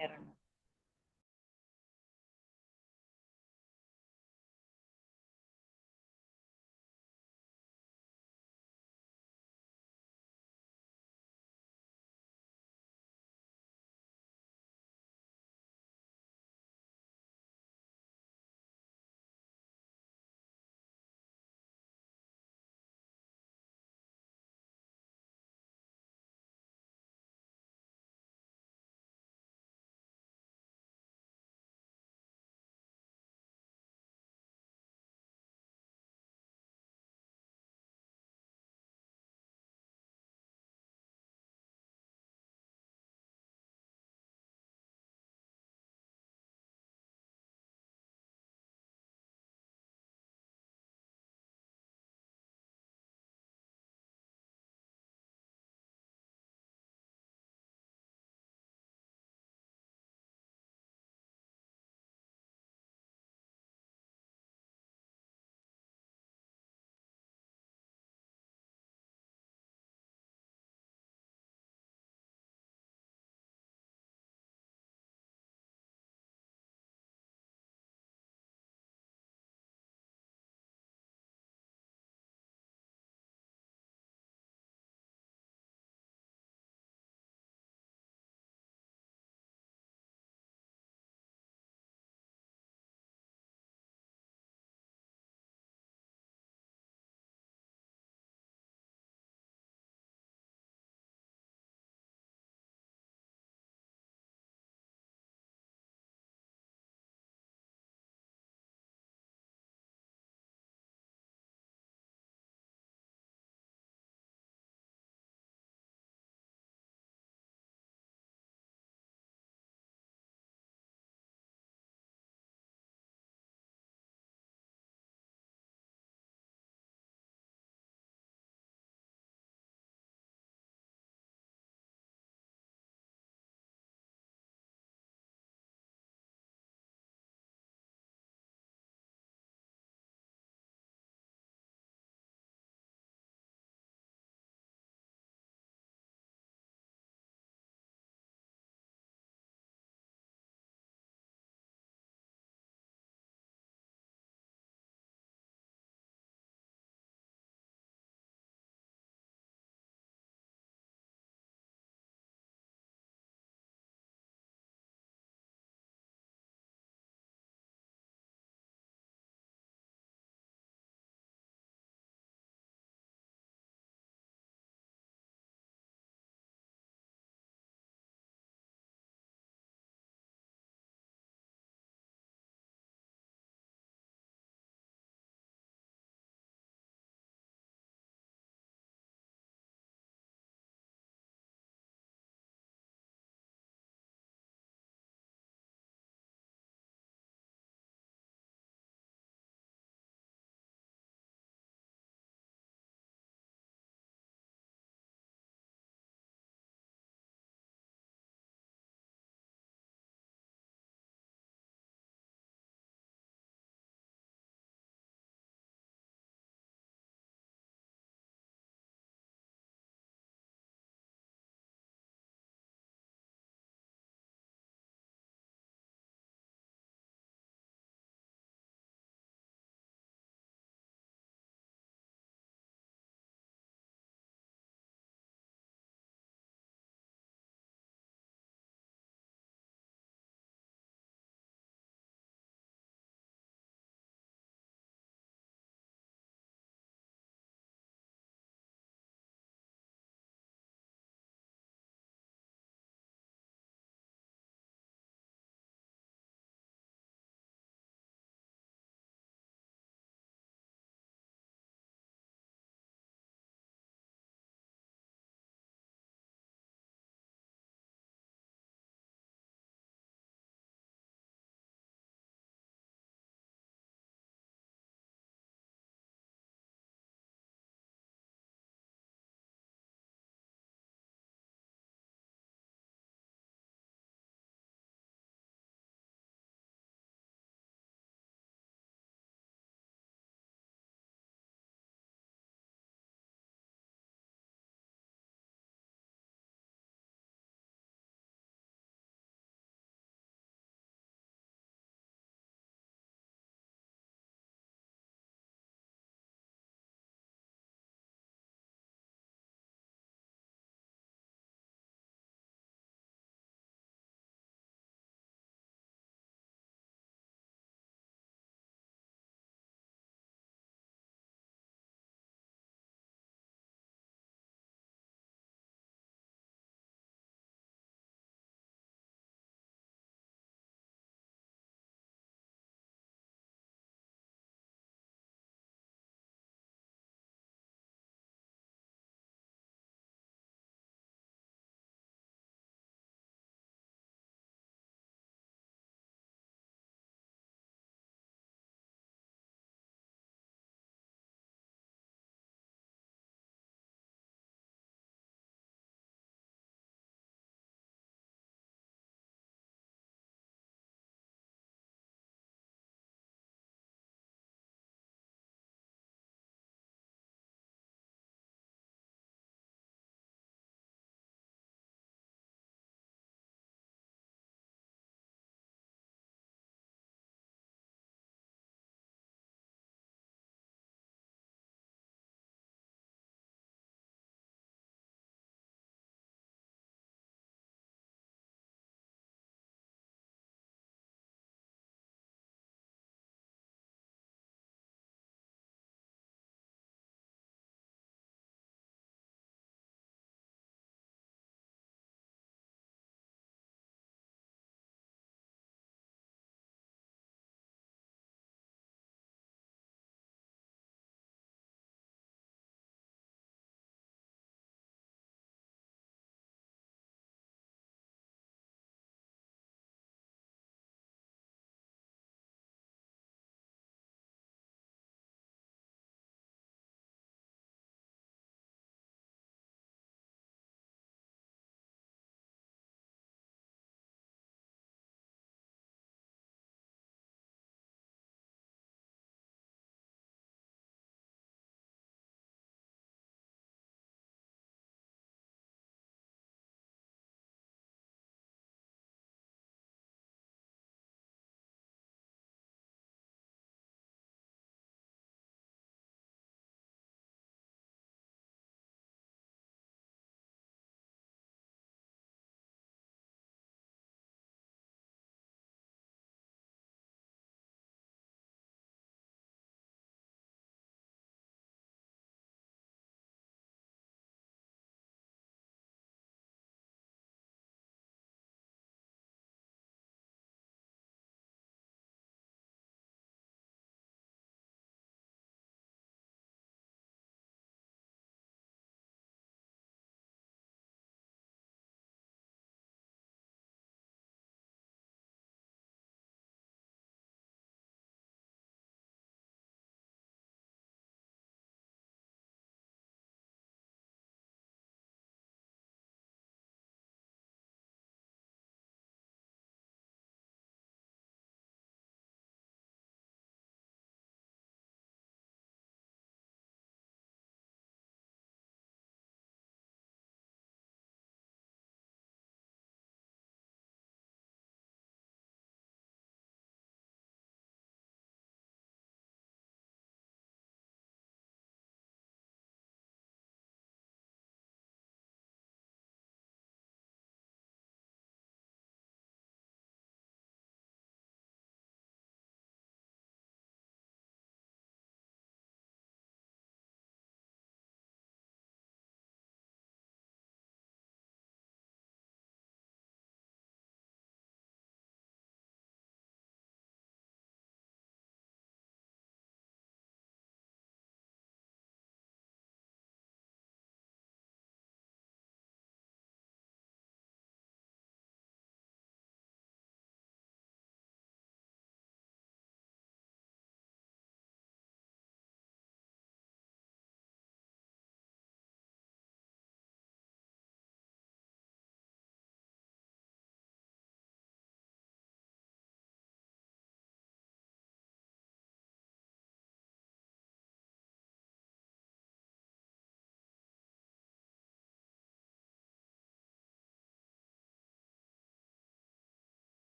Meron na.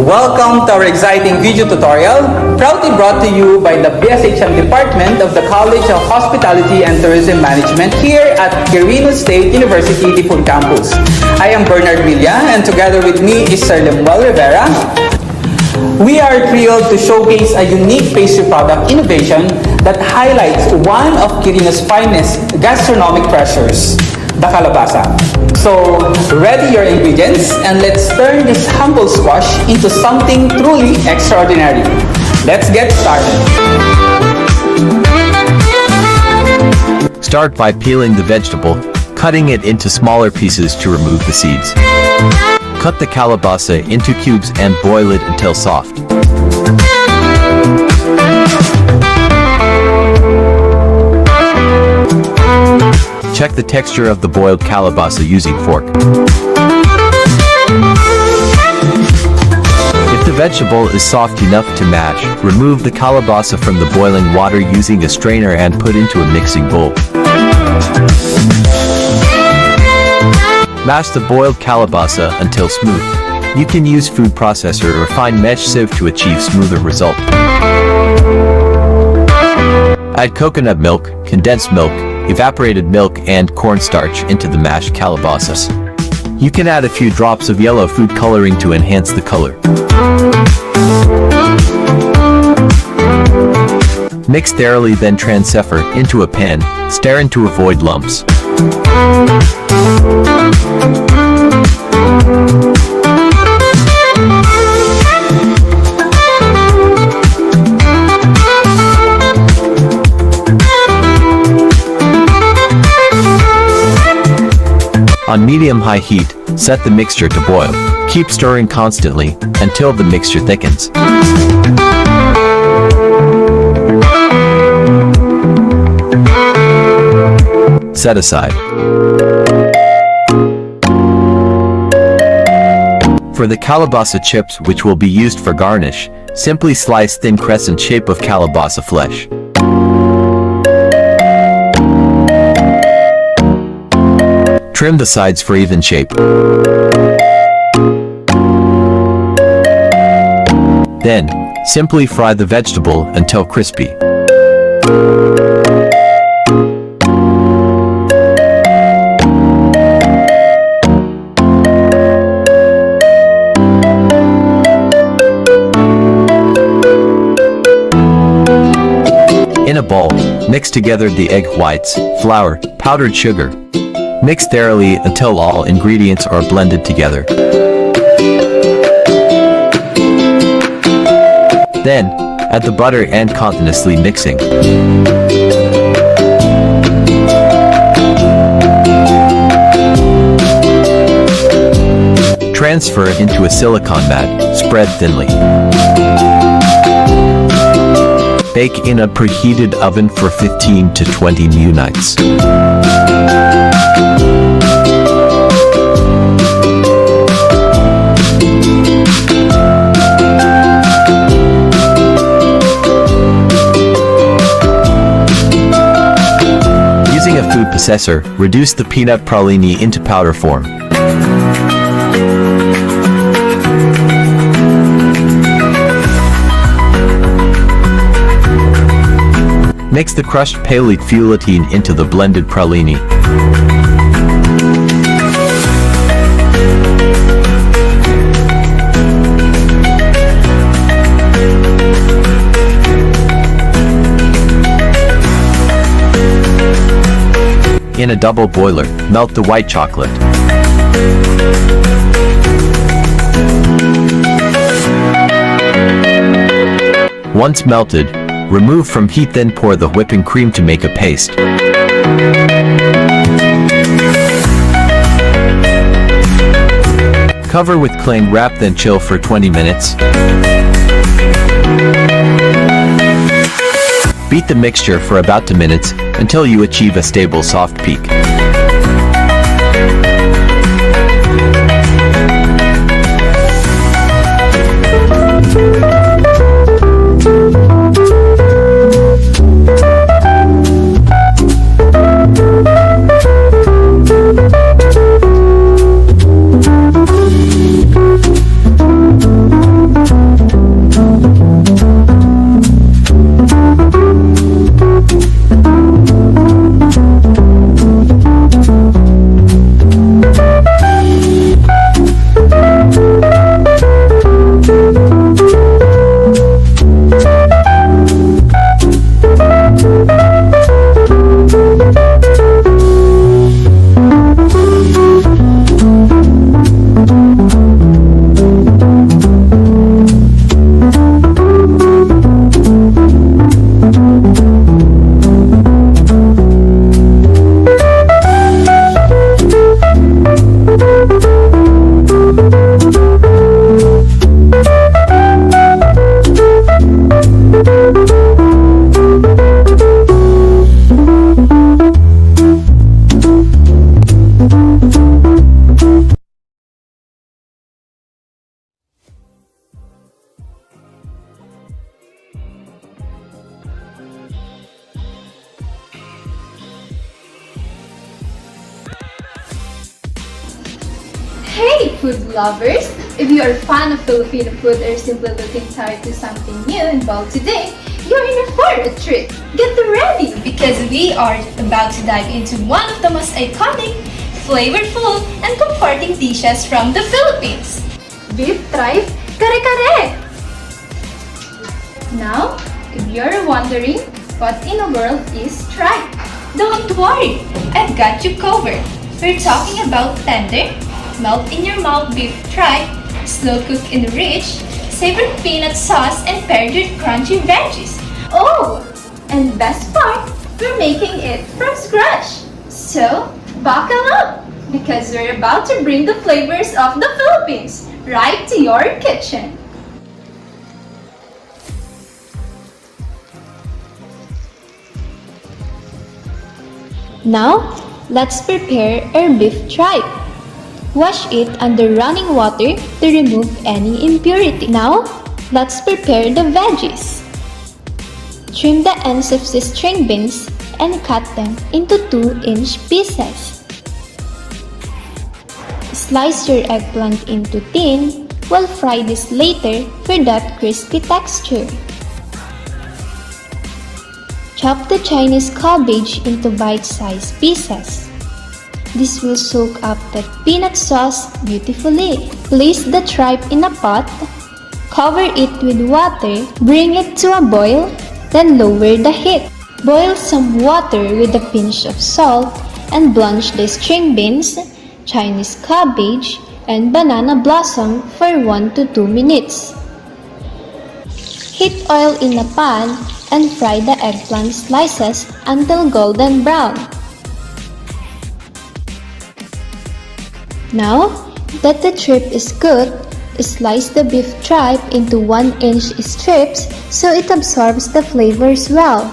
Welcome to our exciting video tutorial, proudly brought to you by the BSHM Department of the College of Hospitality and Tourism Management here at Quirino State University, Dipon Campus. I am Bernard Villa, and together with me is Sir Lemuel Rivera. We are thrilled to showcase a unique pastry product innovation that highlights one of Quirino's finest gastronomic treasures, the calabasa. So, ready your ingredients and let's turn this humble squash into something truly extraordinary. Let's get started. Start by peeling the vegetable, cutting it into smaller pieces to remove the seeds. Cut the calabasa into cubes and boil it until soft. Check the texture of the boiled calabasa using fork. If the vegetable is soft enough to mash, remove the calabasa from the boiling water using a strainer and put into a mixing bowl. Mash the boiled calabasa until smooth. You can use food processor or fine mesh sieve to achieve smoother result. Add coconut milk, condensed milk, evaporated milk and cornstarch into the mashed calabasas. You can add a few drops of yellow food coloring to enhance the color. Mix thoroughly, then transfer into a pan, stirring to avoid lumps. On medium-high heat, set the mixture to boil. Keep stirring constantly until the mixture thickens. Set aside. For the calabasa chips, which will be used for garnish, simply slice thin crescent shape of calabasa flesh. Trim the sides for even shape. Then, simply fry the vegetable until crispy. In a bowl, mix together the egg whites, flour, powdered sugar. Mix thoroughly until all ingredients are blended together. Then, add the butter and continuously mixing. Transfer into a silicone mat, spread thinly. Bake in a preheated oven for 15 to 20 minutes. Using a food processor, reduce the peanut pralini into powder form. Mix the crushed palate feuilletine into the blended pralini. In a double boiler, melt the white chocolate. Once melted, remove from heat, then pour the whipping cream to make a paste. Cover with cling wrap, then chill for 20 minutes. Beat the mixture for about 2 minutes until you achieve a stable soft peak. Hey food lovers! If you are a fan of Filipino food or simply looking tired to something new and bold today, you're in for a treat. Get ready because we are about to dive into one of the most iconic, flavorful, and comforting dishes from the Philippines. Beef tripe kare-kare! Now, if you're wondering what in the world is tripe, don't worry, I've got you covered. We're talking about tender, melt-in-your-mouth beef tripe, slow-cooked in rich, savory peanut sauce and paired with crunchy veggies. Oh, and best part, we're making it from scratch. So, buckle up, because we're about to bring the flavors of the Philippines right to your kitchen. Now, let's prepare our beef tripe. Wash it under running water to remove any impurity. Now, let's prepare the veggies. Trim the ends of the string beans and cut them into 2-inch pieces. Slice your eggplant into thin. We'll fry this later for that crispy texture. Chop the Chinese cabbage into bite-sized pieces. This will soak up that peanut sauce beautifully. Place the tripe in a pot, cover it with water, bring it to a boil, then lower the heat. Boil some water with a pinch of salt and blanch the string beans, Chinese cabbage, and banana blossom for 1 to 2 minutes. Heat oil in a pan and fry the eggplant slices until golden brown. Now that the tripe is cooked, slice the beef tripe into 1-inch strips so it absorbs the flavors well.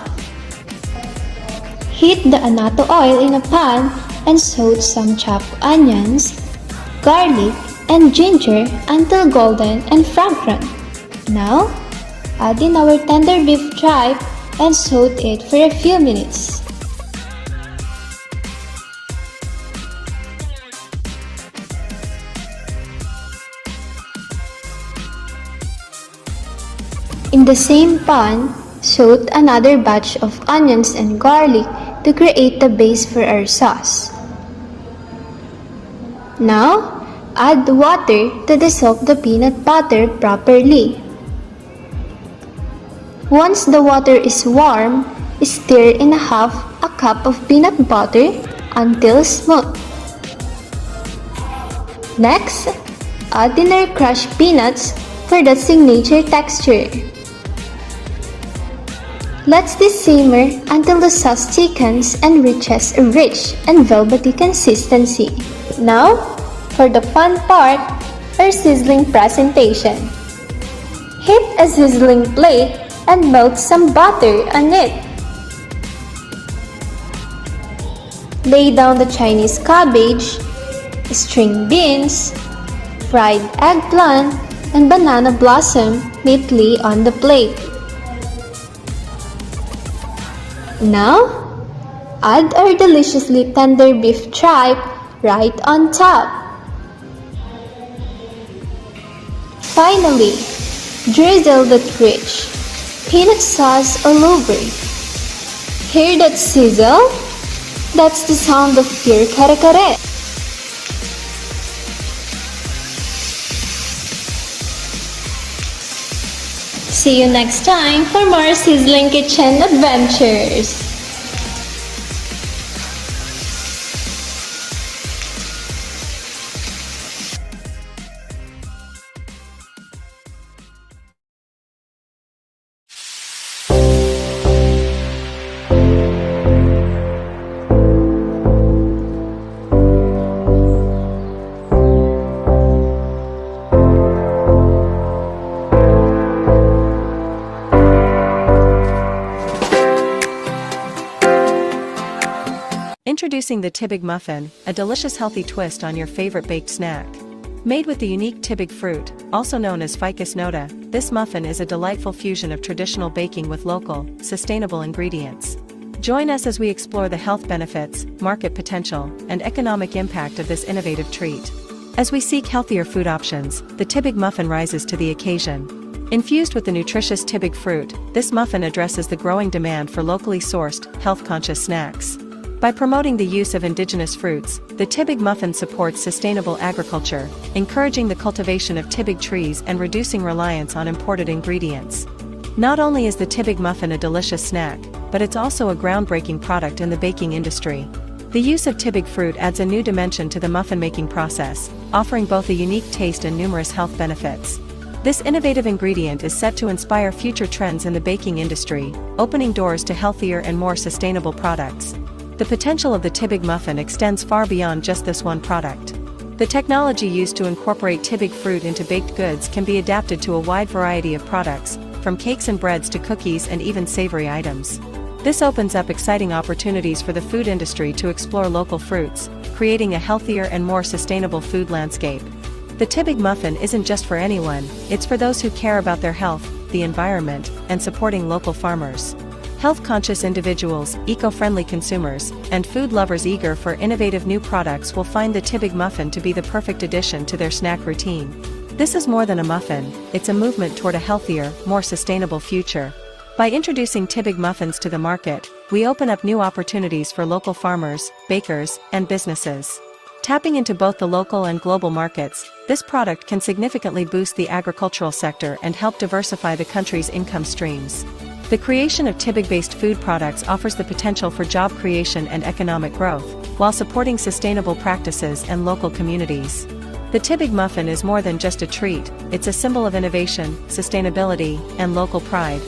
Heat the annatto oil in a pan and saute some chopped onions, garlic, and ginger until golden and fragrant. Now, add in our tender beef tripe and saute it for a few minutes. In the same pan, saute another batch of onions and garlic to create the base for our sauce. Now, add water to dissolve the peanut butter properly. Once the water is warm, stir in half a cup of peanut butter until smooth. Next, add in our crushed peanuts for the signature texture. Let this simmer until the sauce thickens and reaches a rich and velvety consistency. Now, for the fun part, our sizzling presentation. Heat a sizzling plate and melt some butter on it. Lay down the Chinese cabbage, string beans, fried eggplant, and banana blossom neatly on the plate. Now, add our deliciously tender beef tripe right on top. Finally, drizzle that rich peanut sauce all over. Hear that sizzle? That's the sound of pure kare-kare. See you next time for more sizzling kitchen adventures. Introducing the Tibig Muffin, a delicious healthy twist on your favorite baked snack. Made with the unique Tibig fruit, also known as Ficus nota, this muffin is a delightful fusion of traditional baking with local, sustainable ingredients. Join us as we explore the health benefits, market potential, and economic impact of this innovative treat. As we seek healthier food options, the Tibig muffin rises to the occasion. Infused with the nutritious Tibig fruit, this muffin addresses the growing demand for locally sourced, health-conscious snacks. By promoting the use of indigenous fruits, the Tibig muffin supports sustainable agriculture, encouraging the cultivation of Tibig trees and reducing reliance on imported ingredients. Not only is the Tibig muffin a delicious snack, but it's also a groundbreaking product in the baking industry. The use of Tibig fruit adds a new dimension to the muffin-making process, offering both a unique taste and numerous health benefits. This innovative ingredient is set to inspire future trends in the baking industry, opening doors to healthier and more sustainable products. The potential of the Tibig muffin extends far beyond just this one product. The technology used to incorporate Tibig fruit into baked goods can be adapted to a wide variety of products, from cakes and breads to cookies and even savory items. This opens up exciting opportunities for the food industry to explore local fruits, creating a healthier and more sustainable food landscape. The Tibig muffin isn't just for anyone, it's for those who care about their health, the environment, and supporting local farmers. Health-conscious individuals, eco-friendly consumers, and food lovers eager for innovative new products will find the Tibig muffin to be the perfect addition to their snack routine. This is more than a muffin, it's a movement toward a healthier, more sustainable future. By introducing Tibig muffins to the market, we open up new opportunities for local farmers, bakers, and businesses. Tapping into both the local and global markets, this product can significantly boost the agricultural sector and help diversify the country's income streams. The creation of Tibig-based food products offers the potential for job creation and economic growth, while supporting sustainable practices and local communities. The Tibig muffin is more than just a treat, it's a symbol of innovation, sustainability, and local pride.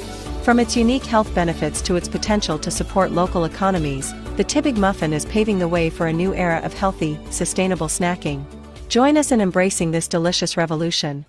From its unique health benefits to its potential to support local economies, the Tibig muffin is paving the way for a new era of healthy, sustainable snacking. Join us in embracing this delicious revolution.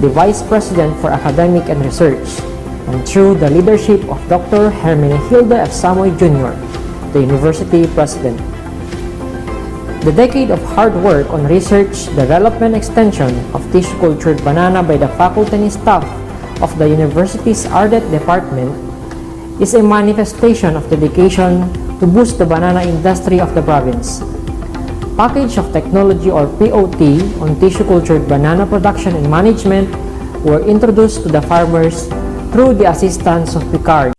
the Vice President for Academic and Research, and through the leadership of Dr. Hermenegilda F. Samoy Jr., the University President. The decade of hard work on research, development, extension of tissue-cultured banana by the faculty and staff of the university's Ardet Department is a manifestation of dedication to boost the banana industry of the province. Package of Technology or POT on tissue-cultured banana production and management were introduced to the farmers through the assistance of PICARD.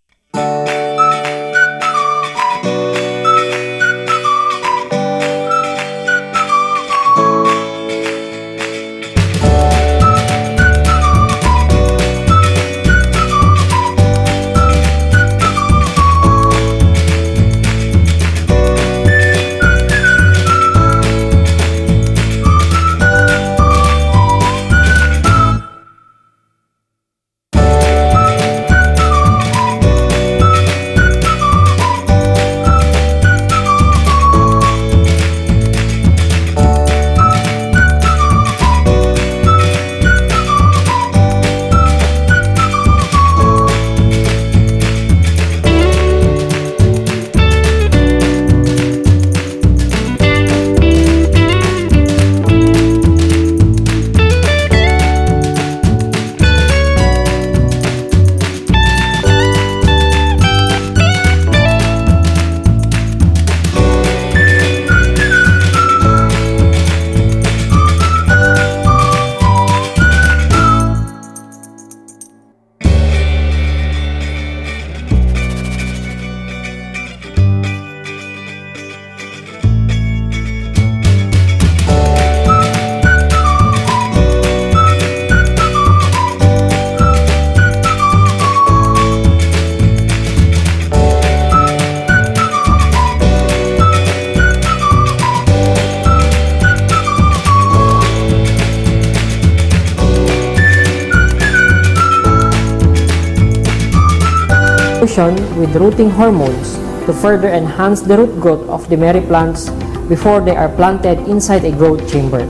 with rooting hormones to further enhance the root growth of the Mary plants before they are planted inside a growth chamber.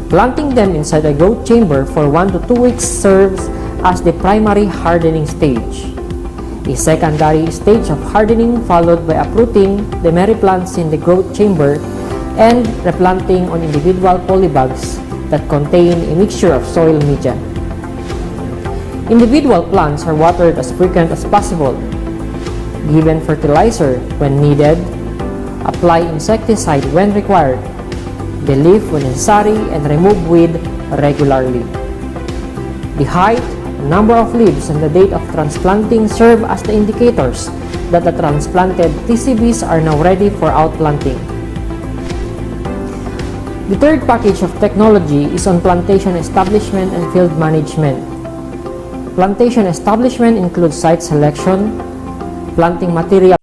Planting them inside a growth chamber for 1 to 2 weeks serves as the primary hardening stage. A secondary stage of hardening followed by uprooting the Mary plants in the growth chamber and replanting on individual polybags that contain a mixture of soil media. Individual plants are watered as frequent as possible, given fertilizer when needed, apply insecticide when required, de-leaf when necessary, and remove weed regularly. The height, number of leaves, and the date of transplanting serve as the indicators that the transplanted TCBs are now ready for outplanting. The third package of technology is on plantation establishment and field management. Plantation establishment includes site selection, planting material,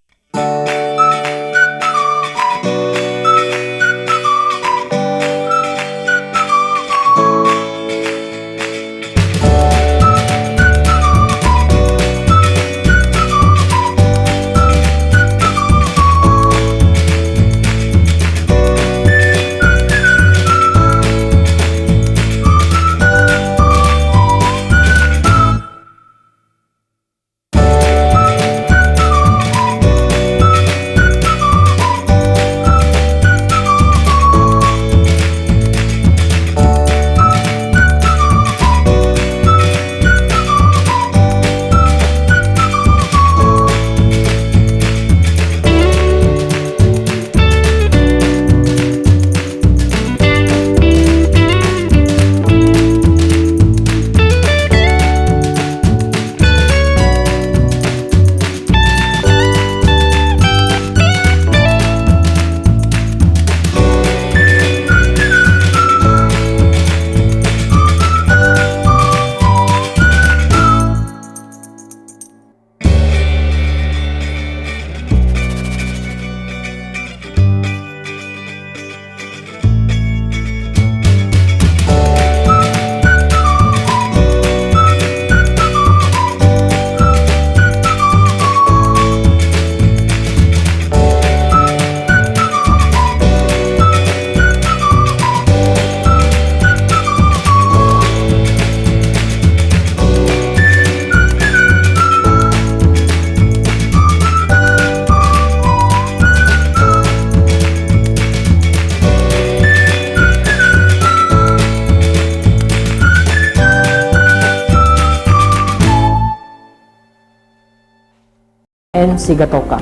and sigatoka.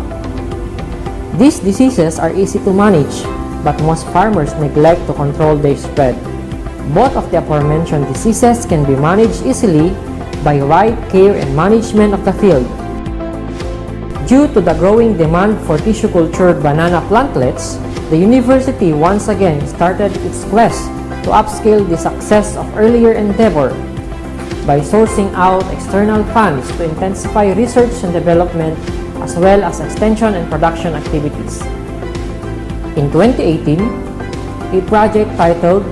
These diseases are easy to manage, but most farmers neglect to control their spread. Both of the aforementioned diseases can be managed easily by right care and management of the field. Due to the growing demand for tissue-cultured banana plantlets, the university once again started its quest to upscale the success of earlier endeavor by sourcing out external funds to intensify research and development as well as extension and production activities. In 2018, a project titled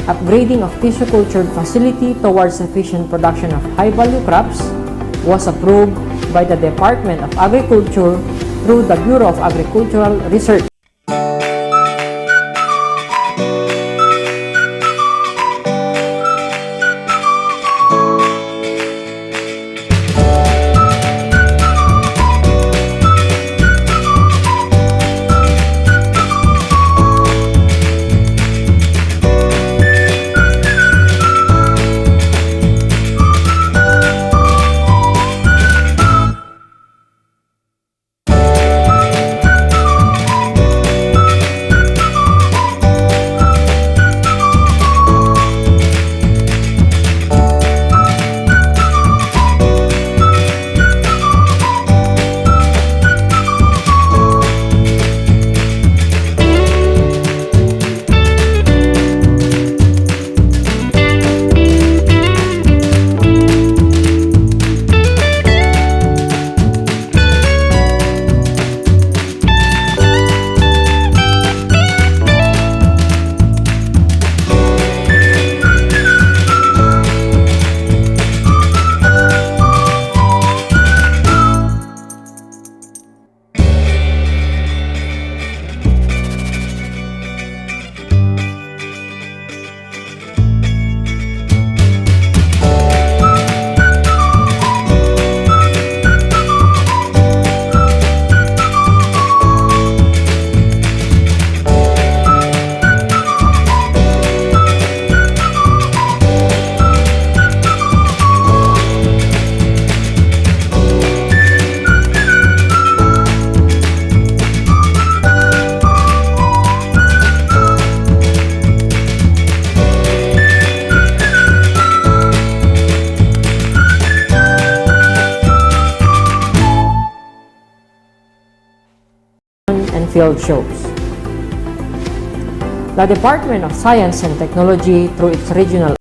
Upgrading of Tissue Cultured Facility Towards Efficient Production of High-Value Crops was approved by the Department of Agriculture through the Bureau of Agricultural Research. field shows. The Department of Science and Technology, through its regional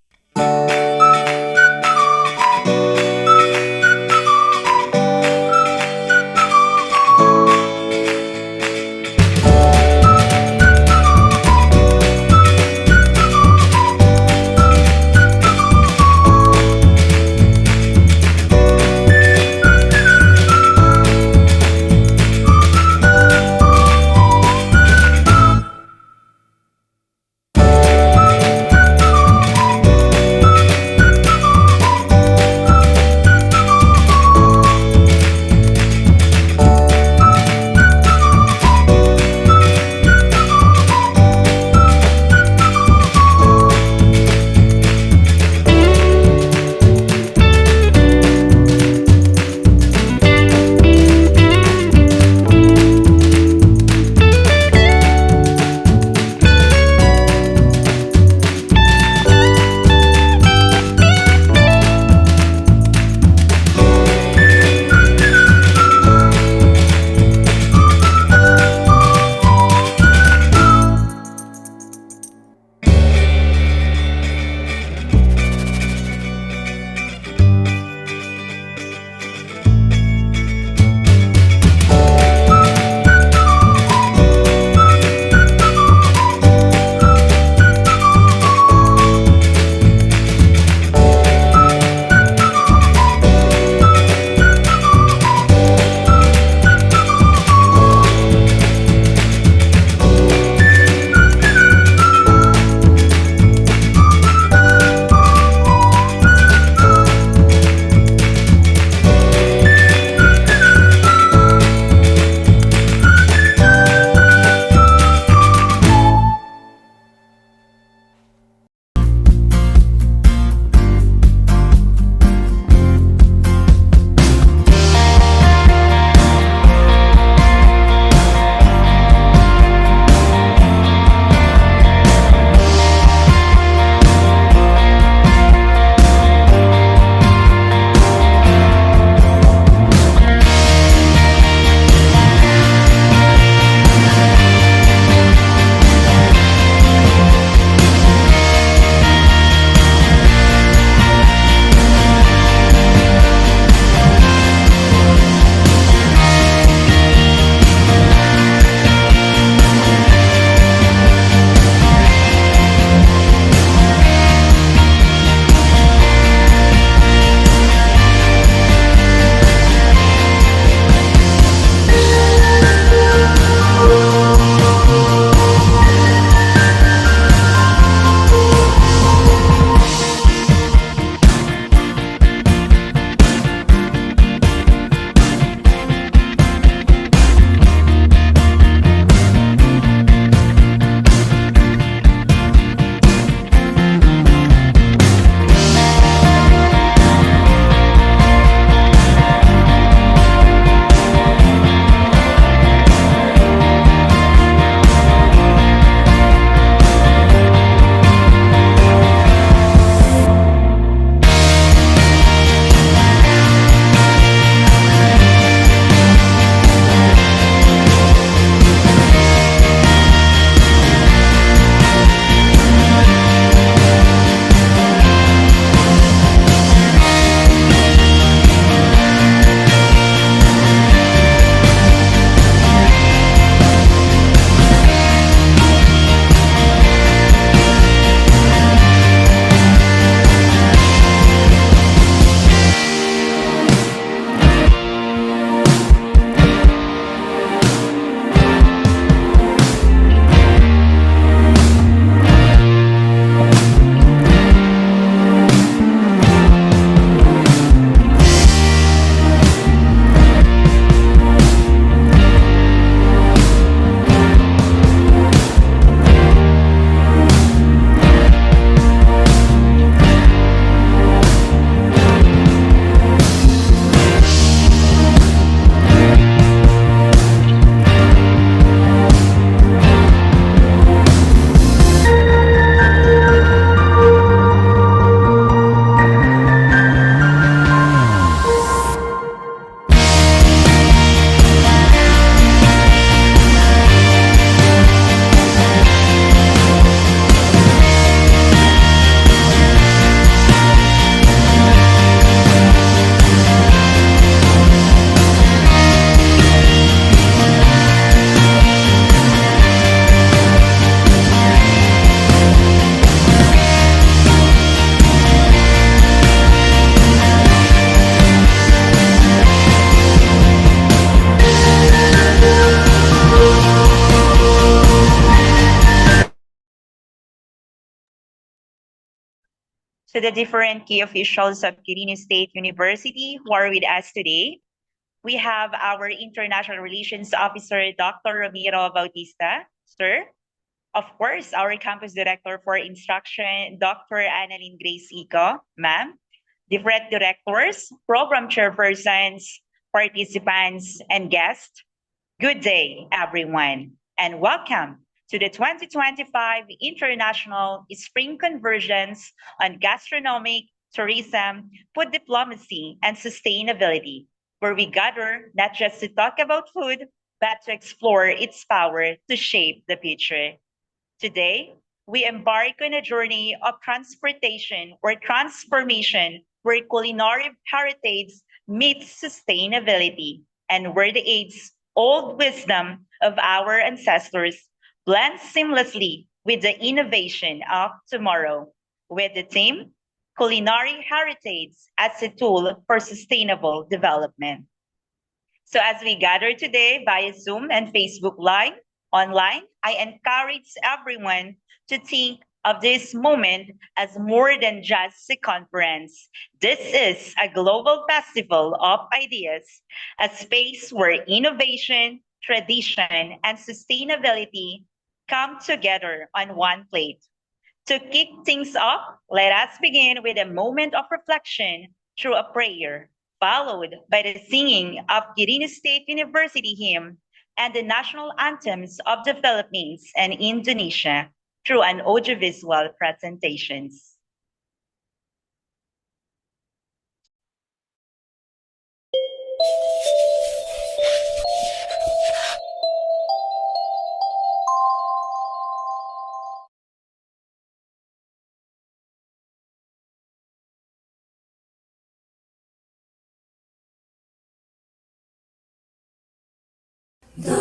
to the different key officials of Quirino State University who are with us today. We have our International Relations Officer, Dr. Ramiro Bautista, sir. Of course, our Campus Director for Instruction, Dr. Annalyn Grace Ico, ma'am. Different directors, program chairpersons, participants, and guests. Good day, everyone, and welcome to the 2025 International Spring Convergence on Gastronomic, Tourism, Food Diplomacy, and Sustainability, where we gather not just to talk about food, but to explore its power to shape the future. Today, we embark on a journey of transportation or transformation where culinary heritage meets sustainability and where the age old wisdom of our ancestors blends seamlessly with the innovation of tomorrow, with the theme Culinary Heritage as a Tool for Sustainable Development. So as we gather today via Zoom and Facebook Live online, I encourage everyone to think of this moment as more than just a conference. This is a global festival of ideas, a space where innovation, tradition, and sustainability come together on one plate. To kick things off, let us begin with a moment of reflection through a prayer, followed by the singing of Quirino State University hymn and the national anthems of the Philippines and Indonesia through an audiovisual presentations. The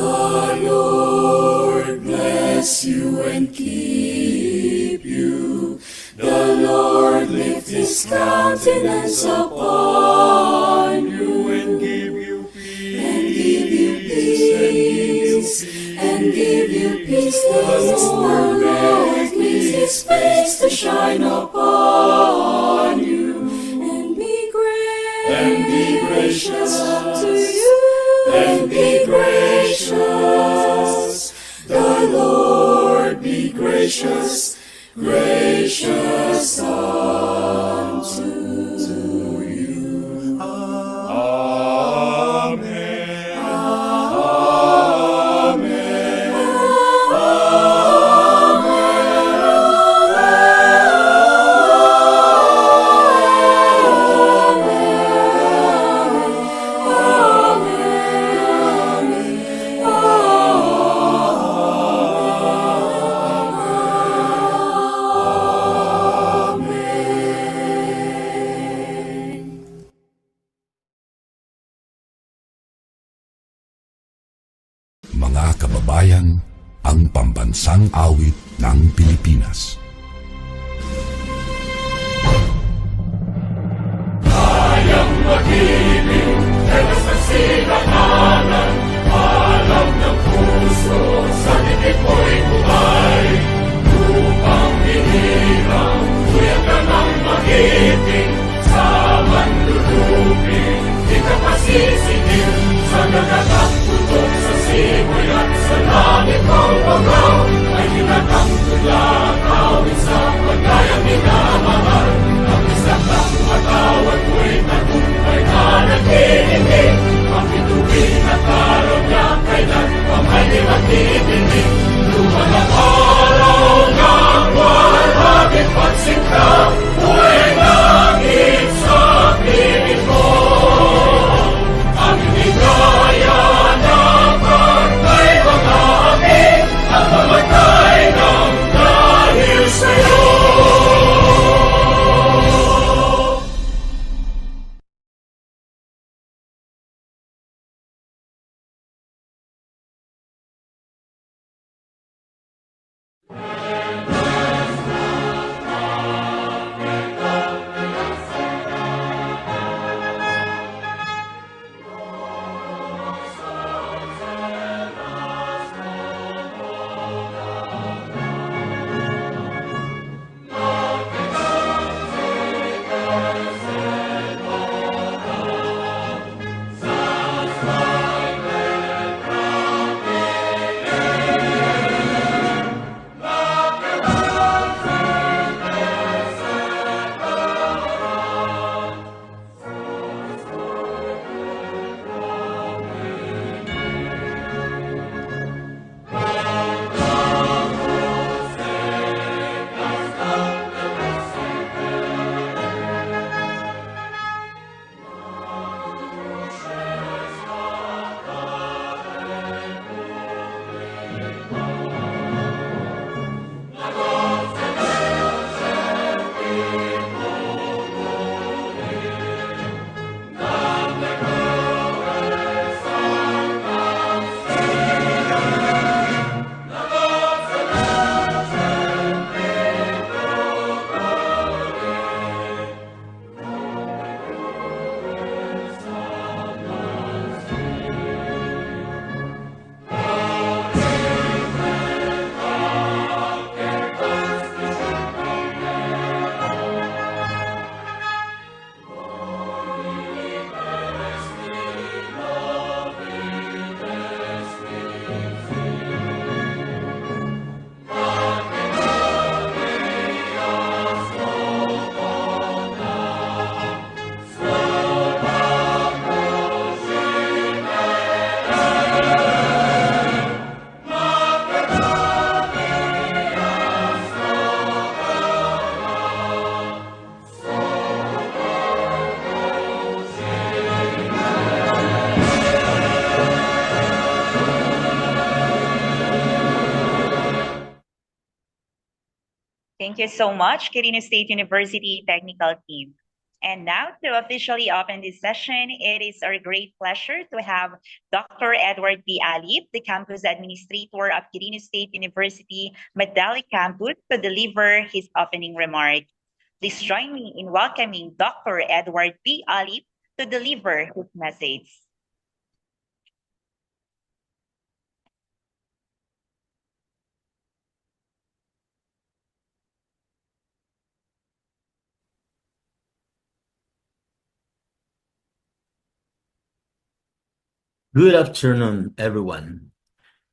Lord bless you and keep you. The Lord lift his countenance upon you and give you peace. And give you peace. And give you peace. The Lord make his face to shine upon you and be gracious unto you. And be gracious, the Lord be gracious, gracious unto you. Amen. Amen. Mga kababayan, ang pambansang awit ng Pilipinas. Kayang mag-ibig, dalas ng sigatanan, alam ng puso, sa dibdib mo'y buhay. Lupang hinirang, tuyang ka ng magiting, sa manlulupin, di ka pasisigil, sa nagatak putok sa simoy at sa langit ng bagaw, ay hinatang tulad, awit sa paglayang minamahal. Ang isang ng matawad mo'y tagumpay na nag-iindig, ang bituin at araw niya kailan pang ay di magdidinig. Luman ang araw ng walhagit pagsinta, buhay langit sa piling mo. Ang higaya ng pagkay mga aking, at mamatay ng dahil sa'yo. Thank you so much, Quirino State University Technical Team. And now, to officially open this session, it is our great pleasure to have Dr. Edward B. Alip, the Campus Administrator of Quirino State University Medali Campus, to deliver his opening remark. Please join me in welcoming Dr. Edward B. Alip to deliver his message. Good afternoon, everyone.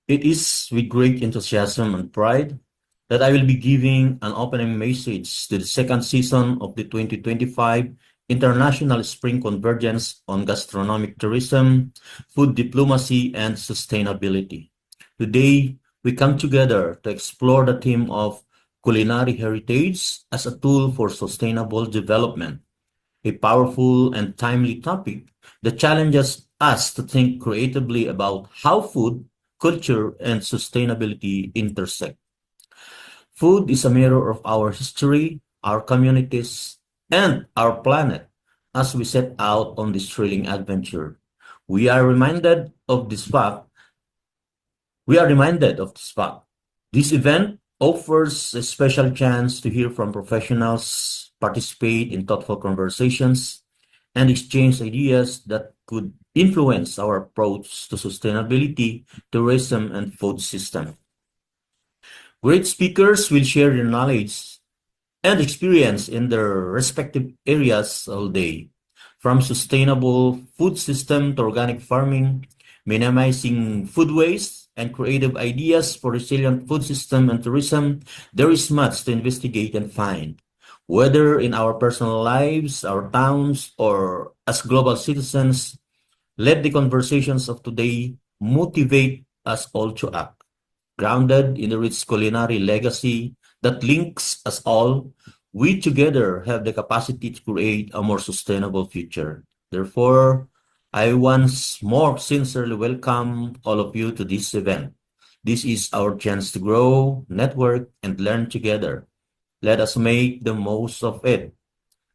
It is with great enthusiasm and pride that I will be giving an opening message to the second season of the 2025 International Spring Convergence on Gastronomic Tourism, Food Diplomacy, and Sustainability. Today, we come together to explore the theme of culinary heritage as a tool for sustainable development, a powerful and timely topic that challenges us to think creatively about how food, culture, and sustainability intersect. Food is a mirror of our history, our communities, and our planet. As we set out on this thrilling adventure, we are reminded of this fact. This event offers a special chance to hear from professionals, participate in thoughtful conversations, and exchange ideas that could influence our approach to sustainability, tourism, and food system. Great speakers will share their knowledge and experience in their respective areas all day, from sustainable food system to organic farming, minimizing food waste, and creative ideas for resilient food system and tourism. There is much to investigate and find. Whether in our personal lives, our towns, or as global citizens, let the conversations of today motivate us all to act. Grounded in the rich culinary legacy that links us all, we together have the capacity to create a more sustainable future. Therefore, I once more sincerely welcome all of you to this event. This is our chance to grow, network, and learn together. Let us make the most of it.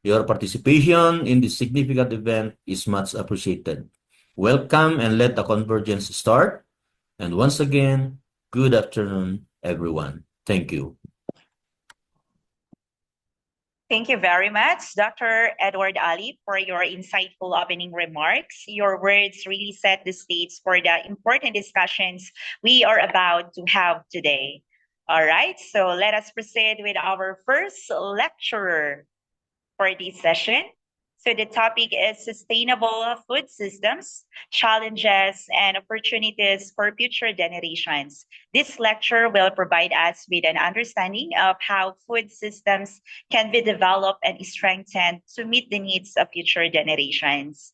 Your participation in this significant event is much appreciated. Welcome and let the convergence start. And once again, good afternoon, everyone. Thank you. Thank you very much, Dr. Edward Ali, for your insightful opening remarks. Your words really set the stage for the important discussions we are about to have today. All right, so let us proceed with our first lecturer for this session. So the topic is sustainable food systems, challenges, and opportunities for future generations. This lecture will provide us with an understanding of how food systems can be developed and strengthened to meet the needs of future generations,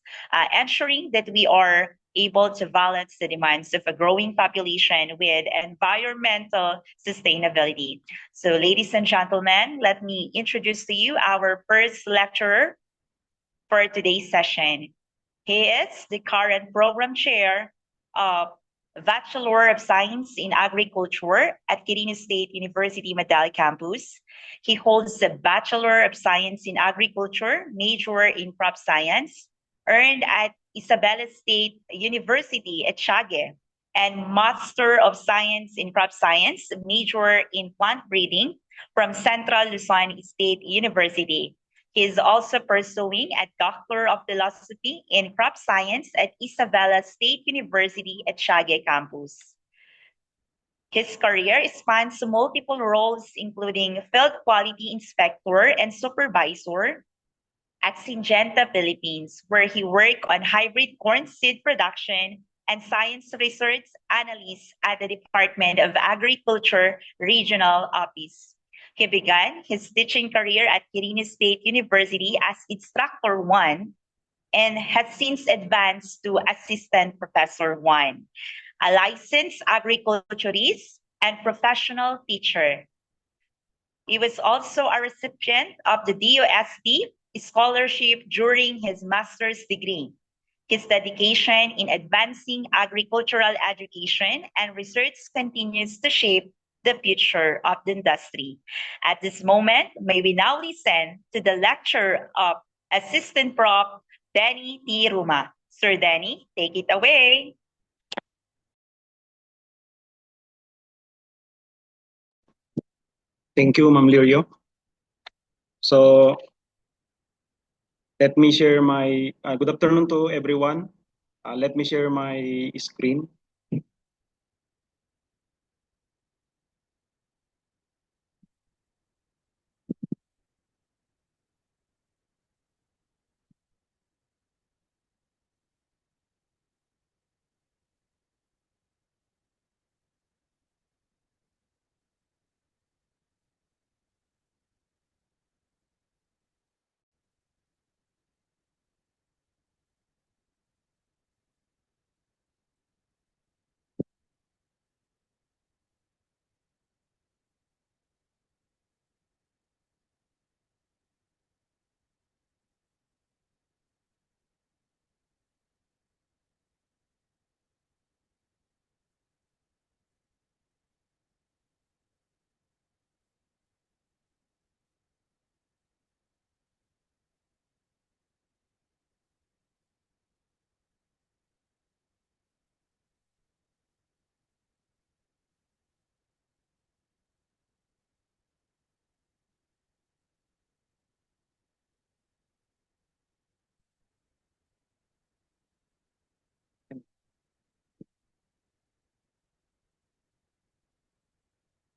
ensuring that we are able to balance the demands of a growing population with environmental sustainability. So ladies and gentlemen, let me introduce to you our first lecturer for today's session. He is the current program chair of Bachelor of Science in Agriculture at Quirino State University Medali Campus. He holds a Bachelor of Science in Agriculture, major in crop science, earned at Isabela State University at Tiague, and Master of Science in Crop Science, major in plant breeding from Central Luzon State University. He is also pursuing a Doctor of Philosophy in Crop Science at Isabela State University at Tiague campus. His career spans multiple roles, including Field Quality Inspector and Supervisor at Syngenta Philippines, where he worked on hybrid corn seed production and science research analyst at the Department of Agriculture Regional Office. He began his teaching career at Quirino State University as Instructor 1 and has since advanced to Assistant Professor 1, a licensed agriculturist and professional teacher. He was also a recipient of the DOST scholarship during his master's degree. His dedication in advancing agricultural education and research continues to shape the future of the industry. At this moment, may we now listen to the lecture of Assistant Prof. Denny T. Ruma. Sir Denny, take it away. Thank you, Ma'am Lirio. So, let me share my good afternoon to everyone. Let me share my screen.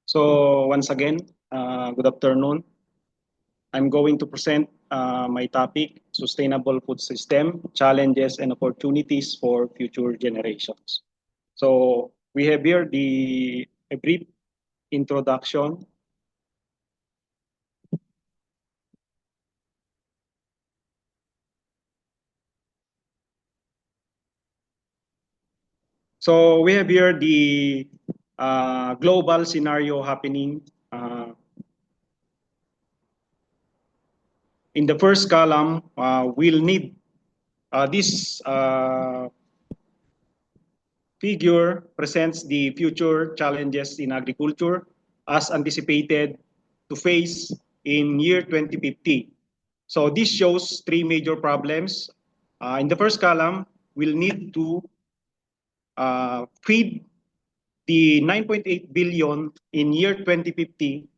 So, once again, good afternoon. I'm going to present my topic, Sustainable Food System, Challenges and Opportunities for Future Generations. So, we have here a brief introduction. So, we have here the global scenario happening. In the first column, we'll need this figure presents the future challenges in agriculture as anticipated to face in year 2050. So this shows three major problems. In the first column, we'll need to feed the 9.8 billion in year 2050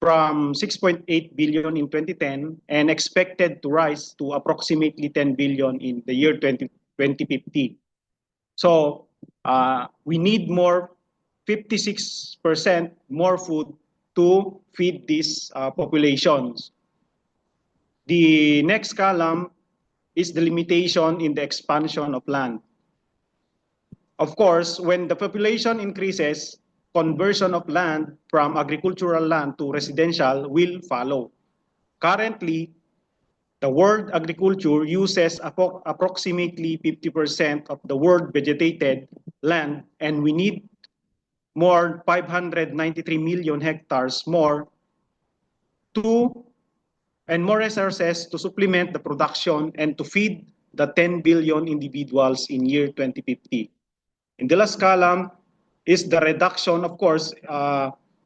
from 6.8 billion in 2010 and expected to rise to approximately 10 billion in the year 2050. So we need more 56% more food to feed these populations. The next column is the limitation in the expansion of land. Of course, when the population increases, conversion of land from agricultural land to residential will follow. Currently, the world agriculture uses approximately 50% of the world vegetated land, and we need more 593 million hectares more to and more resources to supplement the production and to feed the 10 billion individuals in year 2050. In the last column is the reduction. Of course,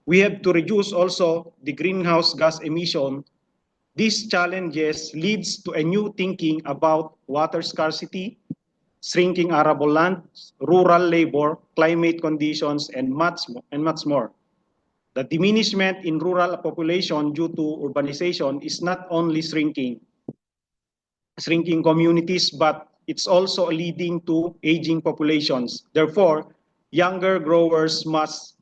we have to reduce also the greenhouse gas emission. These challenges leads to a new thinking about water scarcity, shrinking arable land, rural labor, climate conditions, and much more. The diminishment in rural population due to urbanization is not only shrinking communities, but it's also leading to aging populations. Therefore, younger growers must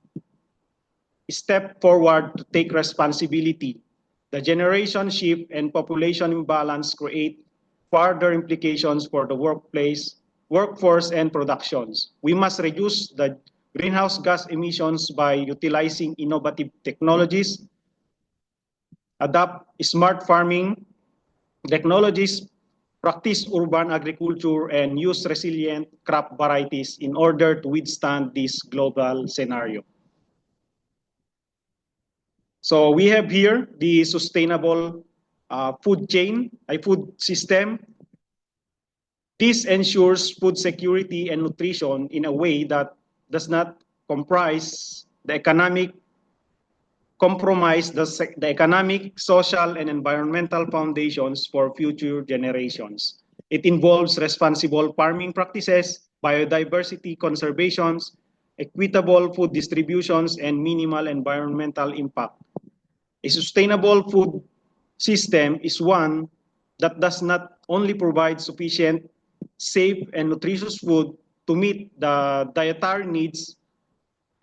step forward to take responsibility. The generation shift and population imbalance create further implications for the workforce, and productions. We must reduce the greenhouse gas emissions by utilizing innovative technologies, adopt smart farming technologies, practice urban agriculture, and use resilient crop varieties in order to withstand this global scenario. So we have here the sustainable food chain, a food system. This ensures food security and nutrition in a way that does not comprise the economic compromise the economic, social, and environmental foundations for future generations. It involves responsible farming practices, biodiversity conservations, equitable food distributions, and minimal environmental impact. A sustainable food system is one that does not only provide sufficient, safe, and nutritious food to meet the dietary needs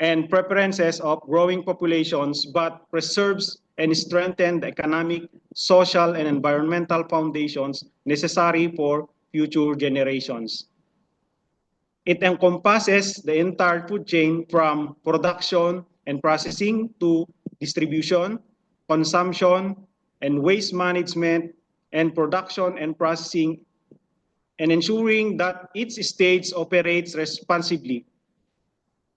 and preferences of growing populations, but preserves and strengthens the economic, social, and environmental foundations necessary for future generations. It encompasses the entire food chain from production and processing to distribution, consumption, and waste management, and production and processing, and ensuring that each stage operates responsibly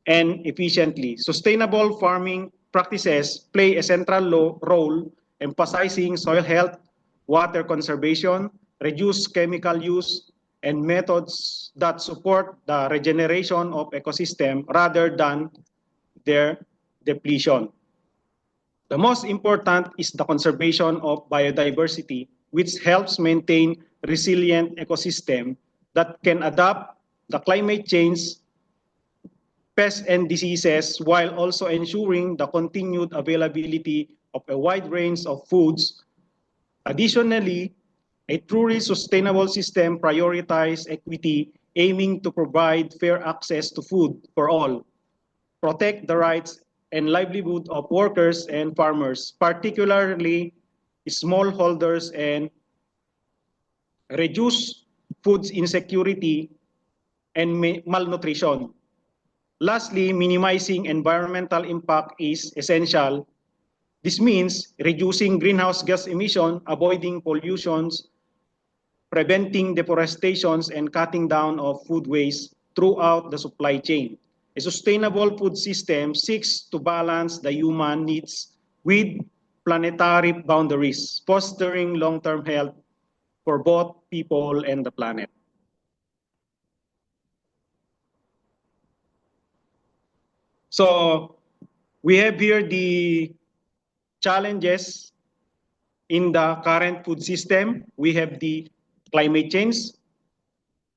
and efficiently. Sustainable farming practices play a central role emphasizing soil health, water conservation, reduced chemical use, and methods that support the regeneration of ecosystem rather than their depletion. The most important is the conservation of biodiversity, which helps maintain resilient ecosystem that can adapt the climate change, pests and diseases, while also ensuring the continued availability of a wide range of foods. Additionally, a truly sustainable system prioritizes equity, aiming to provide fair access to food for all, protect the rights and livelihood of workers and farmers, particularly smallholders, and reduce food insecurity and malnutrition. Lastly, minimizing environmental impact is essential. This means reducing greenhouse gas emission, avoiding pollutions, preventing deforestation, and cutting down of food waste throughout the supply chain. A sustainable food system seeks to balance the human needs with planetary boundaries, fostering long-term health for both people and the planet. So we have here the challenges in the current food system. We have the climate change,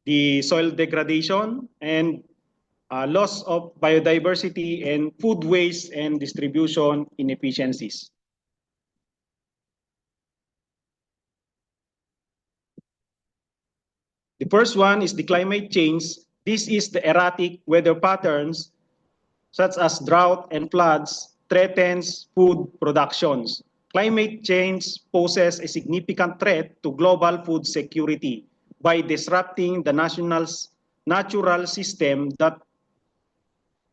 the soil degradation, and loss of biodiversity, and food waste and distribution inefficiencies. The first one is the climate change. This is the erratic weather patterns such as drought and floods threatens food productions. Climate change poses a significant threat to global food security by disrupting the natural system that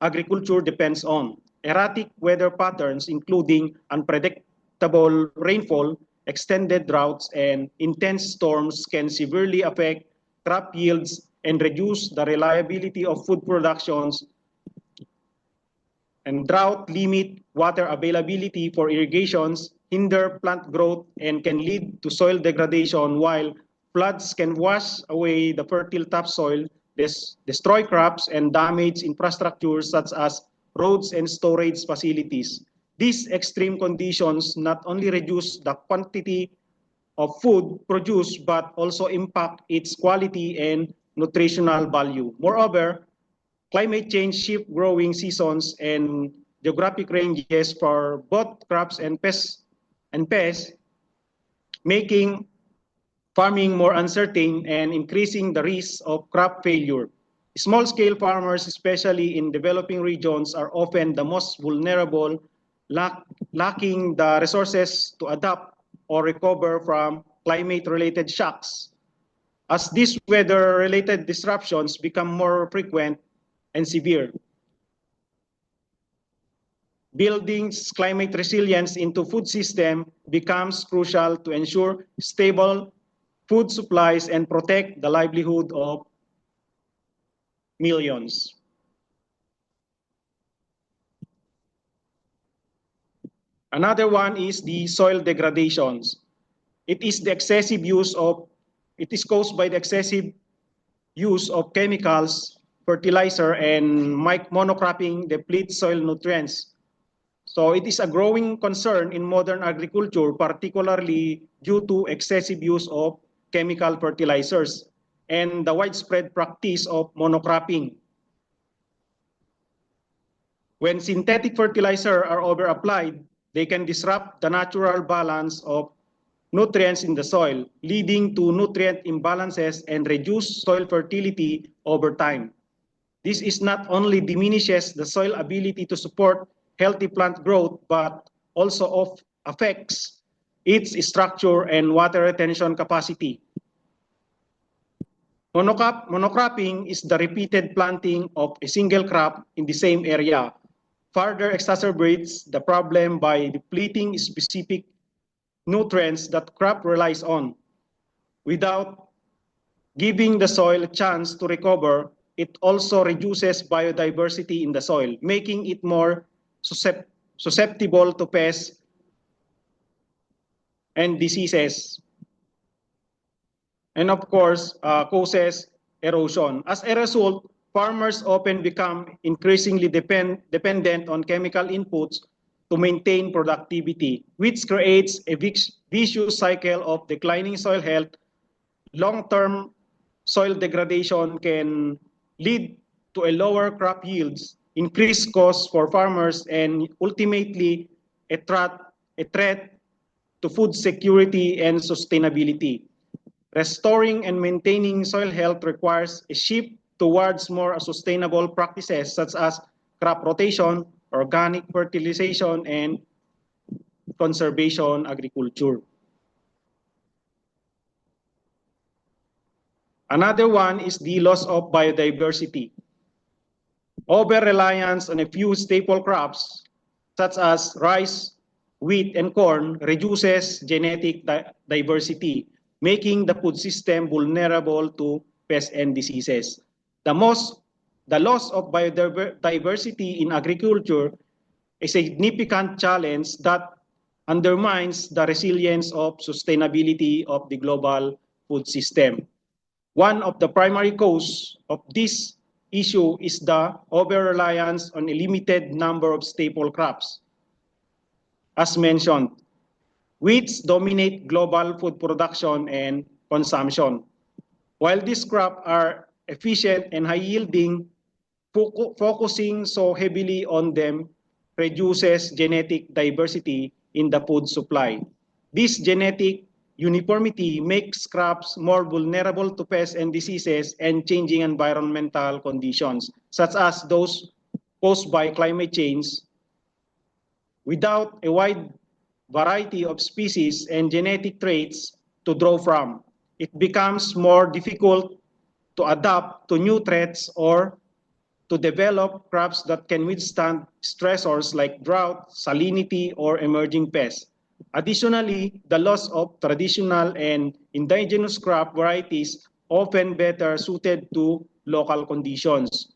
agriculture depends on. Erratic weather patterns, including unpredictable rainfall, extended droughts, and intense storms, can severely affect crop yields and reduce the reliability of food productions. And drought limit water availability for irrigations, hinder plant growth, and can lead to soil degradation, while floods can wash away the fertile topsoil, destroy crops, and damage infrastructure such as roads and storage facilities. These extreme conditions not only reduce the quantity of food produced, but also impact its quality and nutritional value. Moreover, climate change shifts growing seasons and geographic ranges for both crops and pests, making farming more uncertain and increasing the risk of crop failure. Small-scale farmers, especially in developing regions, are often the most vulnerable, lacking the resources to adapt or recover from climate-related shocks. As these weather-related disruptions become more frequent and severe, building climate resilience into food system becomes crucial to ensure stable food supplies and protect the livelihood of millions. Another one is the soil degradations. It is caused by the excessive use of chemicals, fertilizer, and monocropping deplete soil nutrients. So it is a growing concern in modern agriculture, particularly due to excessive use of chemical fertilizers and the widespread practice of monocropping. When synthetic fertilizers are over-applied, they can disrupt the natural balance of nutrients in the soil, leading to nutrient imbalances and reduced soil fertility over time. This is not only diminishes the soil ability to support healthy plant growth, but also affects its structure and water retention capacity. Monocropping is the repeated planting of a single crop in the same area, further exacerbates the problem by depleting specific nutrients that crop relies on. Without giving the soil a chance to recover, it also reduces biodiversity in the soil, making it more susceptible to pests and diseases. And of course, causes erosion. As a result, farmers often become increasingly dependent on chemical inputs to maintain productivity, which creates a vicious cycle of declining soil health. Long-term soil degradation can lead to a lower crop yields, increased costs for farmers, and ultimately a threat to food security and sustainability. Restoring and maintaining soil health requires a shift towards more sustainable practices such as crop rotation, organic fertilization, and conservation agriculture. Another one is the loss of biodiversity. Over-reliance on a few staple crops, such as rice, wheat, and corn, reduces genetic diversity, making the food system vulnerable to pests and diseases. The loss of biodiversity in agriculture is a significant challenge that undermines the resilience of sustainability of the global food system. One of the primary causes of this issue is the over-reliance on a limited number of staple crops. As mentioned, wheats dominate global food production and consumption. While these crops are efficient and high-yielding, focusing so heavily on them reduces genetic diversity in the food supply. This genetic uniformity makes crops more vulnerable to pests and diseases and changing environmental conditions, such as those caused by climate change. Without a wide variety of species and genetic traits to draw from, it becomes more difficult to adapt to new threats or to develop crops that can withstand stressors like drought, salinity, or emerging pests. Additionally, the loss of traditional and indigenous crop varieties, often better suited to local conditions,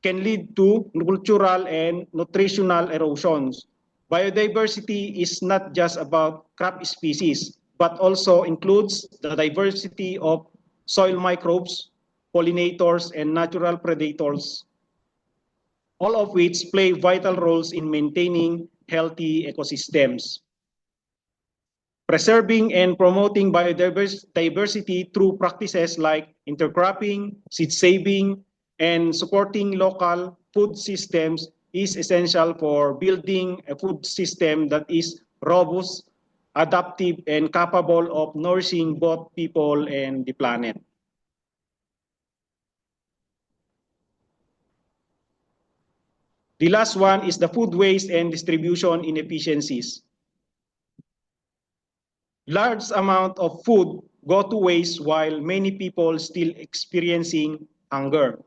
can lead to cultural and nutritional erosions. Biodiversity is not just about crop species, but also includes the diversity of soil microbes, pollinators, and natural predators, all of which play vital roles in maintaining healthy ecosystems. Preserving and promoting biodiversity through practices like intercropping, seed saving, and supporting local food systems is essential for building a food system that is robust, adaptive, and capable of nourishing both people and the planet. The last one is the food waste and distribution inefficiencies. Large amount of food go to waste while many people still experiencing hunger.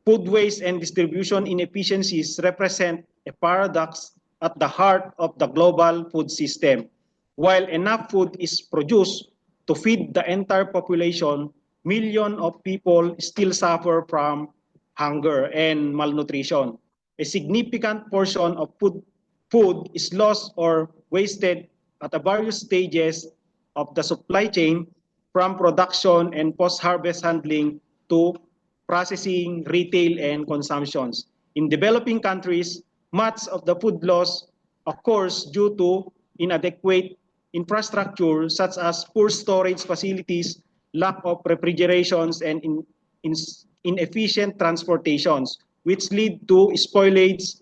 Food waste and distribution inefficiencies represent a paradox at the heart of the global food system. While enough food is produced to feed the entire population, millions of people still suffer from hunger and malnutrition. A significant portion of food is lost or wasted at the various stages of the supply chain, from production and post-harvest handling to processing, retail, and consumptions. In developing countries, much of the food loss occurs due to inadequate infrastructure such as poor storage facilities, lack of refrigerations, and inefficient transportations, which lead to spoilage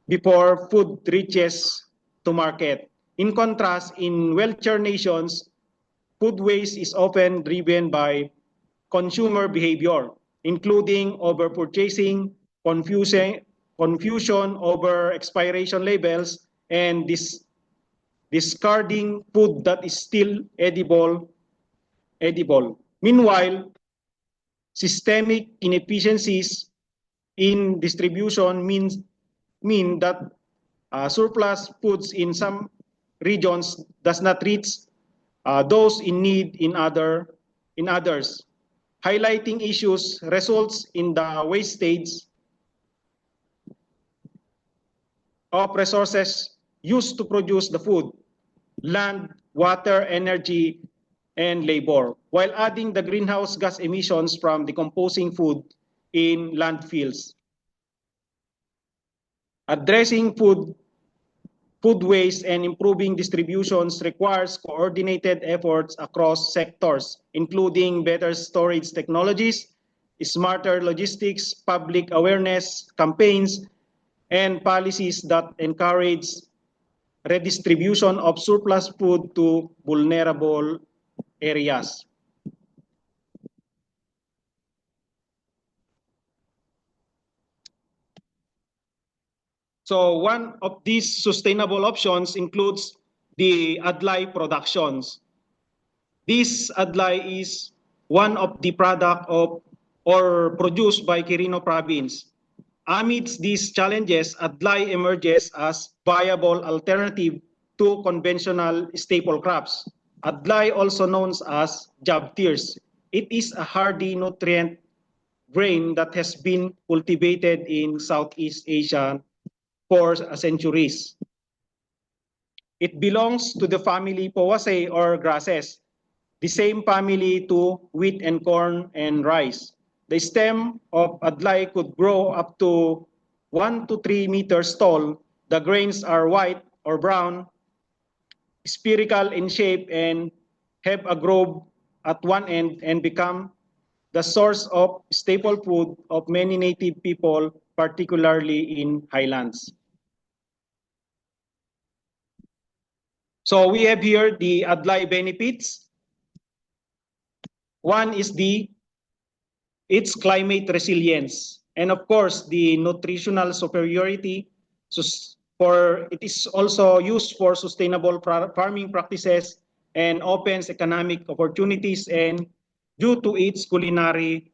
before food reaches to market. In contrast, in wealthier nations, food waste is often driven by consumer behavior, including overpurchasing, confusion over expiration labels, and discarding food that is still edible. Meanwhile, systemic inefficiencies in distribution mean that surplus foods in some regions does not reach those in need in others. Highlighting issues results in the wastage of resources used to produce the food, land, water, energy, and labor, while adding the greenhouse gas emissions from decomposing food in landfills. Addressing food waste and improving distributions requires coordinated efforts across sectors, including better storage technologies, smarter logistics, public awareness campaigns, and policies that encourage redistribution of surplus food to vulnerable areas. So one of these sustainable options includes the adlay productions. This adlay is one of the product of or produced by Quirino province. Amidst these challenges, adlay emerges as viable alternative to conventional staple crops. Adlay, also known as jabtirs, it is a hardy nutrient grain that has been cultivated in Southeast Asia for centuries. It belongs to the family Poaceae or grasses, the same family to wheat and corn and rice. The stem of adlay could grow up to 1 to 3 meters tall. The grains are white or brown, spherical in shape, and have a groove at one end and become the source of staple food of many native people, particularly in highlands. So we have here the adlay benefits. One is its climate resilience, and of course the nutritional superiority. It is also used for sustainable farming practices and opens economic opportunities, and due to its culinary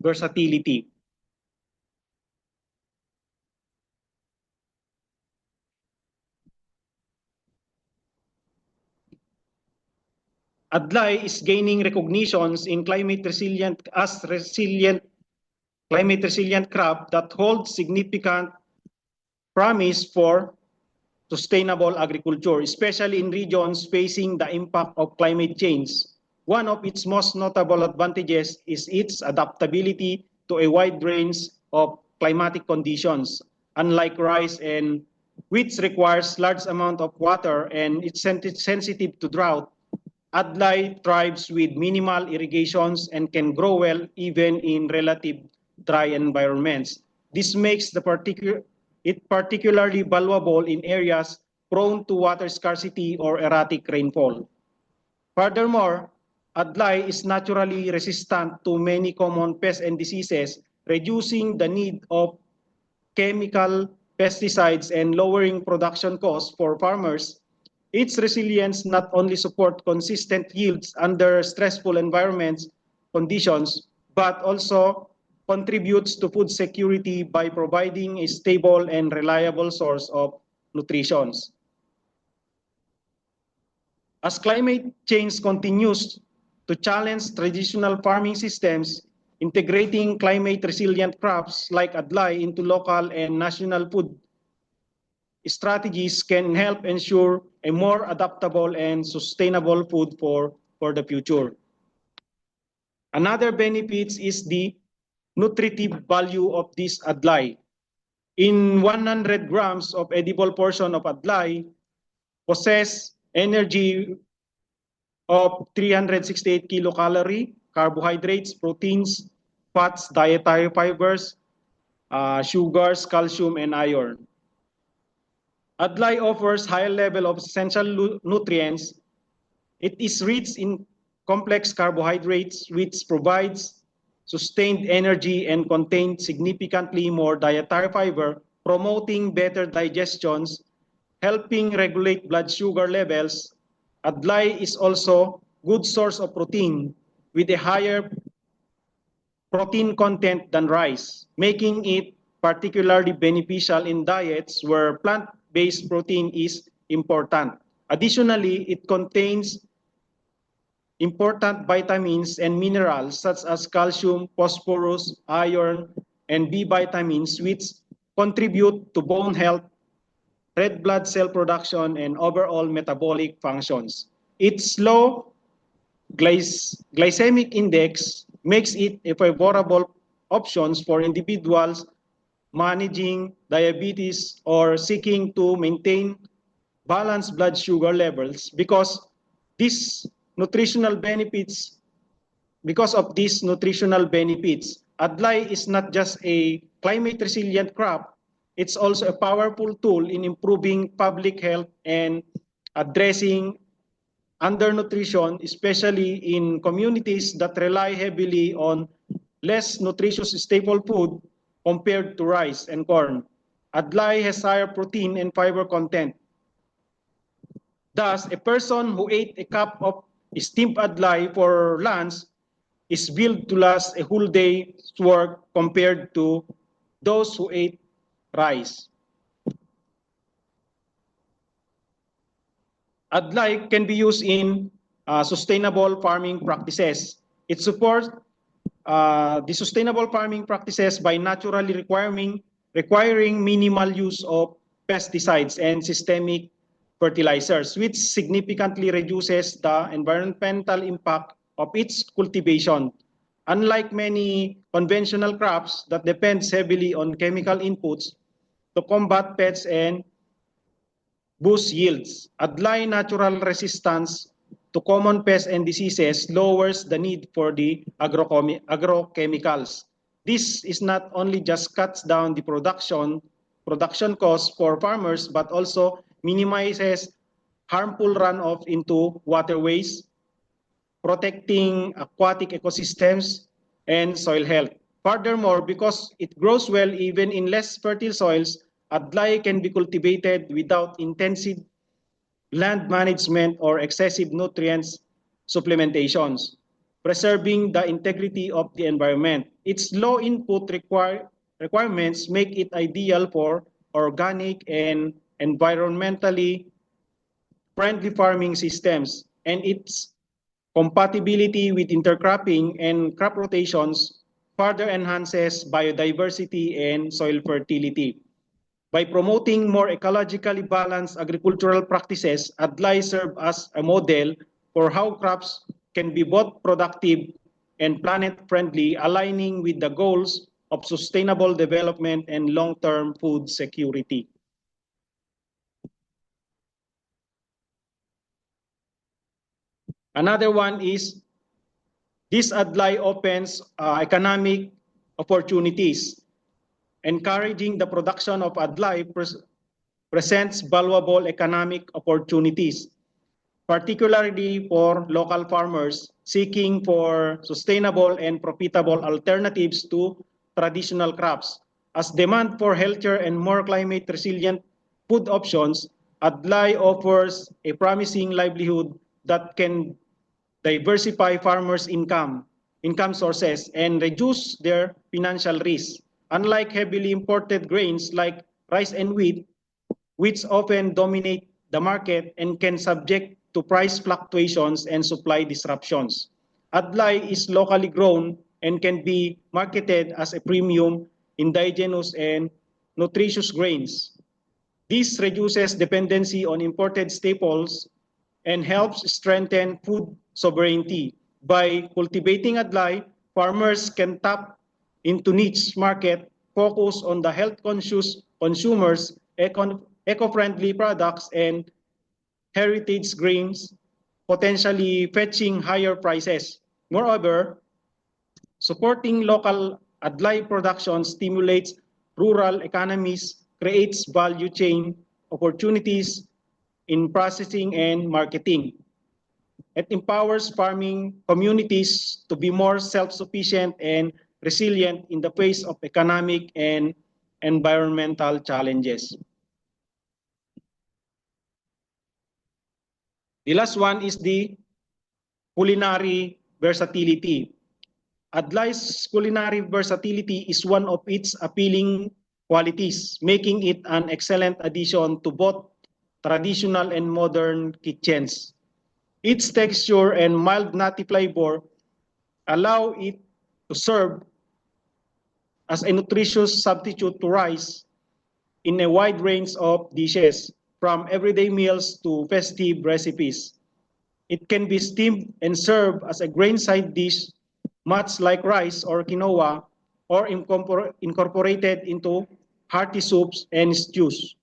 versatility. Adlay is gaining recognitions in climate resilient crop that holds significant promise for sustainable agriculture, especially in regions facing the impact of climate change. One of its most notable advantages is its adaptability to a wide range of climatic conditions. Unlike rice and wheat requires large amount of water and it's sensitive to drought, adlay thrives with minimal irrigations and can grow well even in relative dry environments. This makes it particularly valuable in areas prone to water scarcity or erratic rainfall. Furthermore, adlay is naturally resistant to many common pests and diseases, reducing the need of chemical pesticides and lowering production costs for farmers. Its resilience not only supports consistent yields under stressful conditions, but also contributes to food security by providing a stable and reliable source of nutrition. As climate change continues to challenge traditional farming systems, integrating climate resilient crops like adlay into local and national food strategies can help ensure a more adaptable and sustainable food for the future. Another benefit is the nutritive value of this adlay. in 100 grams of edible portion of adlay possess energy of 368 kilocalorie, carbohydrates, proteins, fats, dietary fibers, sugars, calcium, and iron. Adlay offers higher level of essential nutrients. It is rich in complex carbohydrates, which provides sustained energy and contains significantly more dietary fiber, promoting better digestions, helping regulate blood sugar levels. Adlay is also good source of protein with a higher protein content than rice, making it particularly beneficial in diets where plant-based protein is important. Additionally, it contains important vitamins and minerals such as calcium, phosphorus, iron, and B vitamins, which contribute to bone health, red blood cell production, and overall metabolic functions. Its low glycemic index makes it a favorable option for individuals managing diabetes or seeking to maintain balanced blood sugar levels these nutritional benefits because of these nutritional benefits. Adlay is not just a climate resilient crop, it's also a powerful tool in improving public health and addressing undernutrition, especially in communities that rely heavily on less nutritious staple food compared to rice and corn. Adlay has higher protein and fiber content. Thus, a person who ate a cup of steamed adlay for lunch is built to last a whole day's work compared to those who ate rice. Adlay can be used in sustainable farming practices. It supports the sustainable farming practices by naturally requiring minimal use of pesticides and systemic fertilizers, which significantly reduces the environmental impact of its cultivation. Unlike many conventional crops that depends heavily on chemical inputs to combat pests and boost yields, adlay natural resistance to common pests and diseases lowers the need for the agrochemicals. This is not only just cuts down the production costs for farmers, but also minimizes harmful runoff into waterways, protecting aquatic ecosystems and soil health. Furthermore, because it grows well even in less fertile soils, adlay can be cultivated without intensive land management or excessive nutrients supplementations, preserving the integrity of the environment. Its low input requirements make it ideal for organic and environmentally friendly farming systems, and its compatibility with intercropping and crop rotations further enhances biodiversity and soil fertility. By promoting more ecologically balanced agricultural practices, adlay serves as a model for how crops can be both productive and planet-friendly, aligning with the goals of sustainable development and long-term food security. Another one is this adlay opens economic opportunities. Encouraging the production of adlay presents valuable economic opportunities, particularly for local farmers seeking for sustainable and profitable alternatives to traditional crops. As demand for healthier and more climate resilient food options, adlay offers a promising livelihood that can diversify farmers' income sources, and reduce their financial risk. Unlike heavily imported grains like rice and wheat, which often dominate the market and can subject to price fluctuations and supply disruptions, adlay is locally grown and can be marketed as a premium, indigenous, and nutritious grains. This reduces dependency on imported staples and helps strengthen food sovereignty. By cultivating adlay, farmers can tap into niche market focus on the health-conscious consumers, eco-friendly products, and heritage grains, potentially fetching higher prices. Moreover, supporting local adlay production stimulates rural economies, creates value chain opportunities in processing and marketing. It empowers farming communities to be more self-sufficient and resilient in the face of economic and environmental challenges. The last one is the culinary versatility. Adlai's culinary versatility is one of its appealing qualities, making it an excellent addition to both traditional and modern kitchens. Its texture and mild nutty flavor allow it to serve as a nutritious substitute to rice in a wide range of dishes, from everyday meals to festive recipes. It can be steamed and served as a grain side dish, much like rice or quinoa, or incorporated into hearty soups and stews,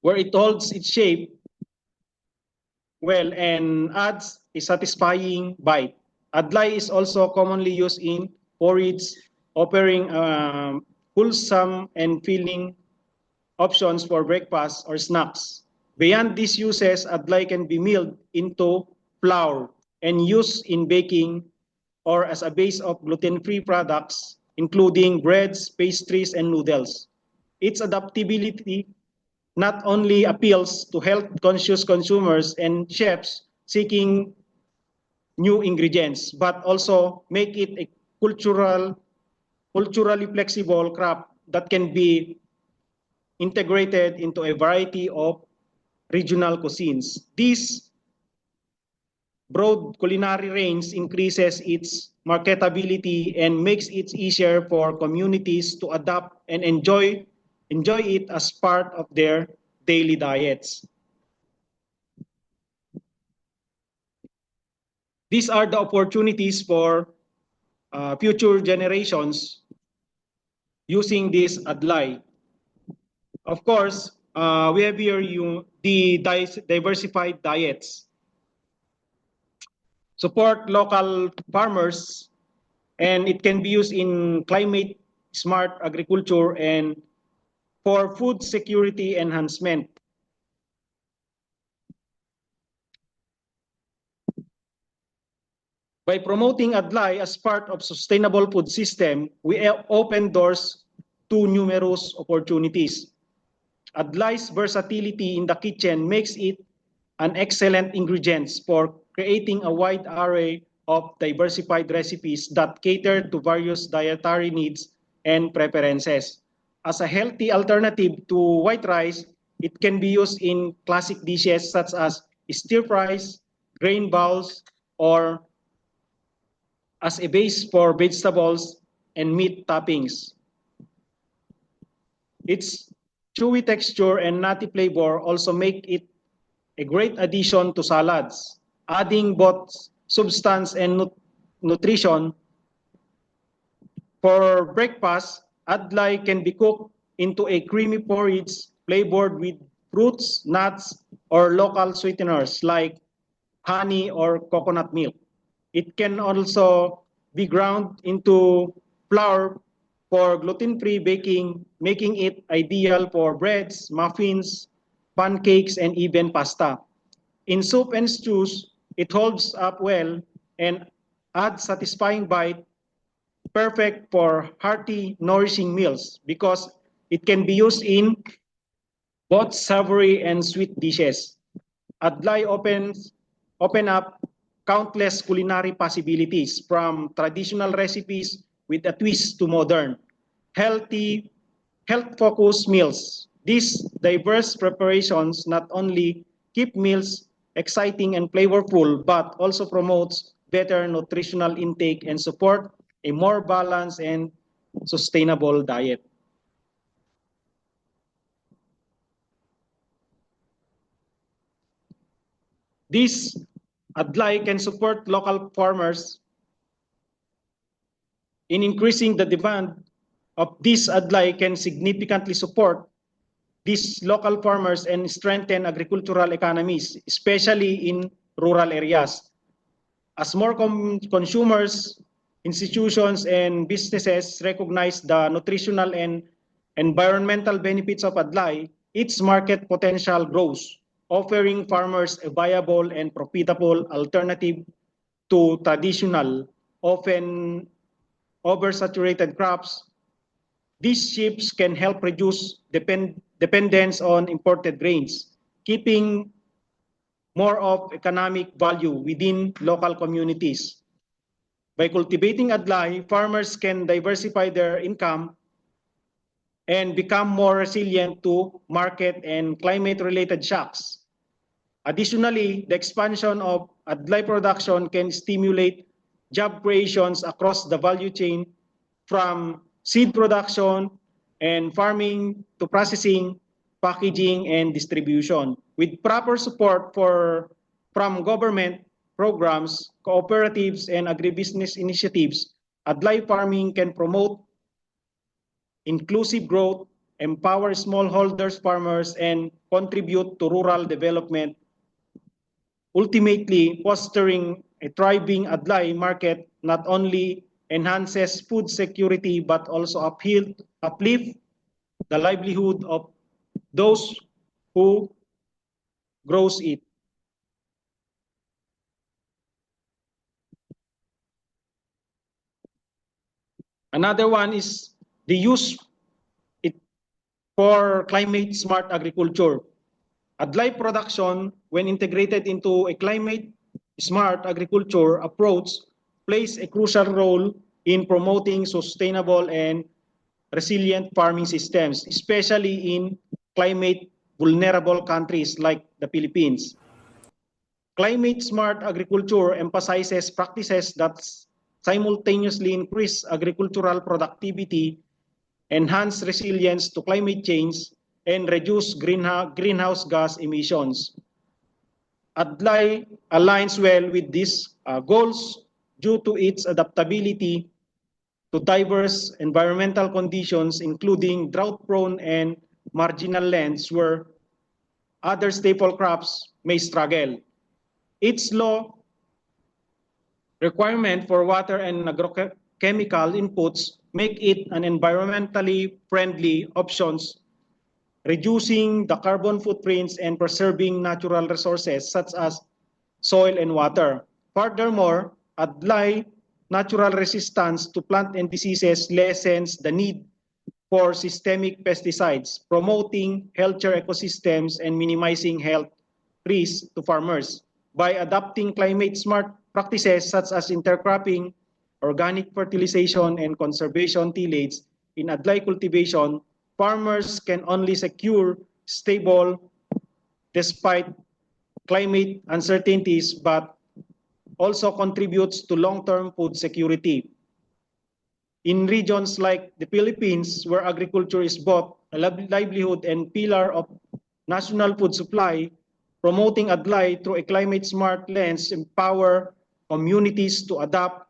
where it holds its shape well and adds a satisfying bite. Adlay is also commonly used in porridge, offering wholesome and filling options for breakfast or snacks. Beyond these uses, adlay can be milled into flour and used in baking or as a base of gluten-free products, including breads, pastries, and noodles. Its adaptability not only appeals to health-conscious consumers and chefs seeking new ingredients, but also make it a culturally flexible craft that can be integrated into a variety of regional cuisines. This broad culinary range increases its marketability and makes it easier for communities to adapt and enjoy it as part of their daily diets. These are the opportunities for future generations using this adlay. Of course, we have here the diversified diets. Support local farmers, and it can be used in climate smart agriculture and for food security enhancement. By promoting adlay as part of sustainable food system, we open doors to numerous opportunities. Adlay's versatility in the kitchen makes it an excellent ingredient for creating a wide array of diversified recipes that cater to various dietary needs and preferences. As a healthy alternative to white rice, it can be used in classic dishes such as stir fries, grain bowls, or as a base for vegetables and meat toppings. Its chewy texture and nutty flavor also make it a great addition to salads, adding both substance and nutrition. For breakfast, adlay can be cooked into a creamy porridge flavored with fruits, nuts, or local sweeteners like honey or coconut milk. It can also be ground into flour for gluten-free baking, making it ideal for breads, muffins, pancakes, and even pasta. In soup and stews, it holds up well and adds satisfying bite, perfect for hearty, nourishing meals because it can be used in both savory and sweet dishes. Adlay open up countless culinary possibilities from traditional recipes with a twist to modern, healthy, health-focused meals. These diverse preparations not only keep meals exciting and flavorful, but also promotes better nutritional intake and support a more balanced and sustainable diet. This adlay can support local farmers in increasing the demand of this adlay can significantly support these local farmers and strengthen agricultural economies, especially in rural areas. As more consumers, institutions, and businesses recognize the nutritional and environmental benefits of adlay, its market potential grows, offering farmers a viable and profitable alternative to traditional, often oversaturated crops. These shifts can help reduce dependence on imported grains, keeping more of economic value within local communities. By cultivating adlay, farmers can diversify their income and become more resilient to market and climate-related shocks. Additionally, the expansion of adlay production can stimulate job creations across the value chain, from seed production and farming to processing, packaging, and distribution. With proper support from government programs, cooperatives, and agribusiness initiatives, adlay farming can promote inclusive growth, empower smallholders farmers, and contribute to rural development, ultimately fostering a thriving adlay market not only enhances food security but also uplift the livelihood of those who grows it. Another one is the use it for climate smart agriculture. Adlay production, when integrated into a climate smart agriculture approach, plays a crucial role in promoting sustainable and resilient farming systems, especially in climate vulnerable countries like the Philippines. Climate smart agriculture emphasizes practices that simultaneously increase agricultural productivity, enhance resilience to climate change, and reduce greenhouse gas emissions. Adlay aligns well with these goals due to its adaptability to diverse environmental conditions, including drought-prone and marginal lands where other staple crops may struggle. Its low requirement for water and agrochemical inputs make it an environmentally friendly option, reducing the carbon footprints and preserving natural resources such as soil and water. Furthermore, adlay natural resistance to plant and diseases lessens the need for systemic pesticides, promoting healthier ecosystems and minimizing health risks to farmers. By adopting climate smart practices such as intercropping, organic fertilization, and conservation tillage in adlay cultivation, farmers can only secure stable despite climate uncertainties, but also contributes to long-term food security. In regions like the Philippines, where agriculture is both a livelihood and pillar of national food supply, promoting adlay through a climate-smart lens empower communities to adapt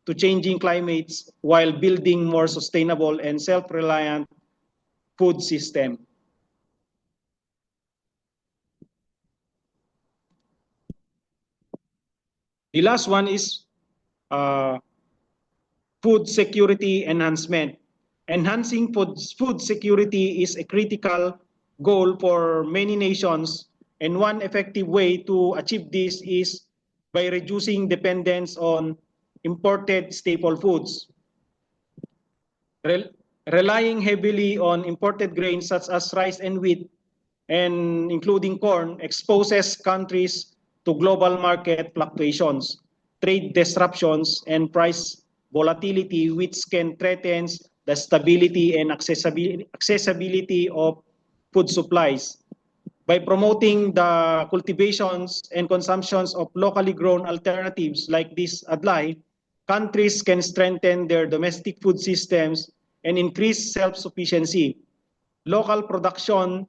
to changing climates while building more sustainable and self-reliant food system. The last one is food security enhancement. Enhancing food security is a critical goal for many nations, and one effective way to achieve this is by reducing dependence on imported staple foods. Relying heavily on imported grains such as rice and wheat, and including corn, exposes countries to global market fluctuations, trade disruptions, and price volatility, which can threaten the stability and accessibility of food supplies. By promoting the cultivations and consumptions of locally grown alternatives like this adlay, countries can strengthen their domestic food systems and increase self-sufficiency. Local production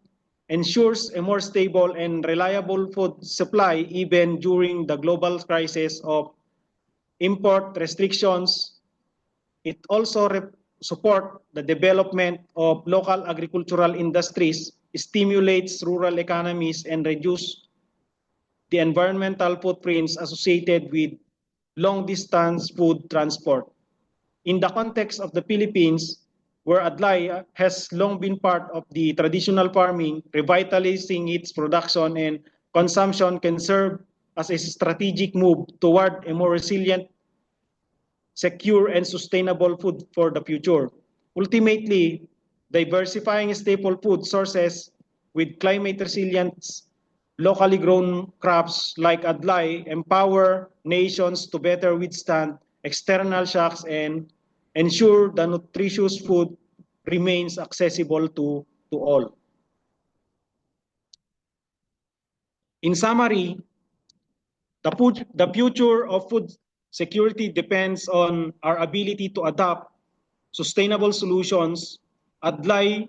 ensures a more stable and reliable food supply even during the global crisis of import restrictions. It also support the development of local agricultural industries, stimulates rural economies, and reduce the environmental footprints associated with long-distance food transport. In the context of the Philippines, where adlay has long been part of the traditional farming, revitalizing its production and consumption can serve as a strategic move toward a more resilient, secure, and sustainable food for the future. Ultimately, diversifying staple food sources with climate resilience, locally grown crops like adlay empower nations to better withstand external shocks and ensure the nutritious food remains accessible to all. In summary, the future of food security depends on our ability to adopt sustainable solutions. Adlay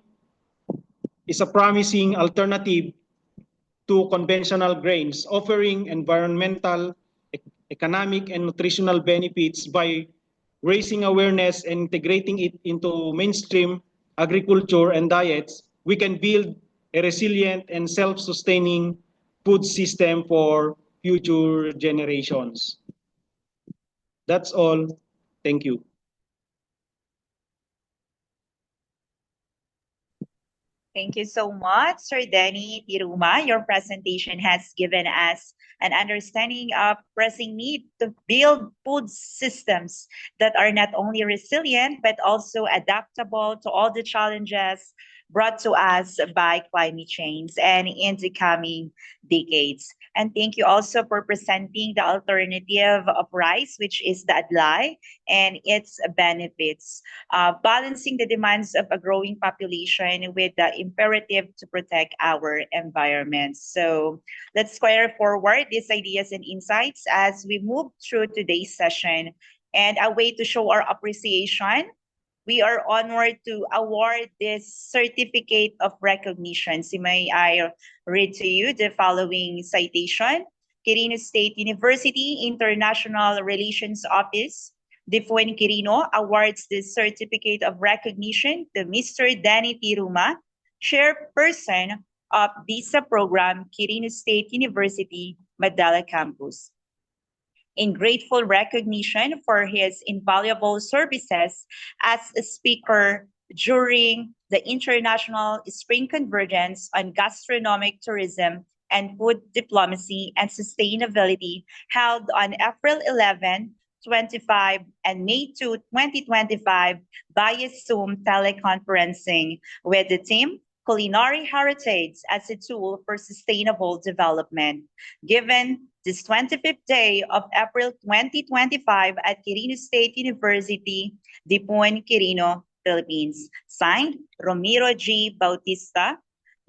is a promising alternative to conventional grains, offering environmental, economic, and nutritional benefits by raising awareness and integrating it into mainstream agriculture and diets. We can build a resilient and self-sustaining food system for future generations. That's all. Thank you. Thank you so much, Sir Denny Tiruma. Your presentation has given us an understanding of pressing need to build food systems that are not only resilient, but also adaptable to all the challenges brought to us by climate change and in the coming decades. And thank you also for presenting the alternative of rice, which is the adlay, and its benefits, balancing the demands of a growing population with the imperative to protect our environment. So let's carry forward these ideas and insights as we move through today's session. And a way to show our appreciation, we are honored to award this certificate of recognition. So may I read to you the following citation. Quirino State University International Relations Office, Difuen Quirino awards this certificate of recognition to Mr. Danny Tiruma, chairperson of visa program, Quirino State University, Madala Campus. In grateful recognition for his invaluable services as a speaker during the International Spring Convergence on Gastronomic Tourism and Food Diplomacy and Sustainability held on April 11, 25 and May 2, 2025 via Zoom teleconferencing with the theme Culinary Heritage as a Tool for Sustainable Development. Given this 25th day of April 2025 at Quirino State University, Dipon, Quirino, Philippines. Signed, Romero G. Bautista,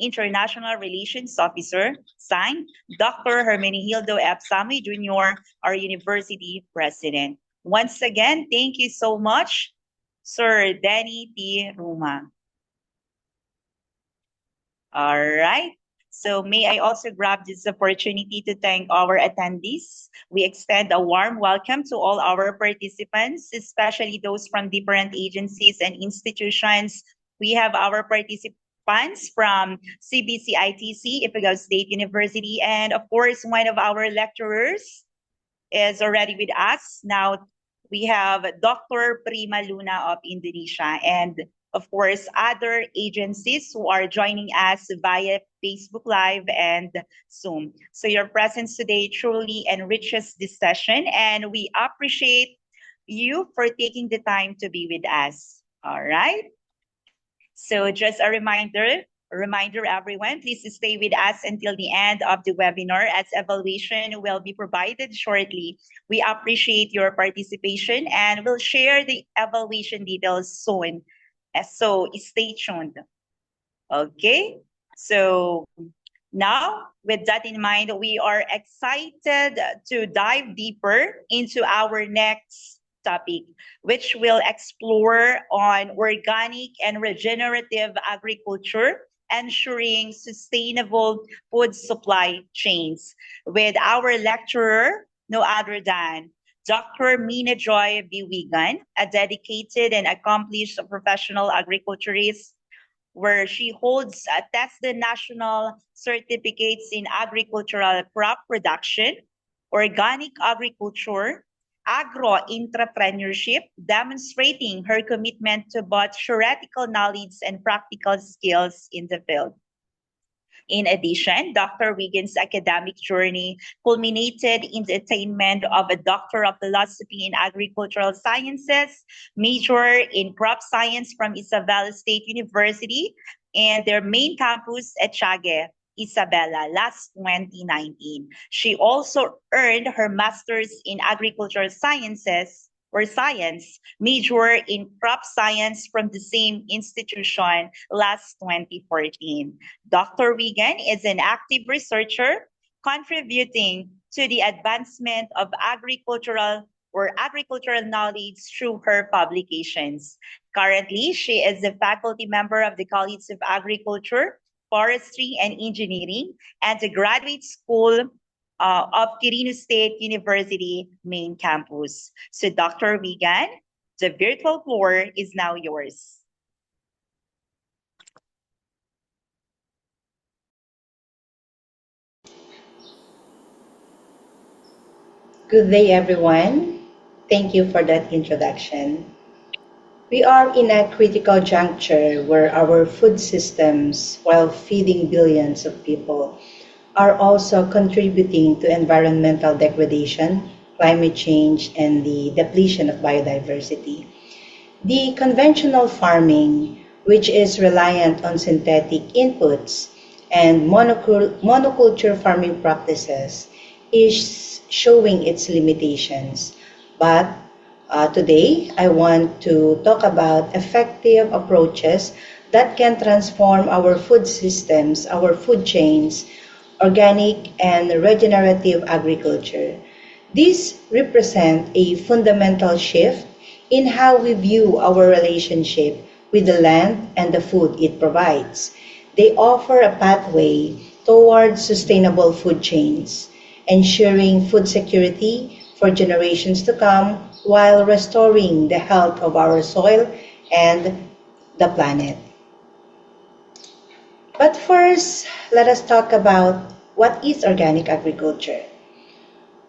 International Relations Officer. Signed, Dr. Hermenegildo F. Sammy Jr., our University President. Once again, thank you so much, Sir Danny Tiruma. All right. So may I also grab this opportunity to thank our attendees. We extend a warm welcome to all our participants, especially those from different agencies and institutions. We have our participants from CBC-ITC, Ifugao State University, and of course, one of our lecturers is already with us. Now, we have Dr. Prima Luna of Indonesia, and of course, other agencies who are joining us via Facebook Live and Zoom. So your presence today truly enriches this session, and we appreciate you for taking the time to be with us. All right. So just a reminder everyone, please stay with us until the end of the webinar as evaluation will be provided shortly. We appreciate your participation and we'll share the evaluation details soon. So stay tuned. Okay, so now with that in mind, we are excited to dive deeper into our next topic, which will explore on organic and regenerative agriculture, ensuring sustainable food supply chains with our lecturer, no other than Dr. Mina Joy Biwigan, a dedicated and accomplished professional agriculturist, where she holds tested national certificates in agricultural crop production, organic agriculture, agro-entrepreneurship, demonstrating her commitment to both theoretical knowledge and practical skills in the field. In addition, Dr. Wigan's academic journey culminated in the attainment of a Doctor of Philosophy in Agricultural Sciences, major in crop science from Isabela State University, and their main campus at Tiague, Isabela, last 2019. She also earned her master's in agricultural sciences or science, major in crop science from the same institution last 2014. Dr. Wigan is an active researcher contributing to the advancement of agricultural knowledge through her publications. Currently, she is a faculty member of the College of Agriculture, Forestry, and Engineering and the Graduate School of Quirino State University main campus. So Dr. Wigan, the virtual floor is now yours. Good day, everyone. Thank you for that introduction. We are in a critical juncture where our food systems, while feeding billions of people, are also contributing to environmental degradation, climate change, and the depletion of biodiversity. The conventional farming, which is reliant on synthetic inputs and monoculture farming practices, is showing its limitations. But today, I want to talk about effective approaches that can transform our food systems, our food chains, organic and regenerative agriculture. These represent a fundamental shift in how we view our relationship with the land and the food it provides. They offer a pathway towards sustainable food chains, ensuring food security for generations to come while restoring the health of our soil and the planet. But first, let us talk about what is organic agriculture.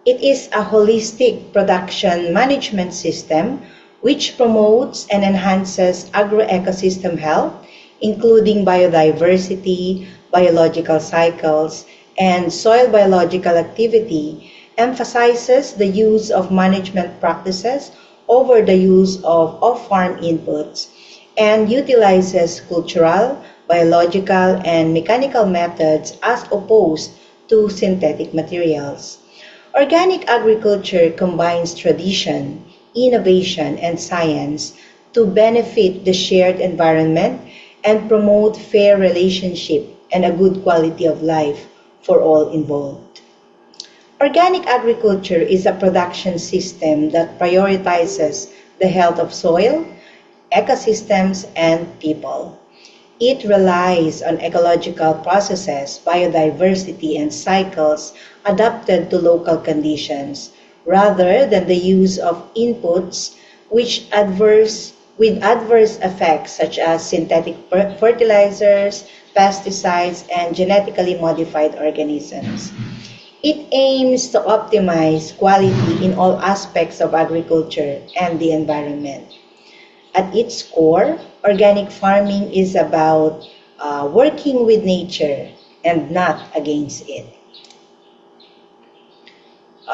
It is a holistic production management system which promotes and enhances agroecosystem health, including biodiversity, biological cycles, and soil biological activity, emphasizes the use of management practices over the use of off-farm inputs, and utilizes cultural, biological, and mechanical methods as opposed to synthetic materials. Organic agriculture combines tradition, innovation, and science to benefit the shared environment and promote fair relationship and a good quality of life for all involved. Organic agriculture is a production system that prioritizes the health of soil, ecosystems, and people. It relies on ecological processes, biodiversity, and cycles adapted to local conditions, rather than the use of inputs with adverse effects such as synthetic fertilizers, pesticides, and genetically modified organisms. It aims to optimize quality in all aspects of agriculture and the environment. At its core, organic farming is about working with nature and not against it.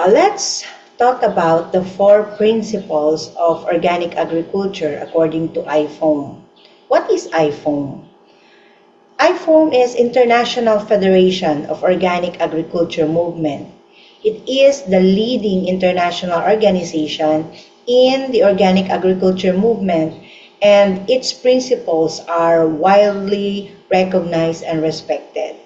Let's talk about the 4 principles of organic agriculture according to IFOAM. What is IFOAM? IFOAM is International Federation of Organic Agriculture Movement. It is the leading international organization in the organic agriculture movement, and its principles are widely recognized and respected.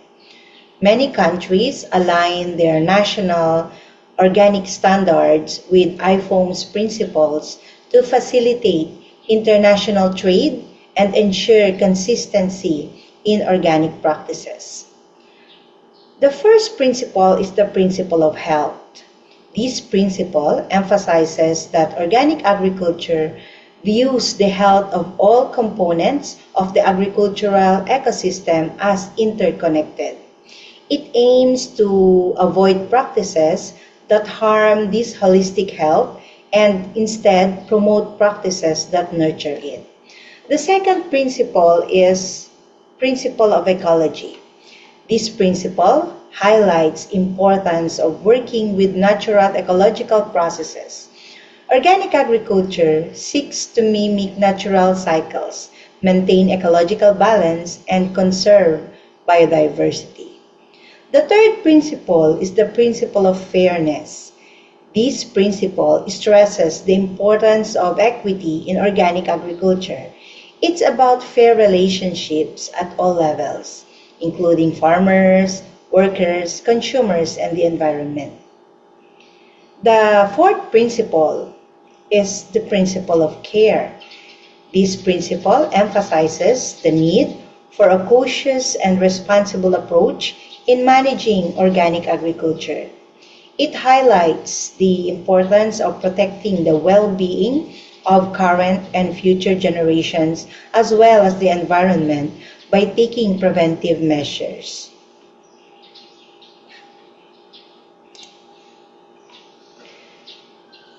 Many countries align their national organic standards with IFOAM's principles to facilitate international trade and ensure consistency in organic practices. The first principle is the principle of health. This principle emphasizes that organic agriculture views the health of all components of the agricultural ecosystem as interconnected. It aims to avoid practices that harm this holistic health and instead promote practices that nurture it. The second principle is principle of ecology. This principle highlights importance of working with natural ecological processes. Organic agriculture seeks to mimic natural cycles, maintain ecological balance, and conserve biodiversity. The third principle is the principle of fairness. This principle stresses the importance of equity in organic agriculture. It's about fair relationships at all levels, including farmers, workers, consumers, and the environment. The fourth principle is the principle of care. This principle emphasizes the need for a cautious and responsible approach in managing organic agriculture. It highlights the importance of protecting the well-being of current and future generations as well as the environment by taking preventive measures.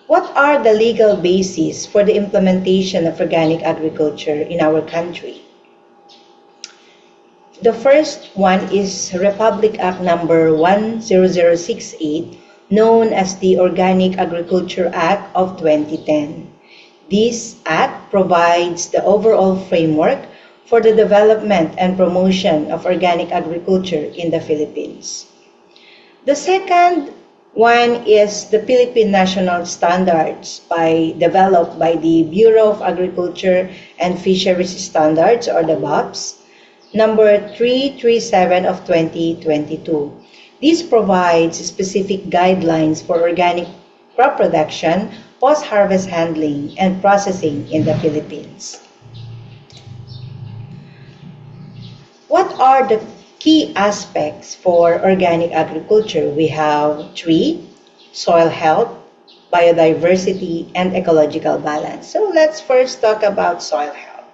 What are the legal bases for the implementation of organic agriculture in our country? The first one is Republic Act number 10068, known as the Organic Agriculture Act of 2010. This act provides the overall framework for the development and promotion of organic agriculture in the Philippines. The second one is the Philippine National Standards developed by the Bureau of Agriculture and Fisheries Standards, or the BAFS, number 337 of 2022. This provides specific guidelines for organic crop production, post-harvest handling, and processing in the Philippines. What are the key aspects for organic agriculture? We have 3: soil health, biodiversity, and ecological balance. So let's first talk about soil health.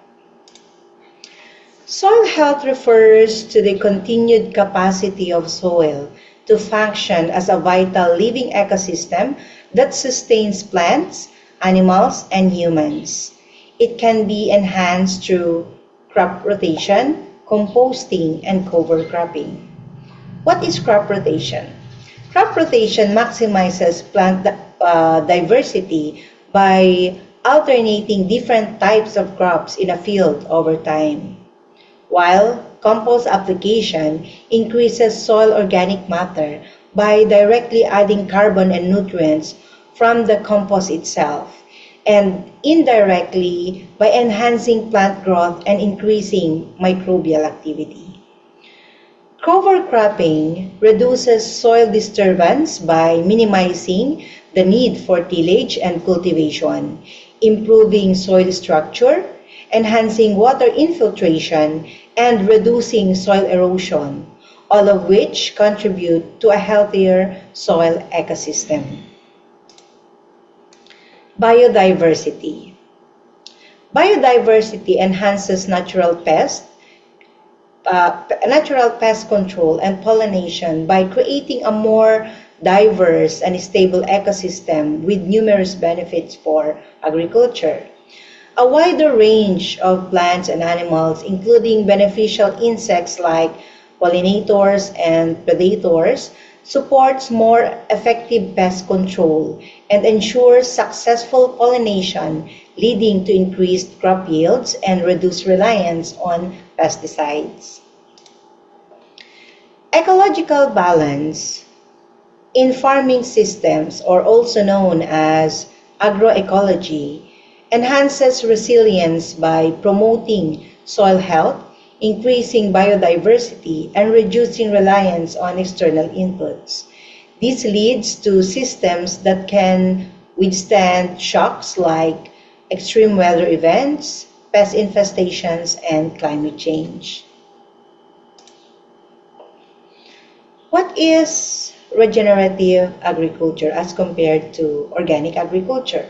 Soil health refers to the continued capacity of soil to function as a vital living ecosystem that sustains plants, animals, and humans. It can be enhanced through crop rotation, composting, and cover cropping. What is crop rotation? Crop rotation maximizes plant diversity by alternating different types of crops in a field over time, while compost application increases soil organic matter by directly adding carbon and nutrients from the compost itself, and indirectly by enhancing plant growth and increasing microbial activity. Cover cropping reduces soil disturbance by minimizing the need for tillage and cultivation, improving soil structure, enhancing water infiltration, and reducing soil erosion, all of which contribute to a healthier soil ecosystem. Biodiversity. Biodiversity enhances natural pest control and pollination by creating a more diverse and stable ecosystem with numerous benefits for agriculture. A wider range of plants and animals, including beneficial insects like pollinators and predators, supports more effective pest control and ensures successful pollination, leading to increased crop yields and reduced reliance on pesticides. Ecological balance in farming systems, or also known as agroecology, enhances resilience by promoting soil health, increasing biodiversity, and reducing reliance on external inputs. This leads to systems that can withstand shocks like extreme weather events, pest infestations, and climate change. What is regenerative agriculture as compared to organic agriculture.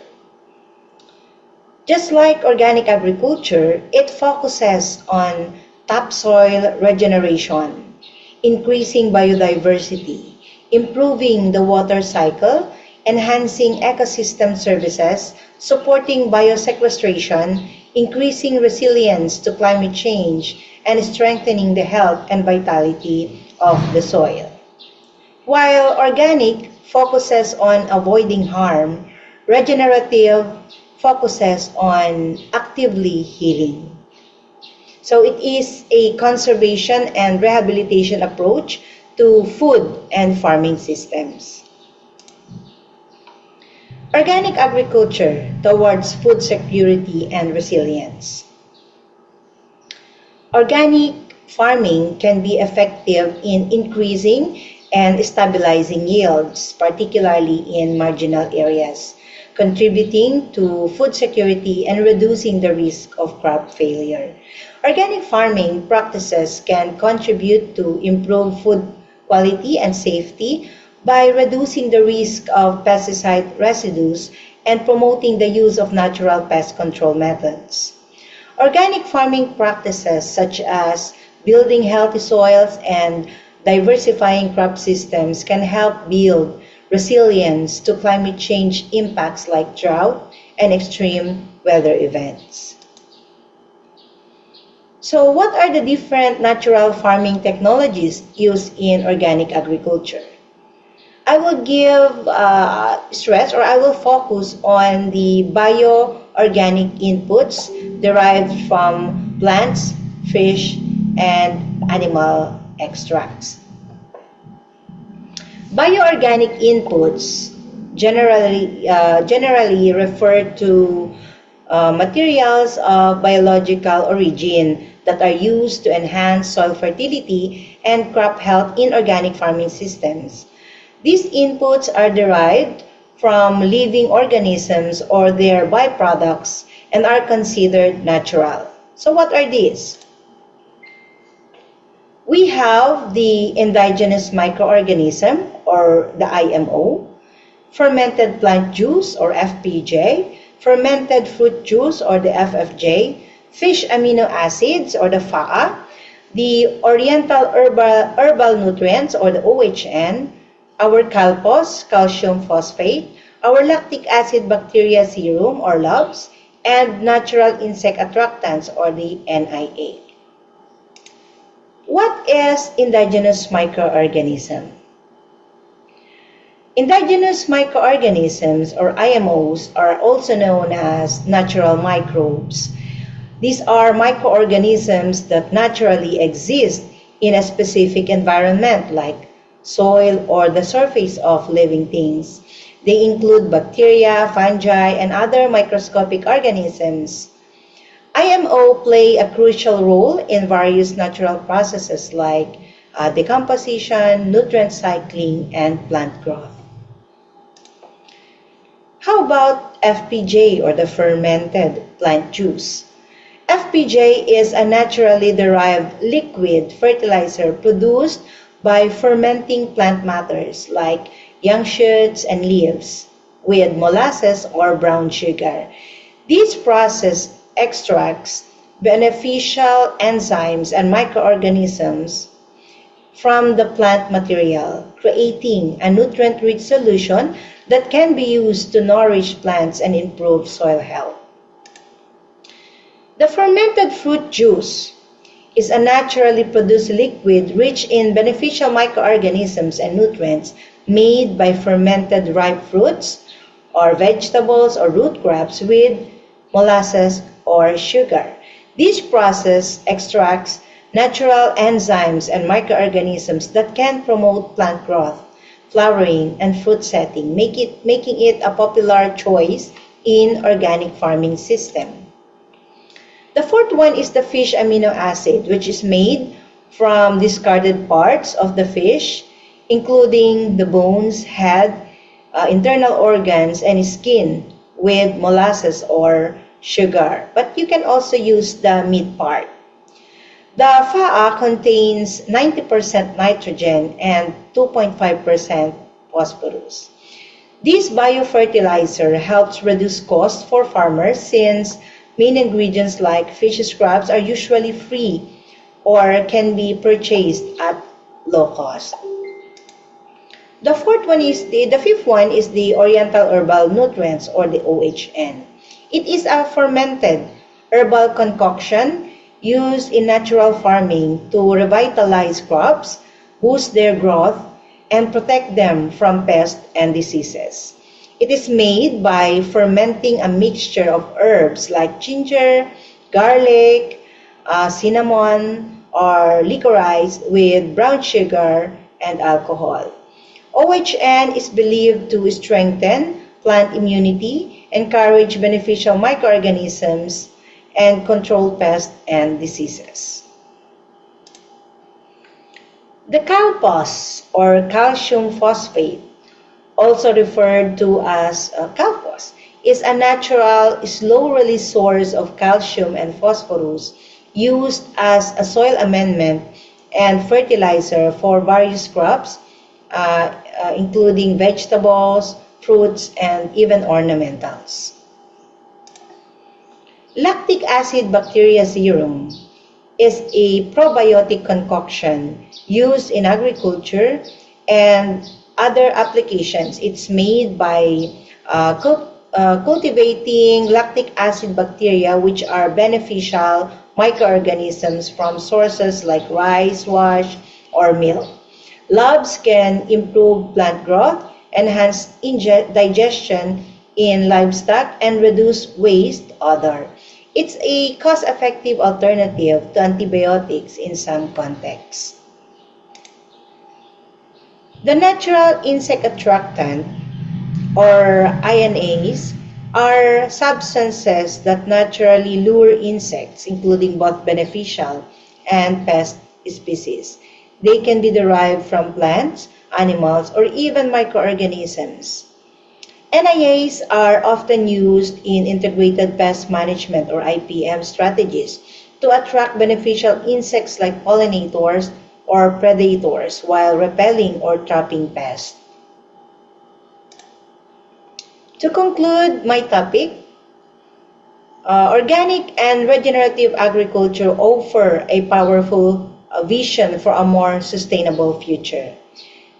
Just like organic agriculture, it focuses on topsoil regeneration, increasing biodiversity, improving the water cycle, enhancing ecosystem services, supporting biosequestration, increasing resilience to climate change, and strengthening the health and vitality of the soil. While organic focuses on avoiding harm, regenerative focuses on actively healing. So it is a conservation and rehabilitation approach to food and farming systems. Organic agriculture towards food security and resilience. Organic farming can be effective in increasing and stabilizing yields, particularly in marginal areas, contributing to food security and reducing the risk of crop failure. Organic farming practices can contribute to improved food quality and safety by reducing the risk of pesticide residues and promoting the use of natural pest control methods. Organic farming practices such as building healthy soils and diversifying crop systems can help build resilience to climate change impacts like drought and extreme weather events. So what are the different natural farming technologies used in organic agriculture? I will give stress, or I will focus on the bioorganic inputs derived from plants, fish, and animal extracts. Bioorganic inputs generally refer to materials of biological origin that are used to enhance soil fertility and crop health in organic farming systems. These inputs are derived from living organisms or their byproducts and are considered natural. So what are these? We have the indigenous microorganism, or the IMO, fermented plant juice, or FPJ, fermented fruit juice, or the FFJ, fish amino acids, or the FAA, the oriental herbal nutrients, or the OHN, our calpos, calcium phosphate, our lactic acid bacteria serum, or LUBS, and natural insect attractants, or the NIA. What is indigenous microorganism? Indigenous microorganisms, or IMOs, are also known as natural microbes. These are microorganisms that naturally exist in a specific environment like soil or the surface of living things. They include bacteria, fungi, and other microscopic organisms. IMO play a crucial role in various natural processes like decomposition, nutrient cycling, and plant growth. How about FPJ, or the fermented plant juice? FPJ is a naturally derived liquid fertilizer produced by fermenting plant matters like young shoots and leaves with molasses or brown sugar. This process extracts beneficial enzymes and microorganisms from the plant material, creating a nutrient-rich solution that can be used to nourish plants and improve soil health. The fermented fruit juice is a naturally produced liquid rich in beneficial microorganisms and nutrients made by fermented ripe fruits or vegetables or root crops with molasses or sugar. This process extracts natural enzymes and microorganisms that can promote plant growth, flowering, and fruit setting, making it a popular choice in organic farming system. The fourth one is the fish amino acid, which is made from discarded parts of the fish, including the bones, head, internal organs, and skin, with molasses or sugar. But you can also use the meat part. The FAA contains 90% nitrogen and 2.5% phosphorus. This biofertilizer helps reduce costs for farmers since main ingredients like fish scraps are usually free or can be purchased at low cost. The fifth one is the Oriental Herbal Nutrients or the OHN. It is a fermented herbal concoction used in natural farming to revitalize crops, boost their growth, and protect them from pests and diseases. It is made by fermenting a mixture of herbs like ginger, garlic, cinnamon, or licorice with brown sugar and alcohol. OHN is believed to strengthen plant immunity, encourage beneficial microorganisms, and control pests and diseases. The calpos or calcium phosphate, also referred to as calpos, is a natural slow-release source of calcium and phosphorus used as a soil amendment and fertilizer for various crops, including vegetables, fruits, and even ornamentals. Lactic acid bacteria serum is a probiotic concoction used in agriculture and other applications. It's made by cultivating lactic acid bacteria, which are beneficial microorganisms from sources like rice, wash, or milk. Labs can improve plant growth, enhance digestion in livestock, and reduce waste odor. It's a cost-effective alternative to antibiotics in some contexts. The natural insect attractant, or INAs, are substances that naturally lure insects, including both beneficial and pest species. They can be derived from plants, animals, or even microorganisms. NIAs are often used in integrated pest management or IPM strategies to attract beneficial insects like pollinators or predators while repelling or trapping pests. To conclude my topic, organic and regenerative agriculture offer a powerful vision for a more sustainable future.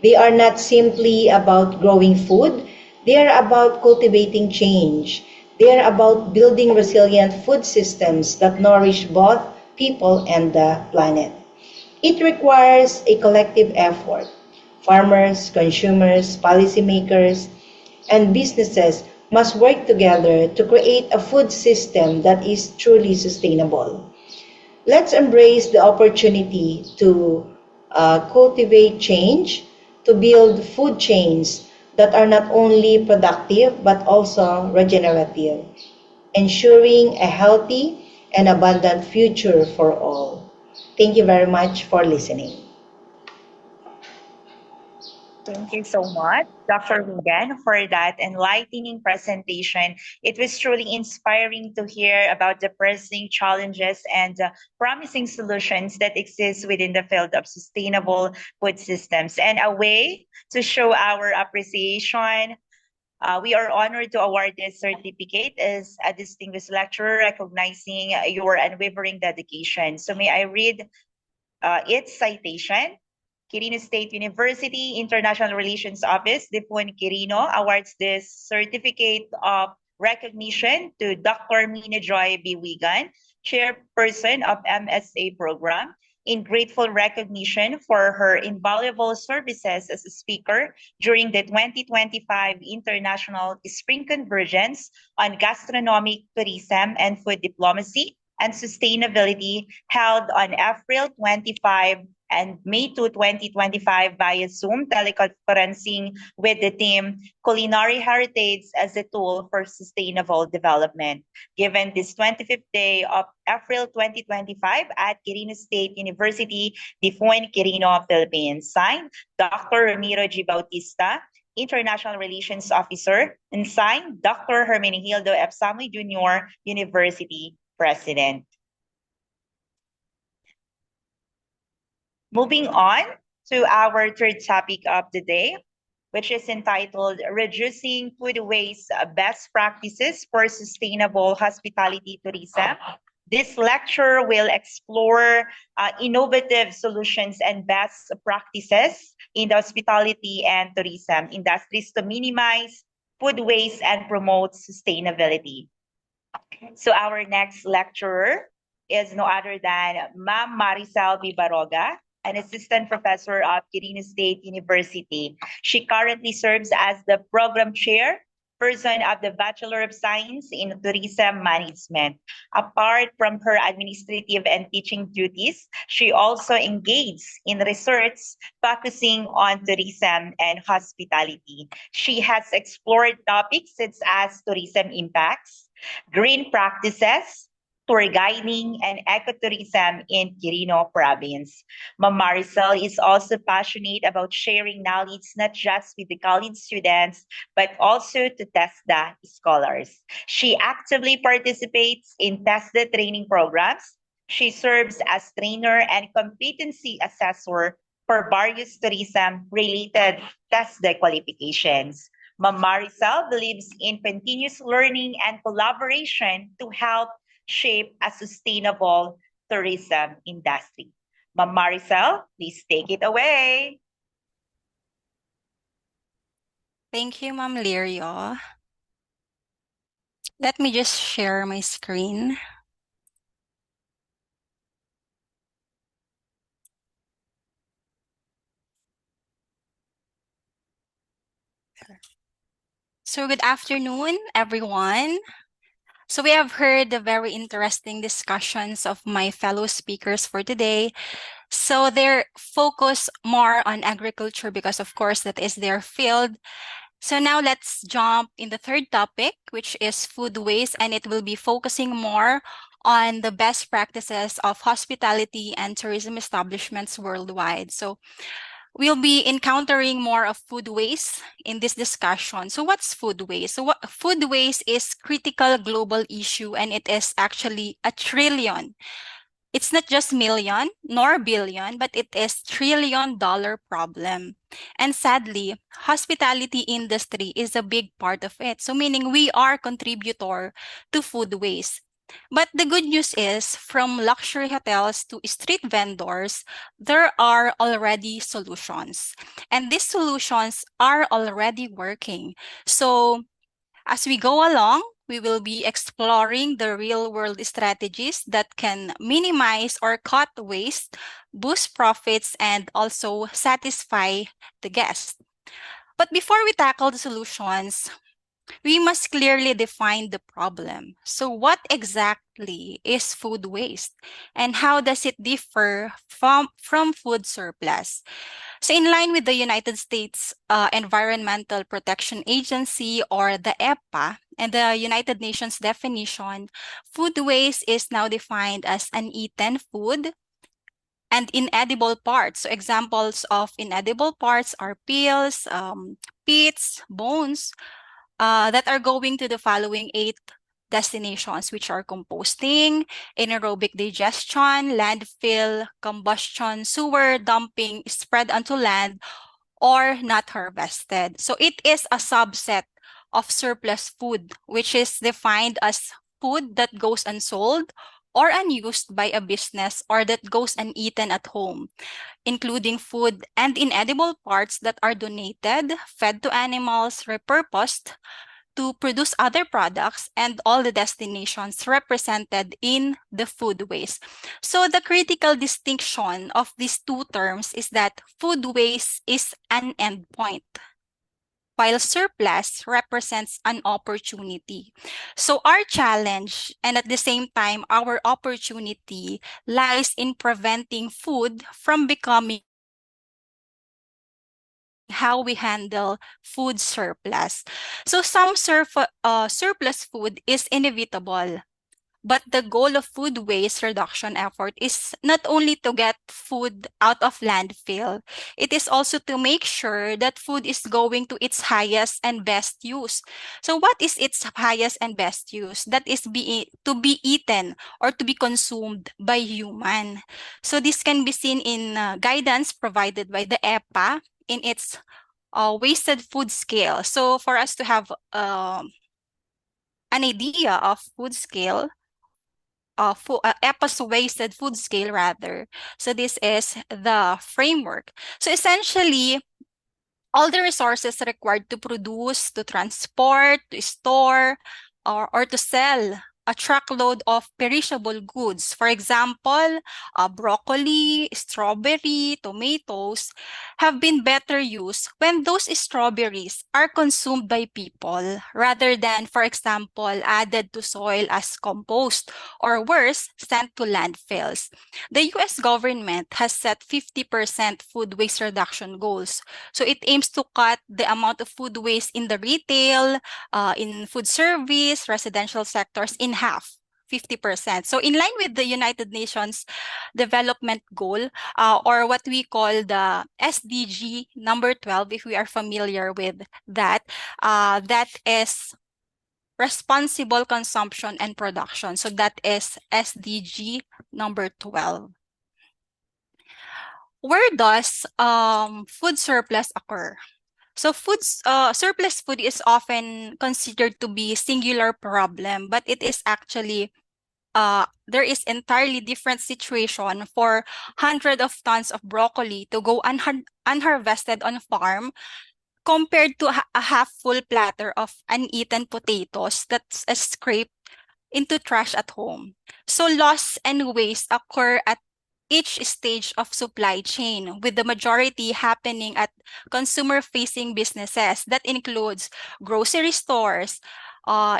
They are not simply about growing food, they are about cultivating change. They are about building resilient food systems that nourish both people and the planet. It requires a collective effort. Farmers, consumers, policymakers, and businesses must work together to create a food system that is truly sustainable. Let's embrace the opportunity to cultivate change, to build food chains that are not only productive but also regenerative, ensuring a healthy and abundant future for all. Thank you very much for listening. Thank you so much, Dr. Ruben, for that enlightening presentation. It was truly inspiring to hear about the pressing challenges and promising solutions that exist within the field of sustainable food systems. And a way to show our appreciation, we are honored to award this certificate as a distinguished lecturer recognizing your unwavering dedication. So may I read its citation? Quirino State University International Relations Office, Dipon Quirino, awards this certificate of recognition to Dr. Mina Joy Biwigan, chairperson of MSA program, in grateful recognition for her invaluable services as a speaker during the 2025 International Spring Convergence on Gastronomic Tourism and Food Diplomacy and Sustainability held on April 25 and May 2, 2025 via Zoom teleconferencing with the theme Culinary Heritage as a Tool for Sustainable Development. Given this 25th day of April 2025 at Quirino State University, Dipon Quirino, Philippines. Signed, Dr. Ramiro G. Bautista, International Relations Officer, and signed, Dr. Hermenegildo F. Samuel Jr., University President. Moving on to our third topic of the day, which is entitled Reducing Food Waste Best Practices for Sustainable Hospitality Tourism. This lecture will explore innovative solutions and best practices in the hospitality and tourism industries to minimize food waste and promote sustainability. So our next lecturer is no other than Ma'am Maricel Bibaroga, an assistant professor of Quirino State University. She currently serves as the program chair person of the Bachelor of Science in Tourism Management. Apart from her administrative and teaching duties, she also engages in research focusing on tourism and hospitality. She has explored topics such as tourism impacts, green practices, tour guiding, and ecotourism in Quirino province. Ma'am Maricel is also passionate about sharing knowledge not just with the college students, but also to TESDA scholars. She actively participates in TESDA training programs. She serves as trainer and competency assessor for various tourism-related TESDA qualifications. Ma'am Maricel believes in continuous learning and collaboration to help shape a sustainable tourism industry. Ma'am Maricel, please take it away. Thank you, Ma'am Lirio. Let me just share my screen. So good afternoon, everyone. So we have heard the very interesting discussions of my fellow speakers for today. So they're focused more on agriculture because of course that is their field. So now let's jump in the third topic, which is food waste, and it will be focusing more on the best practices of hospitality and tourism establishments worldwide. So we'll be encountering more of food waste in this discussion. So what's food waste? So food waste is critical global issue, and it is actually a trillion. It's not just million nor billion, but it is $1 trillion problem. And sadly, hospitality industry is a big part of it. So meaning we are contributor to food waste. But the good news is, from luxury hotels to street vendors, there are already solutions. And these solutions are already working. So as we go along, we will be exploring the real-world strategies that can minimize or cut waste, boost profits, and also satisfy the guest. But before we tackle the solutions, we must clearly define the problem. So what exactly is food waste? And how does it differ from food surplus? So in line with the United States Environmental Protection Agency, or the EPA, and the United Nations definition, food waste is now defined as uneaten food and inedible parts. So examples of inedible parts are peels, pits, bones, that are going to the following 8 destinations, which are composting, anaerobic digestion, landfill, combustion, sewer, dumping, spread onto land, or not harvested. So it is a subset of surplus food, which is defined as food that goes unsold or unused by a business, or that goes uneaten at home, including food and inedible parts that are donated, fed to animals, repurposed to produce other products, and all the destinations represented in the food waste. So the critical distinction of these two terms is that food waste is an endpoint, while surplus represents an opportunity. So our challenge, and at the same time our opportunity, lies in preventing food from becoming how we handle food surplus. So some surplus food is inevitable, But the goal of food waste reduction effort is not only to get food out of landfill, it is also to make sure that food is going to its highest and best use. So what is its highest and best use? That is to be eaten or to be consumed by human. So this can be seen in guidance provided by the EPA in its wasted food scale. So for us to have an idea of food scale, EPA's wasted food scale rather. So this is the framework. So essentially, all the resources required to produce, to transport, to store, or to sell a truckload of perishable goods. For example, broccoli, strawberry, tomatoes have been better used when those strawberries are consumed by people rather than, for example, added to soil as compost or worse, sent to landfills. The US government has set 50% food waste reduction goals. So it aims to cut the amount of food waste in the retail, in food service, residential sectors in half. 50%. So in line with the United Nations Development Goal, or what we call the SDG number 12, if we are familiar with that, that is responsible consumption and production. So that is SDG number 12. Where does food surplus occur? So surplus food is often considered to be singular problem, but it is actually there is entirely different situation for hundreds of tons of broccoli to go unharvested on farm compared to a half full platter of uneaten potatoes that's scraped into trash at home. So loss and waste occur at each stage of supply chain, with the majority happening at consumer-facing businesses. That includes grocery stores,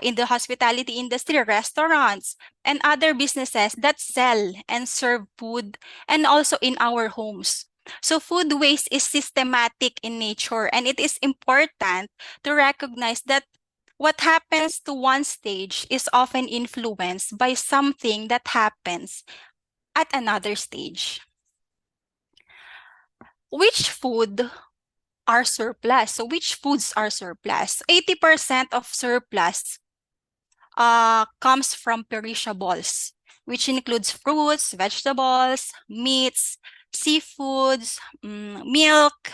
in the hospitality industry, restaurants, and other businesses that sell and serve food, and also in our homes. So food waste is systematic in nature, and it is important to recognize that what happens to one stage is often influenced by something that happens at another stage. Which food are surplus? So which foods are surplus? 80% of surplus comes from perishables, which includes fruits, vegetables, meats, seafoods, milk,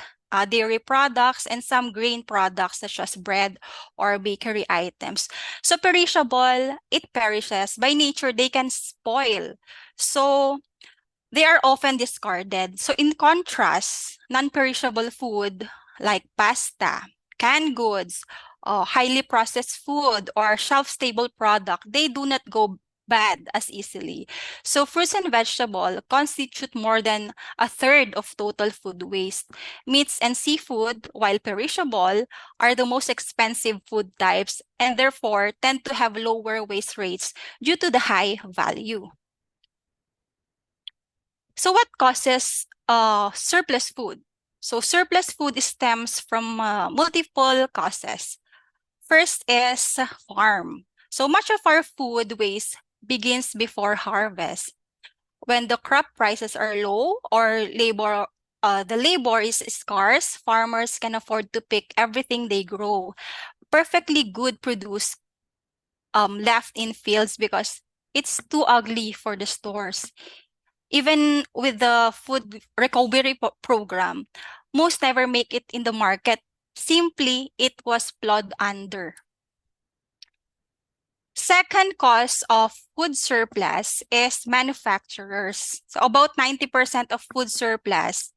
dairy products, and some grain products such as bread or bakery items. So perishable, it perishes. By nature, they can spoil. So they are often discarded. So in contrast, non-perishable food like pasta, canned goods, highly processed food, or shelf-stable product, they do not go bad as easily. So fruits and vegetables constitute more than a third of total food waste. Meats and seafood, while perishable, are the most expensive food types and therefore tend to have lower waste rates due to the high value. So what causes surplus food? So surplus food stems from multiple causes. First is farm. So much of our food waste begins before harvest. When the crop prices are low or the labor is scarce, farmers can afford to pick everything they grow. Perfectly good produce left in fields because it's too ugly for the stores. Even with the food recovery program, most never make it in the market. Simply, it was plowed under. Second cause of food surplus is manufacturers. So about 90% of food surplus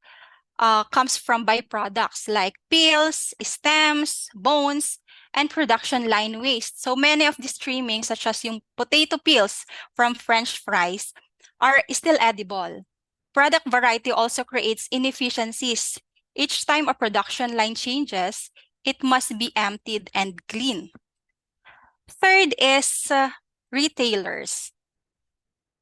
comes from byproducts like peels, stems, bones, and production line waste. So many of these trimmings, such as yung potato peels from French fries, are still edible. Product variety also creates inefficiencies. Each time a production line changes, it must be emptied and cleaned. Third is retailers.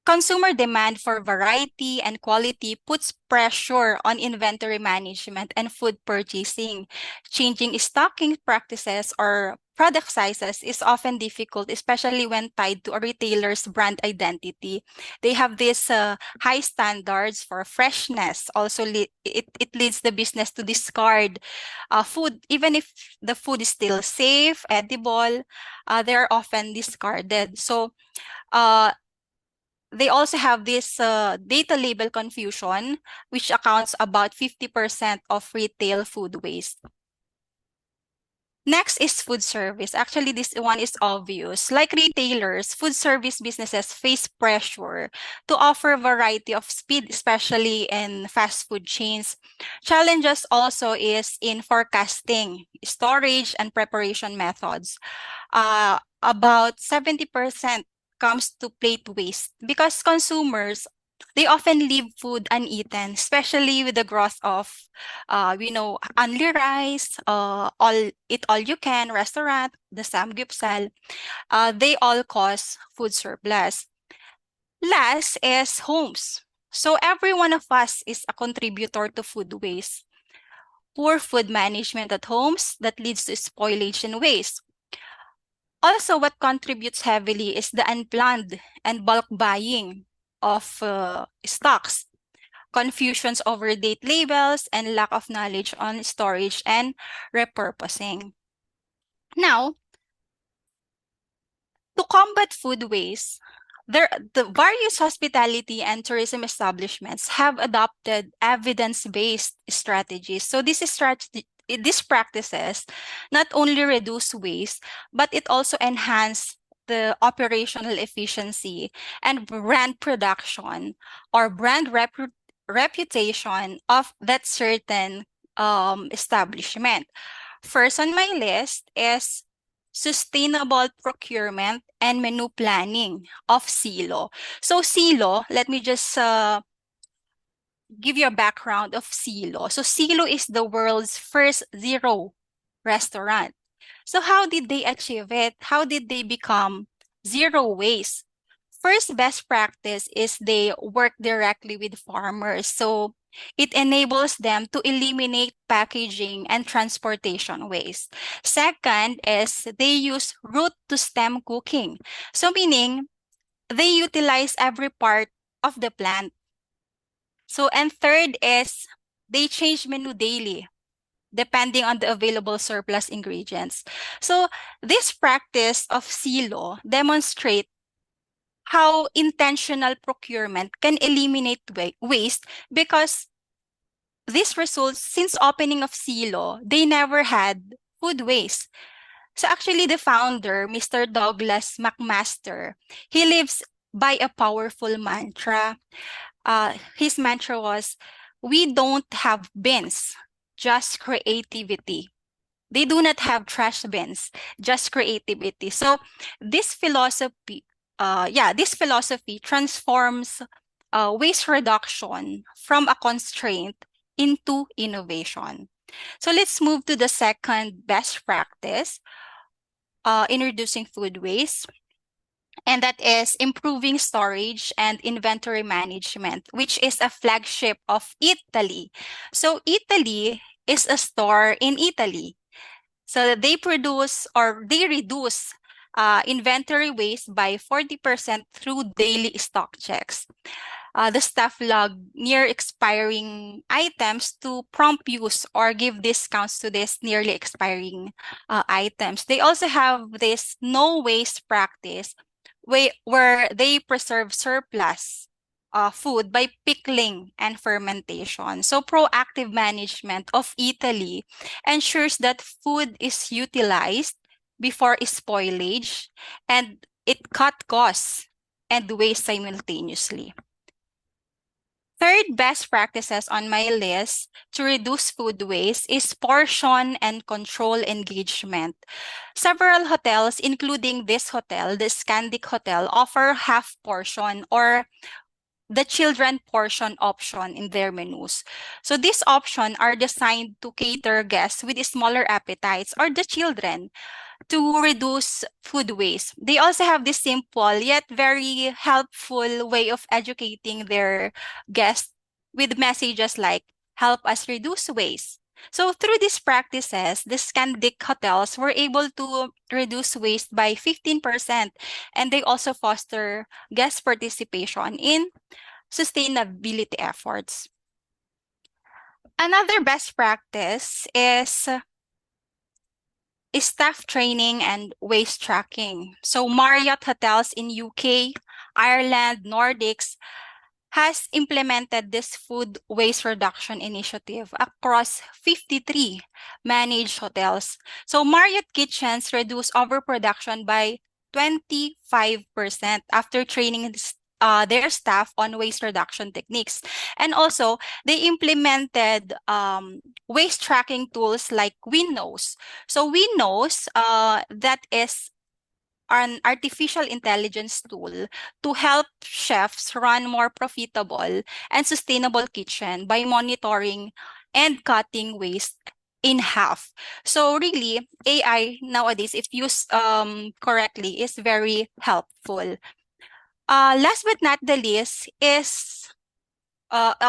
Consumer demand for variety and quality puts pressure on inventory management and food purchasing. Changing stocking practices or product sizes is often difficult, especially when tied to a retailer's brand identity. They have these high standards for freshness. Also, it leads the business to discard food, even if the food is still safe, edible, they are often discarded. So, they also have this data label confusion, which accounts about 50% of retail food waste. Next is food service. Actually, this one is obvious. Like retailers, food service businesses face pressure to offer a variety of speed, especially in fast food chains. Challenges also is in forecasting, storage, and preparation methods. About 70% comes to plate waste because consumers, they often leave food uneaten, especially with the growth of, only rice, all you can restaurant, the samgyeopsal. They all cause food surplus. Last is homes. So every one of us is a contributor to food waste. Poor food management at homes that leads to spoilage and waste. Also, what contributes heavily is the unplanned and bulk buying of stocks, confusions over date labels, and lack of knowledge on storage and repurposing. Now, to combat food waste, the various hospitality and tourism establishments have adopted evidence-based strategies. So these practices not only reduce waste, but it also enhance the operational efficiency and brand production or brand reputation of that certain establishment. First on my list is sustainable procurement and menu planning of Silo. So Silo, let me just give you a background of Silo. So Silo is the world's first zero restaurant. So how did they achieve it? How did they become zero waste? First best practice is they work directly with farmers. So it enables them to eliminate packaging and transportation waste. Second is they use root to stem cooking. So meaning they utilize every part of the plant. So, and third is they change menu daily depending on the available surplus ingredients. So this practice of silo demonstrate how intentional procurement can eliminate waste because this results since opening of silo, they never had food waste. So actually the founder, Mr. Douglas McMaster, he lives by a powerful mantra. His mantra was, we don't have bins, just creativity. They do not have trash bins, just creativity. So this philosophy, this philosophy transforms waste reduction from a constraint into innovation. So let's move to the second best practice in reducing food waste. And that is improving storage and inventory management, which is a flagship of Italy. So Italy is a store in Italy. So they reduce inventory waste by 40% through daily stock checks. The staff log near expiring items to prompt use or give discounts to these nearly expiring items. They also have this no waste practice where they preserve surplus food by pickling and fermentation. So proactive management of Italy ensures that food is utilized before spoilage and it cut costs and waste simultaneously. Third best practices on my list to reduce food waste is portion and control engagement. Several hotels, including this hotel, the Scandic Hotel, offer half portion or the children portion option in their menus. So these options are designed to cater guests with smaller appetites or the children to reduce food waste. They also have this simple yet very helpful way of educating their guests with messages like, help us reduce waste. So through these practices, the Scandic hotels were able to reduce waste by 15%, and they also foster guest participation in sustainability efforts. Another best practice is staff training and waste tracking. So Marriott hotels in UK, Ireland, Nordics has implemented this food waste reduction initiative across 53 managed hotels. So Marriott kitchens reduce overproduction by 25% after training their staff on waste reduction techniques. And also, they implemented waste tracking tools like Winnows. So Winnows, that is an artificial intelligence tool to help chefs run more profitable and sustainable kitchen by monitoring and cutting waste in half. So really, AI nowadays, if used correctly, is very helpful. Last but not the least is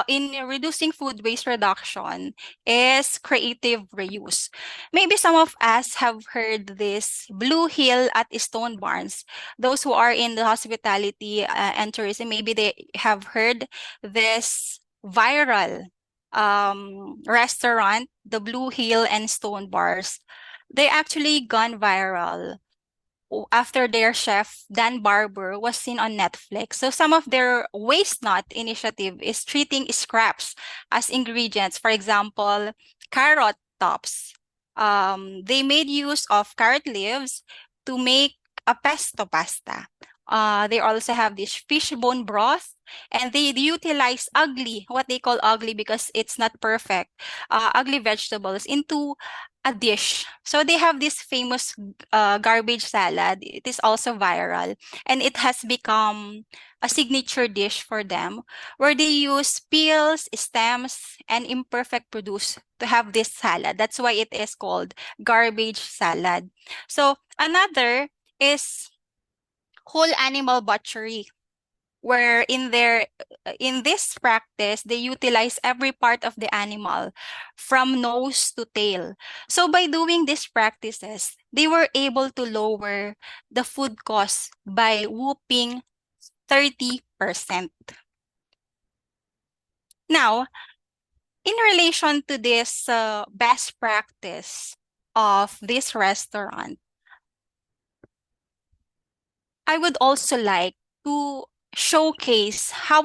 in reducing food waste reduction is creative reuse. Maybe some of us have heard this Blue Hill at Stone Barns. Those who are in the hospitality and tourism, maybe they have heard this viral restaurant, the Blue Hill and Stone Bars. They actually gone viral after their chef Dan Barber was seen on Netflix. So some of their waste not initiative is treating scraps as ingredients. For example, carrot tops. They made use of carrot leaves to make a pesto pasta. They also have this fishbone broth, and they utilize ugly, what they call ugly because it's not perfect, ugly vegetables into a dish. So they have this famous garbage salad. It is also viral, and it has become a signature dish for them, where they use peels, stems, and imperfect produce to have this salad. That's why it is called garbage salad. So another is whole animal butchery, where in this practice they utilize every part of the animal from nose to tail. So by doing these practices, they were able to lower the food cost by whooping 30%. Now, in relation to this best practice of this restaurant, I would also like to showcase how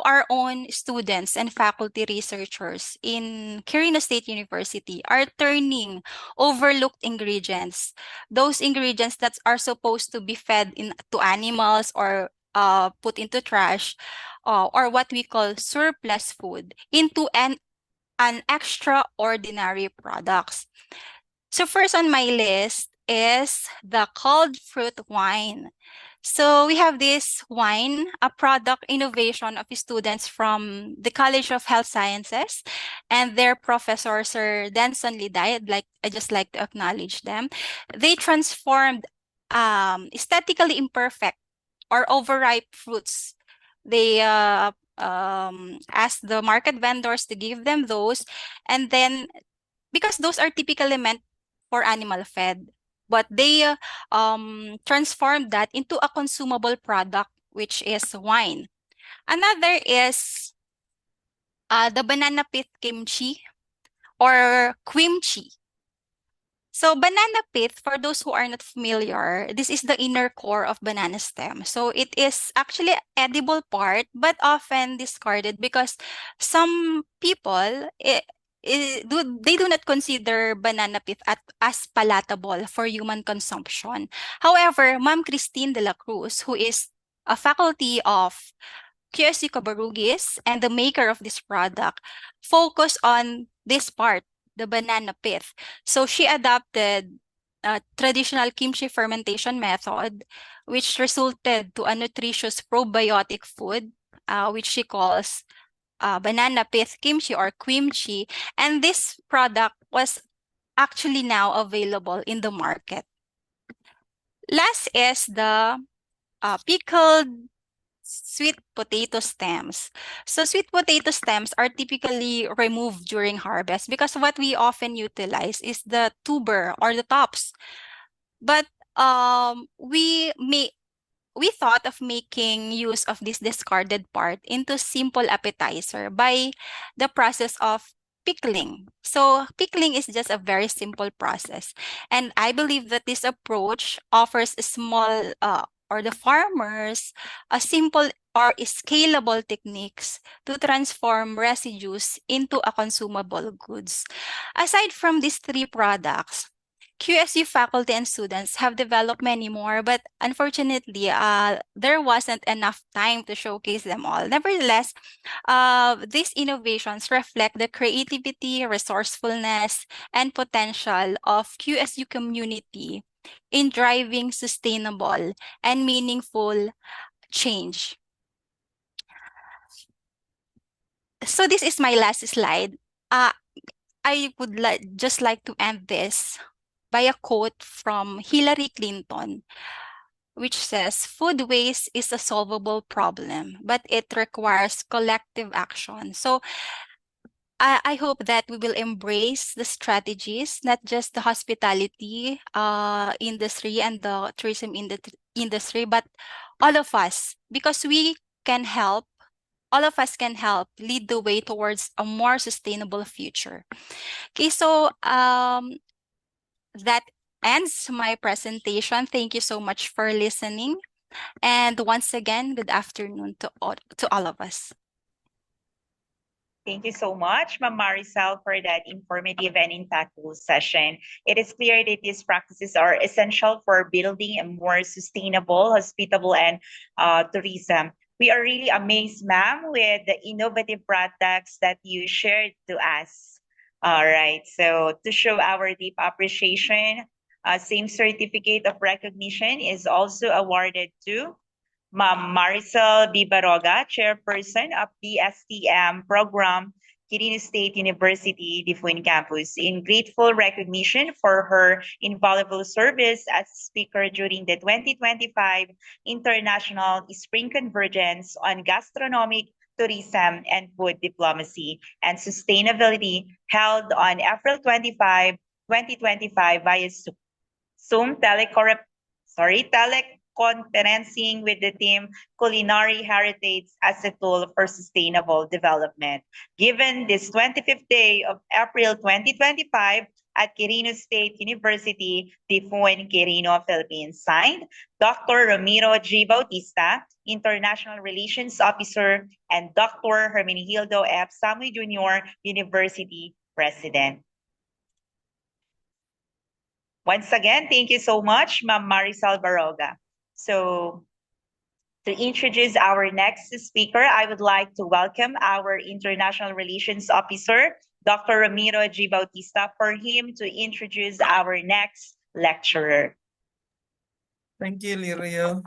our own students and faculty researchers in Quirino State University are turning overlooked ingredients, those ingredients that are supposed to be fed to animals or put into trash, or what we call surplus food, into an extraordinary products. So first on my list is the cold fruit wine. So we have this wine, a product innovation of students from the College of Health Sciences and their professor, Sir Denson Liday. I just like to acknowledge them. They transformed aesthetically imperfect or overripe fruits. They asked the market vendors to give them those, and then because those are typically meant for animal fed, but they transformed that into a consumable product, which is wine. Another is the banana pith kimchi or kimchi. So banana pith, for those who are not familiar, this is the inner core of banana stem. So it is actually edible part, but often discarded because some people they do not consider banana pith as palatable for human consumption. However, Ma'am Christine de la Cruz, who is a faculty of QSU Cabarugis and the maker of this product, focus on this part, the banana pith. So she adopted a traditional kimchi fermentation method, which resulted to a nutritious probiotic food, which she calls banana pith kimchi or kimchi. And this product was actually now available in the market. Last is the pickled sweet potato stems. So sweet potato stems are typically removed during harvest because what we often utilize is the tuber or the tops. But we thought of making use of this discarded part into simple appetizer by the process of pickling. So pickling is just a very simple process. And I believe that this approach offers a small or the farmers a simple or scalable techniques to transform residues into a consumable goods. Aside from these three products, QSU faculty and students have developed many more, but unfortunately, there wasn't enough time to showcase them all. Nevertheless, these innovations reflect the creativity, resourcefulness, and potential of QSU community in driving sustainable and meaningful change. So this is my last slide. I would just like to end this by a quote from Hillary Clinton, which says, "Food waste is a solvable problem, but it requires collective action." So I hope that we will embrace the strategies, not just the hospitality industry and the tourism industry, but all of us, because we can help. All of us can help lead the way towards a more sustainable future. Okay, so that ends my presentation. Thank you so much for listening. And once again, good afternoon to all of us. Thank you so much, Ma'am Maricel, for that informative and impactful session. It is clear that these practices are essential for building a more sustainable, hospitable, and tourism. We are really amazed, ma'am, with the innovative products that you shared to us. All right, so to show our deep appreciation, same certificate of recognition is also awarded to Ma'am Maricel Bibaroga, Chairperson of the STM Program, Quirino State University, Difuin Campus, in grateful recognition for her invaluable service as speaker during the 2025 International Spring Convergence on Gastronomic, Tourism, and Food Diplomacy and Sustainability held on April 25, 2025 via Zoom teleconferencing with the team Culinary Heritage as a Tool for Sustainable Development. Given this 25th day of April 2025 at Quirino State University, Difuin, Quirino, Philippines. Signed, Dr. Ramiro G. Bautista, International Relations Officer, and Dr. Hermenegildo F. Samuel Jr., University President. Once again, thank you so much, Ma'am Maricel Baroga. So, to introduce our next speaker, I would like to welcome our International Relations Officer, Dr. Ramiro G. Bautista, for him to introduce our next lecturer. Thank you, Lirio.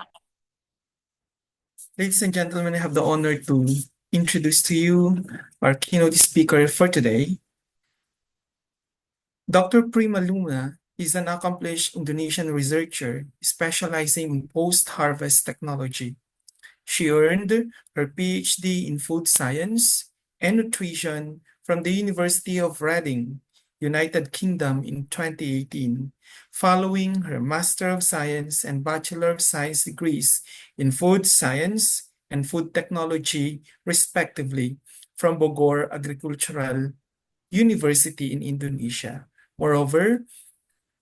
Ladies and gentlemen, I have the honor to introduce to you our keynote speaker for today. Dr. Prima Luna is an accomplished Indonesian researcher specializing in post-harvest technology. She earned her PhD in food science and nutrition from the University of Reading, United Kingdom in 2018, following her Master of Science and Bachelor of Science degrees in food science and food technology, respectively, from Bogor Agricultural University in Indonesia. Moreover,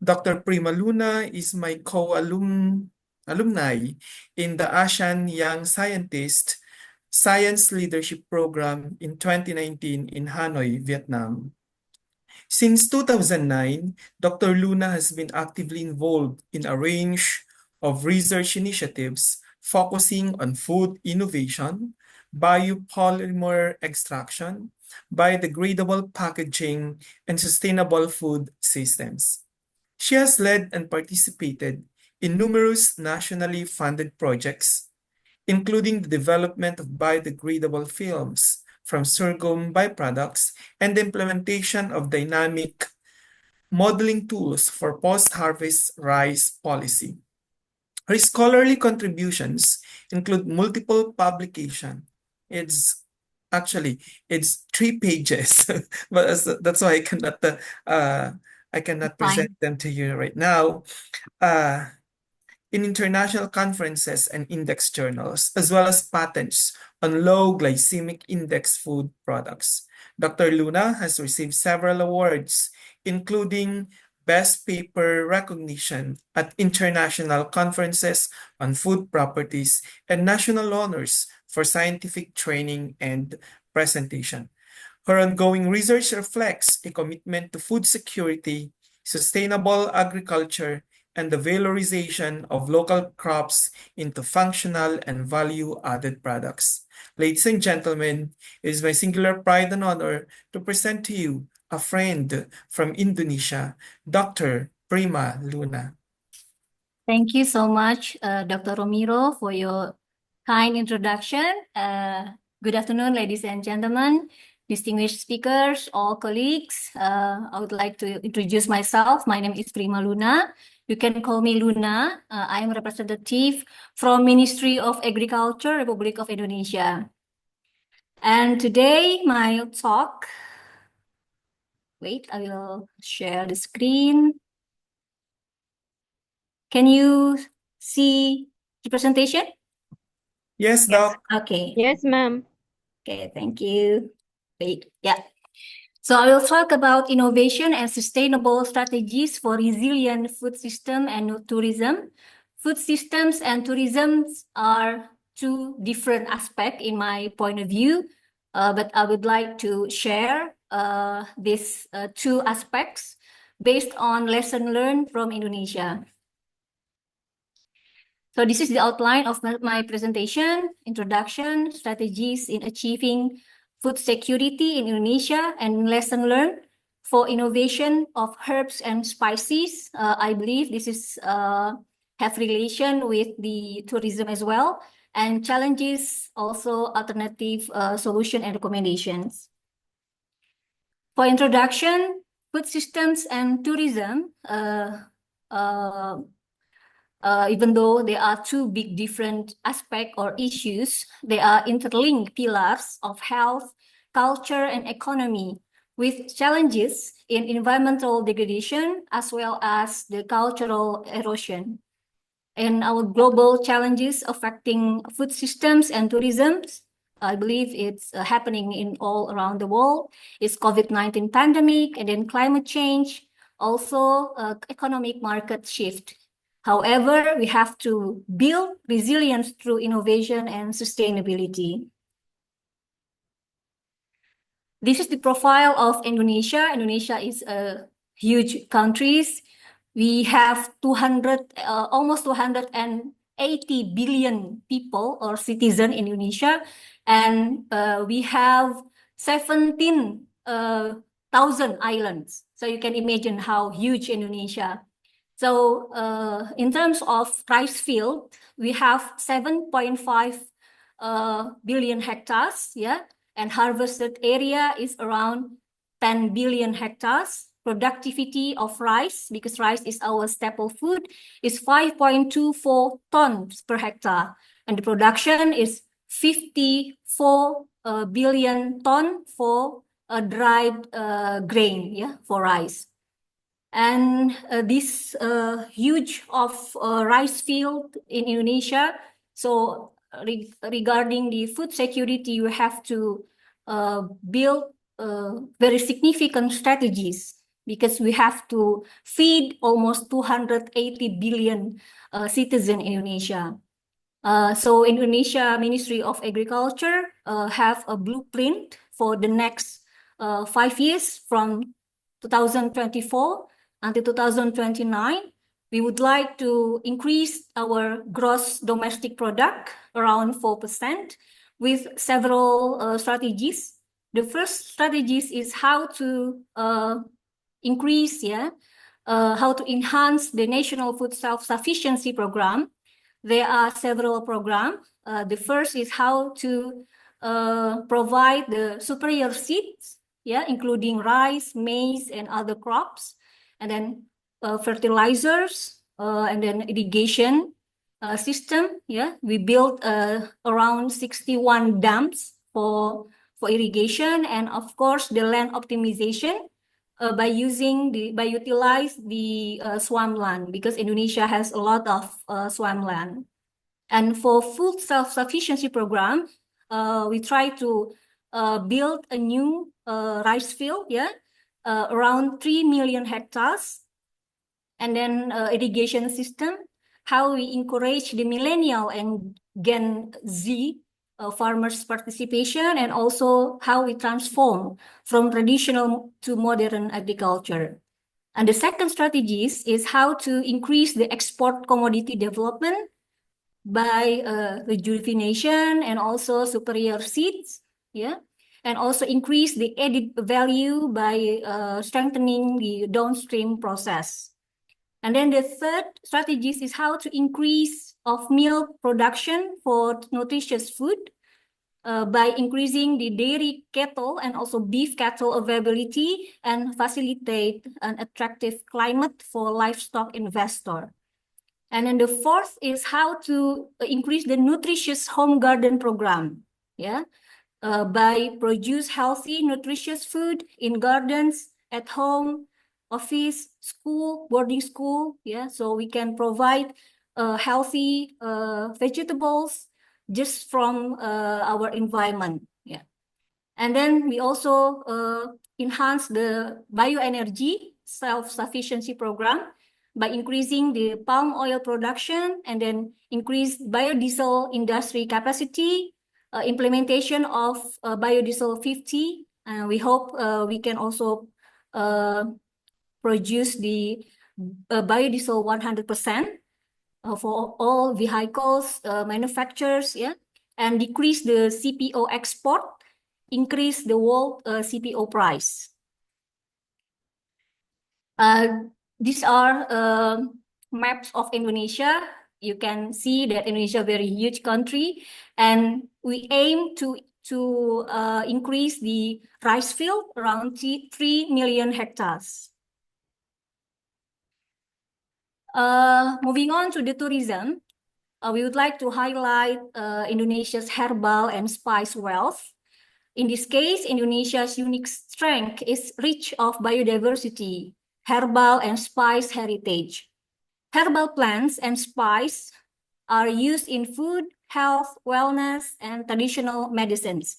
Dr. Prima Luna is my alumni in the ASEAN Young Scientist Science Leadership Program in 2019 in Hanoi, Vietnam. Since 2009, Dr. Luna has been actively involved in a range of research initiatives focusing on food innovation, biopolymer extraction, biodegradable packaging, and sustainable food systems. She has led and participated in numerous nationally funded projects, including the development of biodegradable films from sorghum byproducts and the implementation of dynamic modeling tools for post-harvest rice policy. Her scholarly contributions include multiple publications. It's actually it's 3 pages, but that's why I cannot present Fine. them to you right now. In international conferences and index journals, as well as patents on low glycemic index food products. Dr. Luna has received several awards, including Best Paper recognition at international conferences on food properties and national honors for scientific training and presentation. Her ongoing research reflects a commitment to food security, sustainable agriculture, and the valorization of local crops into functional and value-added products. Ladies and gentlemen, it is my singular pride and honor to present to you a friend from Indonesia, Dr. Prima Luna. Thank you so much, Dr. Romero, for your kind introduction. Good afternoon, ladies and gentlemen, distinguished speakers, all colleagues. I would like to introduce myself. My name is Prima Luna. You can call me Luna. I am representative from Ministry of Agriculture, Republic of Indonesia. And today, my talk, wait, I will share the screen. Can you see the presentation? Yes, Doc. Okay. Yes, ma'am. Okay, thank you. Wait, yeah. So I will talk about innovation and sustainable strategies for resilient food system and tourism. Food systems and tourism are two different aspects in my point of view, but I would like to share these two aspects based on lesson learned from Indonesia. So this is the outline of my presentation, introduction, strategies in achieving food security in Indonesia, and lesson learned for innovation of herbs and spices. I believe this is have relation with the tourism as well, and challenges also alternative solution and recommendations. For introduction, food systems and tourism, even though there are two big different aspects or issues, they are interlinked pillars of health, culture, and economy, with challenges in environmental degradation as well as the cultural erosion. And our global challenges affecting food systems and tourism, I believe it's happening in all around the world, is COVID-19 pandemic, and then climate change, also economic market shift. However, we have to build resilience through innovation and sustainability. This is the profile of Indonesia. Indonesia is a huge country. We have almost 280 billion people or citizens in Indonesia, and we have 17,000 islands. So you can imagine how huge Indonesia. So in terms of rice field, we have 7.5 billion hectares, yeah, and harvested area is around 10 billion hectares. Productivity of rice, because rice is our staple food, is 5.24 tons per hectare, and the production is 54 billion ton for a dried grain, yeah, for rice. And this huge of rice field in Indonesia. So regarding the food security, you have to build very significant strategies, because we have to feed almost 280 billion citizens in Indonesia. So Indonesia Ministry of Agriculture have a blueprint for the next 5 years from 2024 until 2029. We would like to increase our gross domestic product around 4% with several strategies. The first strategies is how to increase, how to enhance the National Food Self-Sufficiency Program. There are several programs. The first is how to provide the superior seeds, including rice, maize, and other crops, and then fertilizers, and then irrigation, system. Yeah, we built around 61 dams for irrigation, and of course the land optimization by utilize the swampland, because Indonesia has a lot of swampland. And for food self-sufficiency program, we try to build a new rice field, yeah, around 3 million hectares. And then irrigation system, how we encourage the millennial and Gen Z farmers' participation, and also how we transform from traditional to modern agriculture. And the second strategies is how to increase the export commodity development by rejuvenation and also superior seeds, yeah, and also increase the added value by strengthening the downstream process. And then the third strategies is how to increase of milk production for nutritious food by increasing the dairy cattle and also beef cattle availability, and facilitate an attractive climate for livestock investor. And then the fourth is how to increase the nutritious home garden program, yeah, by produce healthy, nutritious food in gardens, at home, office, school, boarding school, yeah, so we can provide healthy vegetables just from our environment, yeah. And then we also enhance the bioenergy self-sufficiency program by increasing the palm oil production, and then increase biodiesel industry capacity, implementation of biodiesel 50. We hope we can also produce the biodiesel 100% for all vehicles manufacturers, yeah, and decrease the CPO export, increase the world CPO price. These are maps of Indonesia. You can see that Indonesia is a very huge country, and we aim to increase the rice field around 3 million hectares. Moving on to the tourism, we would like to highlight Indonesia's herbal and spice wealth. In this case, Indonesia's unique strength is rich of biodiversity, herbal and spice heritage. Herbal plants and spice are used in food, health, wellness, and traditional medicines.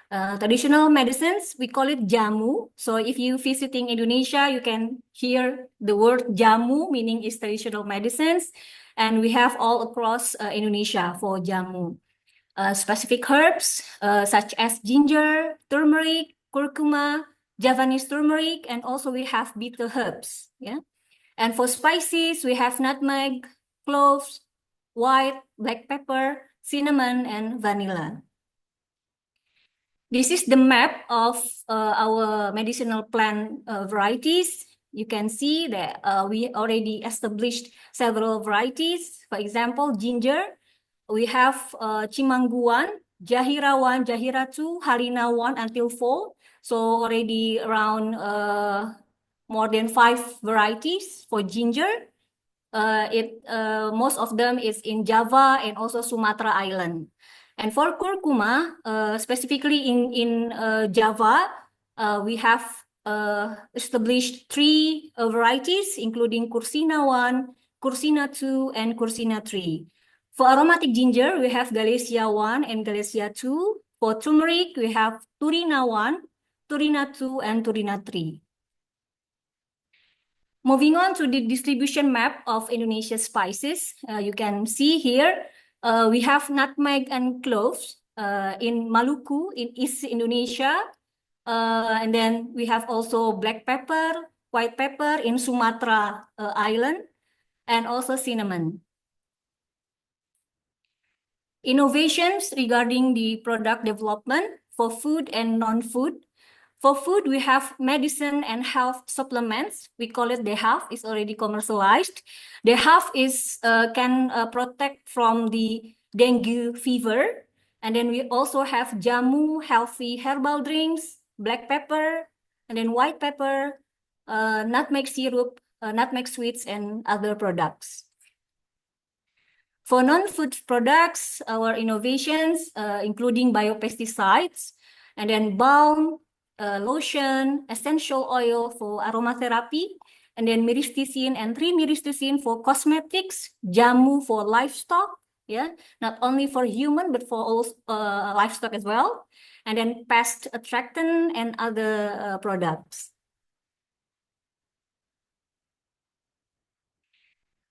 Traditional medicines, we call it jamu. So if you visiting Indonesia, you can hear the word jamu, meaning is traditional medicines. And we have all across Indonesia for jamu. Specific herbs such as ginger, turmeric, curcuma, Javanese turmeric, and also we have bitter herbs. Yeah, and for spices we have nutmeg, cloves, white, black pepper, cinnamon, and vanilla. This is the map of our medicinal plant varieties. You can see that we already established several varieties. For example, ginger. We have Cimangguan, Jahira 1, Jahira 2, Harina 1 until 4. So already around more than 5 varieties for ginger. Most of them is in Java and also Sumatra Island. And for curcuma, specifically in Java, we have established 3 varieties, including Cursina 1, Cursina 2, and Cursina 3. For aromatic ginger, we have Galesia 1 and Galesia 2. For turmeric, we have Turina 1, Turina 2, and Turina 3. Moving on to the distribution map of Indonesia's spices, you can see here, we have nutmeg and cloves in Maluku, in East Indonesia. And then we have also black pepper, white pepper in Sumatra Island, and also cinnamon. Innovations regarding the product development for food and non-food. For food, we have medicine and health supplements. We call it DEHAF. It's already commercialized. DEHAF is can protect from the dengue fever. And then we also have jamu, healthy herbal drinks, black pepper, and then white pepper, nutmeg syrup, nutmeg sweets, and other products. For non-food products, our innovations, including biopesticides, and then balm, lotion, essential oil for aromatherapy, and then myristicin and trimyristicin for cosmetics, jamu for livestock, yeah, not only for human but for all livestock as well, and then pest attractant and other products.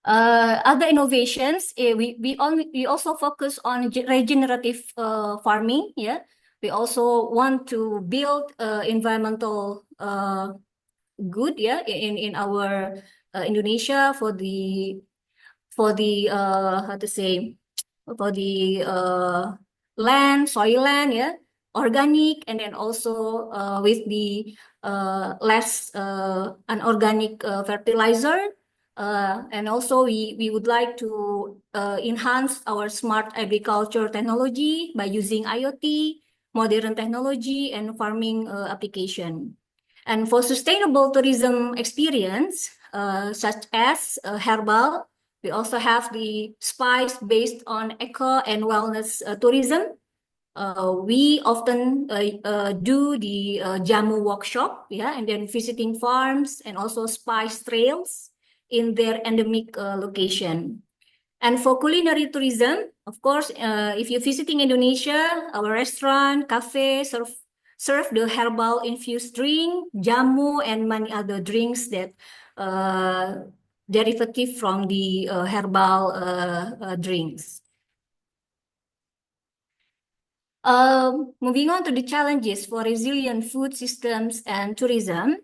Other innovations, we also focus on regenerative farming. Yeah, we also want to build environmental good. Yeah, in our Indonesia for the how to say, for the land, soil land. Yeah, organic, and then also with the less unorganic fertilizer. And also we would like to enhance our smart agriculture technology by using IoT, modern technology, and farming application. And for sustainable tourism experience, such as herbal, we also have the spice based on eco and wellness tourism. We often do the jamu workshop, yeah, and then visiting farms and also spice trails in their endemic location. And for culinary tourism, of course, if you're visiting Indonesia, our restaurant, cafe serve the herbal infused drink, jamu, and many other drinks that derivative from the herbal drinks. Moving on to the challenges for resilient food systems and tourism.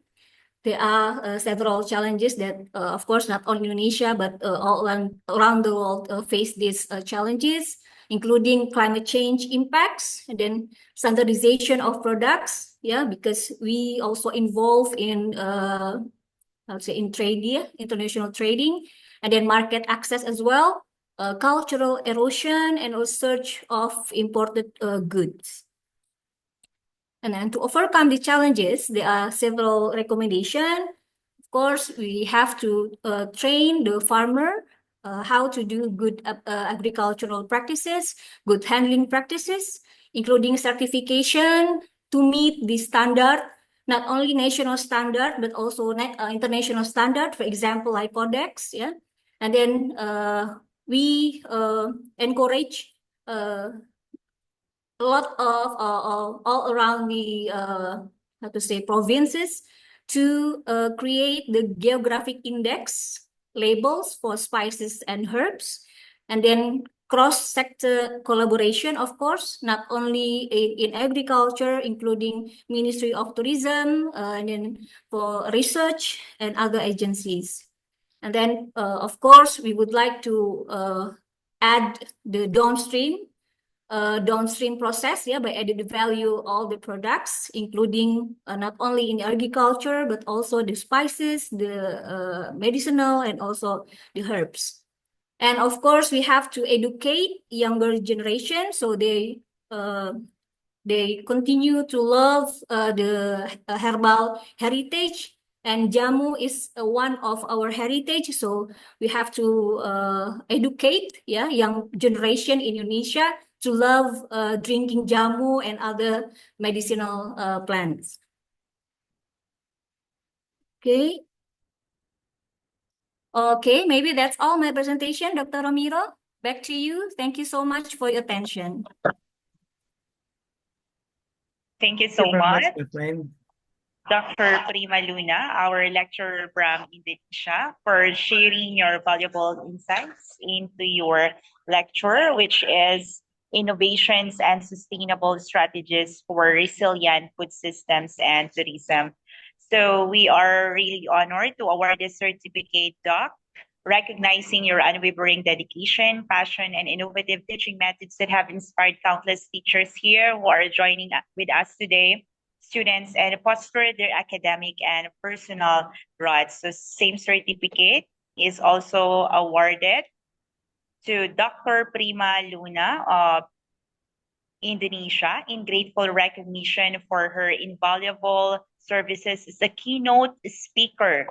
There are several challenges that, of course, not only Indonesia, but all around the world face these challenges, including climate change impacts, and then standardization of products, yeah, because we also involve in, I would say, in trade, yeah, international trading, and then market access as well, cultural erosion, and a surge of imported goods. And then to overcome the challenges, there are several recommendations. Of course, we have to train the farmer how to do good agricultural practices, good handling practices, including certification to meet the standard, not only national standard, but also international standard, for example, like Codex, yeah. And then we encourage a lot of all around the how to say, provinces to create the geographic index labels for spices and herbs, and then cross-sector collaboration, of course, not only in agriculture, including Ministry of Tourism, and then for research and other agencies. And then, of course, we would like to add the downstream process, yeah, by added value all the products, including not only in agriculture, but also the spices, the medicinal, and also the herbs. And of course, we have to educate younger generation so they continue to love the herbal heritage. And jamu is one of our heritage, so we have to educate, yeah, young generation in Indonesia to love drinking jamu and other medicinal plants. Okay. Okay, maybe that's all my presentation, Dr. Ramiro. Back to you. Thank you so much for your attention. Thank you so Thank you very much, much, my friend. Dr. Prima Luna, our lecturer from Indonesia, for sharing your valuable insights into your lecture, which is Innovations and Sustainable Strategies for Resilient Food Systems and Tourism. So we are really honored to award this certificate, Doc, recognizing your unwavering dedication, passion, and innovative teaching methods that have inspired countless teachers here who are joining with us today, students, and foster their academic and personal growth. So same certificate is also awarded to Dr. Prima Luna of Indonesia in grateful recognition for her invaluable services as a keynote speaker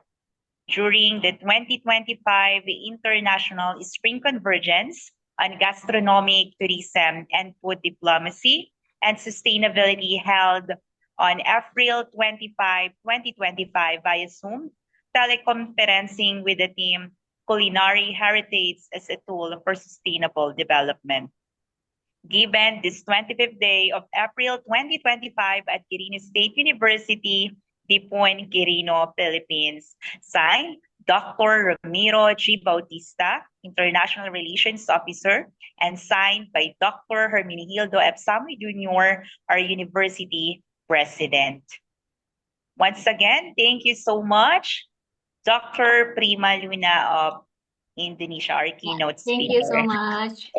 during the 2025 International Spring Convergence on Gastronomic, Tourism, and Food Diplomacy and Sustainability held on April 25, 2025 via Zoom, teleconferencing with the theme Culinary Heritage as a Tool for Sustainable Development. Given this 25th day of April 2025 at Quirino State University, Dipon, Quirino, Philippines. Signed, Dr. Ramiro G. Bautista, International Relations Officer, and signed by Dr. Hermenegildo F. Samuel Jr., our University President. Once again, thank you so much, Dr. Prima Luna of Indonesia, our keynote speaker. Thank you so much.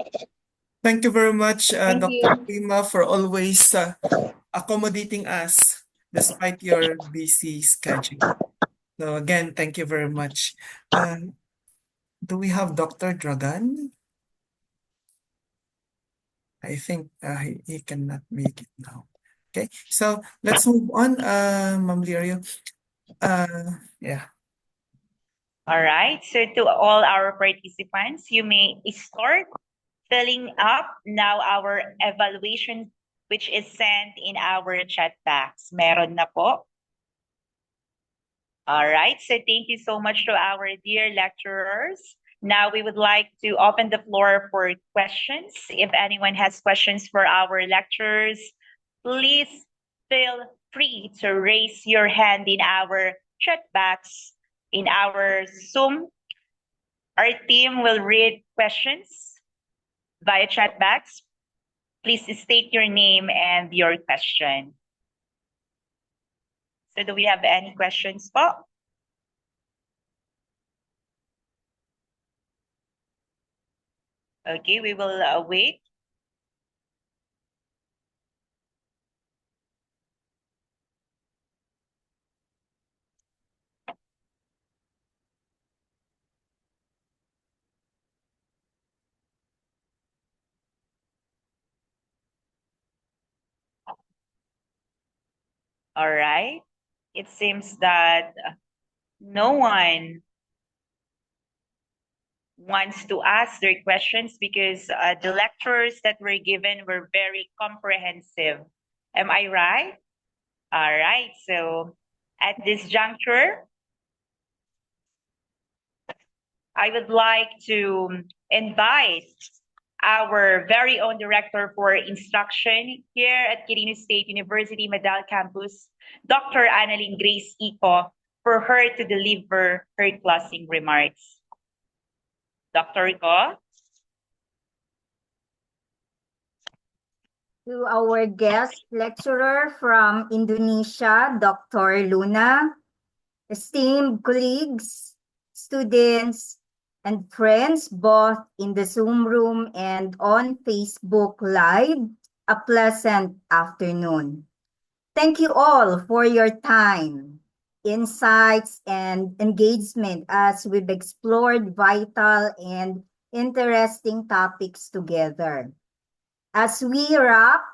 Thank you very much, Thank Dr. you. Prima, for always accommodating us despite your busy schedule. So again, thank you very much. Do we have Dr. Dragan? I think he cannot make it now. Okay, so let's move on, Ma'am Lirio. Yeah. All right, so to all our participants, you may start filling up now our evaluation, which is sent in our chat box. Meron na po. All right, so thank you so much to our dear lecturers. Now we would like to open the floor for questions. If anyone has questions for our lecturers, please feel free to raise your hand in our chat box in our Zoom. Our team will read questions via chat box. Please state your name and your question. So do we have any questions po? Okay, we will wait. All right. It seems that no one wants to ask their questions because the lectures that were given were very comprehensive. Am I right? All right. So at this juncture, I would like to invite our very own director for instruction here at Quirino State University Medal Campus, Dr. Annalyn Grace Ico, for her to deliver her closing remarks. Dr. Ico? To our guest lecturer from Indonesia, Dr. Luna, esteemed colleagues, students, and friends both in the Zoom room and on Facebook Live, a pleasant afternoon. Thank you all for your time, insights, and engagement as we've explored vital and interesting topics together. As we wrap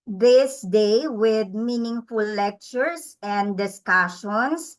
this day with meaningful lectures and discussions,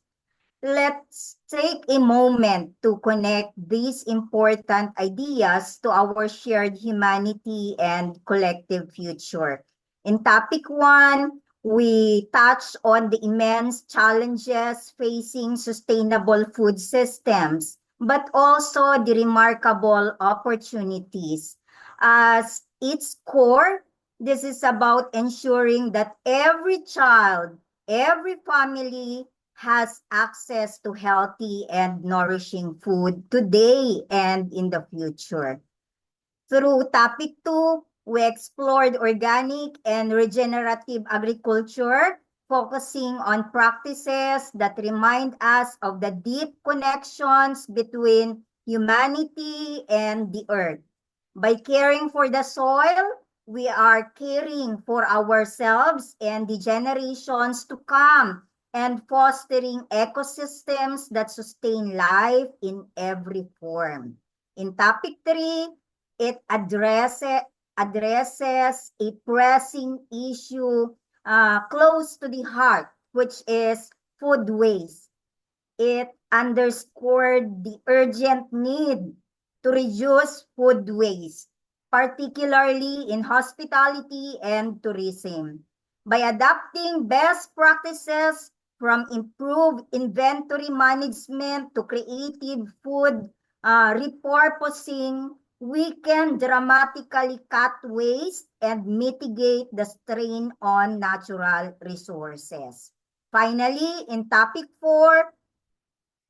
let's take a moment to connect these important ideas to our shared humanity and collective future. In topic 1, we touched on the immense challenges facing sustainable food systems, but also the remarkable opportunities. As its core, this is about ensuring that every child, every family has access to healthy and nourishing food today and in the future. Through topic 2, we explored organic and regenerative agriculture, focusing on practices that remind us of the deep connections between humanity and the earth. By caring for the soil, we are caring for ourselves and the generations to come, and fostering ecosystems that sustain life in every form. In topic 3, it addresses a pressing issue close to the heart, which is food waste. It underscored the urgent need to reduce food waste, particularly in hospitality and tourism. By adopting best practices from improved inventory management to creative food repurposing, we can dramatically cut waste and mitigate the strain on natural resources. Finally, in topic 4,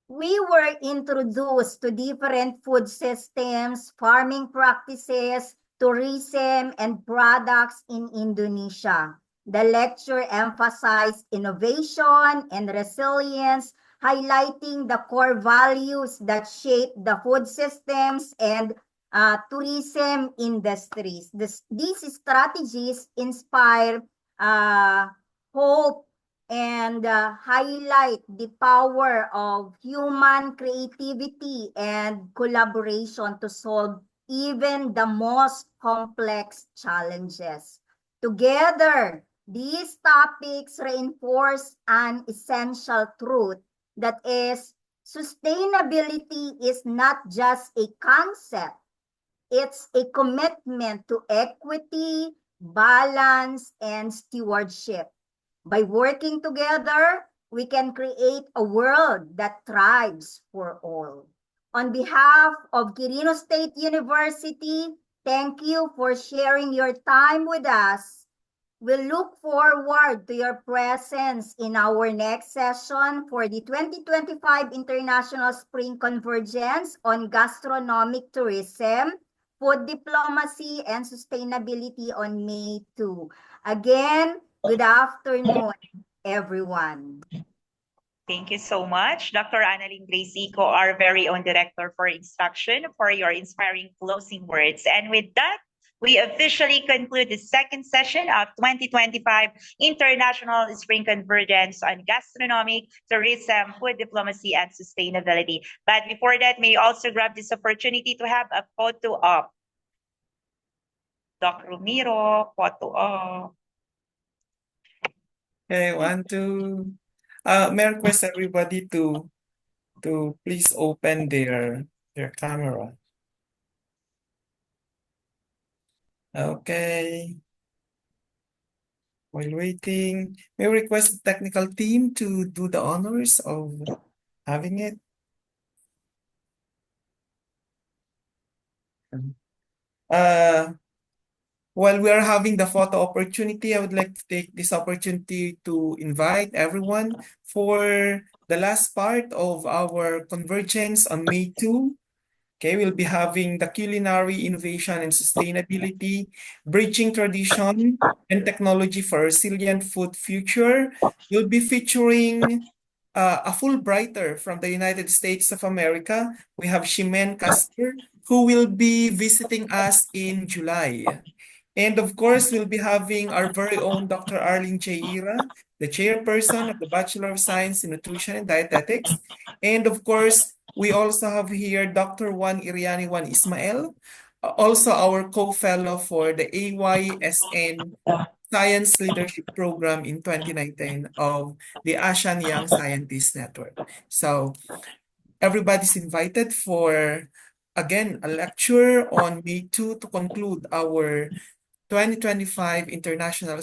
we were introduced to different food systems, farming practices, tourism, and products in Indonesia. The lecture emphasized innovation and resilience, highlighting the core values that shape the food systems and tourism industries. These strategies inspire hope and highlight the power of human creativity and collaboration to solve even the most complex challenges. Together, these topics reinforce an essential truth that is sustainability is not just a concept, it's a commitment to equity, balance, and stewardship. By working together, we can create a world that thrives for all. On behalf of Quirino State University, thank you for sharing your time with us. We look forward to your presence in our next session for the 2025 International Spring Convergence on Gastronomic Tourism, Food Diplomacy, and Sustainability on May 2. Again, good afternoon, everyone. Thank you so much, Dr. Annalyn Graysico, our very own Director for Instruction, for your inspiring closing words. And with that, we officially conclude the second session of 2025 International Spring Convergence on Gastronomic, Tourism, Food Diplomacy, and Sustainability. But before that, may you also grab this opportunity to have a photo op. Dr. Romero, photo op. Okay, 1, 2. May I request everybody to please open their camera. Okay. While waiting, may I request the technical team to do the honors of having it. While we are having the photo opportunity, I would like to take this opportunity to invite everyone for the last part of our convergence on May 2. Okay, we'll be having the culinary innovation and sustainability, bridging tradition and technology for a resilient food future. We'll be featuring a Fulbrighter from the United States of America. We have Shimen Casper, who will be visiting us in July. And of course, we'll be having our very own Dr. Arlene Cheira, the chairperson of the Bachelor of Science in Nutrition and Dietetics. And of course, we also have here Dr. Juan Iriani Juan Ismael, also our co-fellow for the AYSN Science Leadership Program in 2019 of the Asian Young Scientist Network. So everybody's invited for, again, a lecture on May 2 to conclude our 2025 International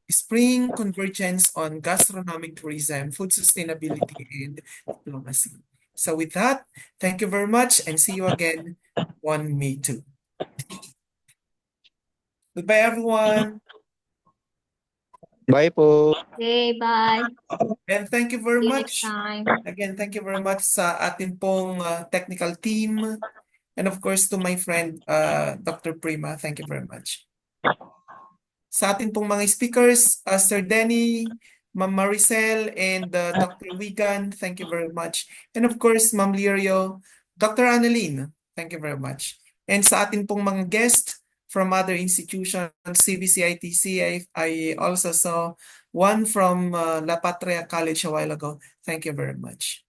Spring Convergence on Gastronomic Tourism, Food Sustainability, and Diplomacy. So with that, thank you very much and see you again on May 2. Goodbye, everyone. Bye po. Okay, bye. And thank you very See you much. next time. Again, thank you very much sa ating pong technical team. And of course, to my friend, Dr. Prima, thank you very much. Sa ating pong mga speakers, Sir Denny, Ma'am Maricel, and Dr. Wigan, thank you very much. And of course, Ma'am Lirio, Dr. Annalyn, thank you very much. And sa ating pong mga guests from other institutions, CVCITC, I also saw one from La Patria College a while ago. Thank you very much.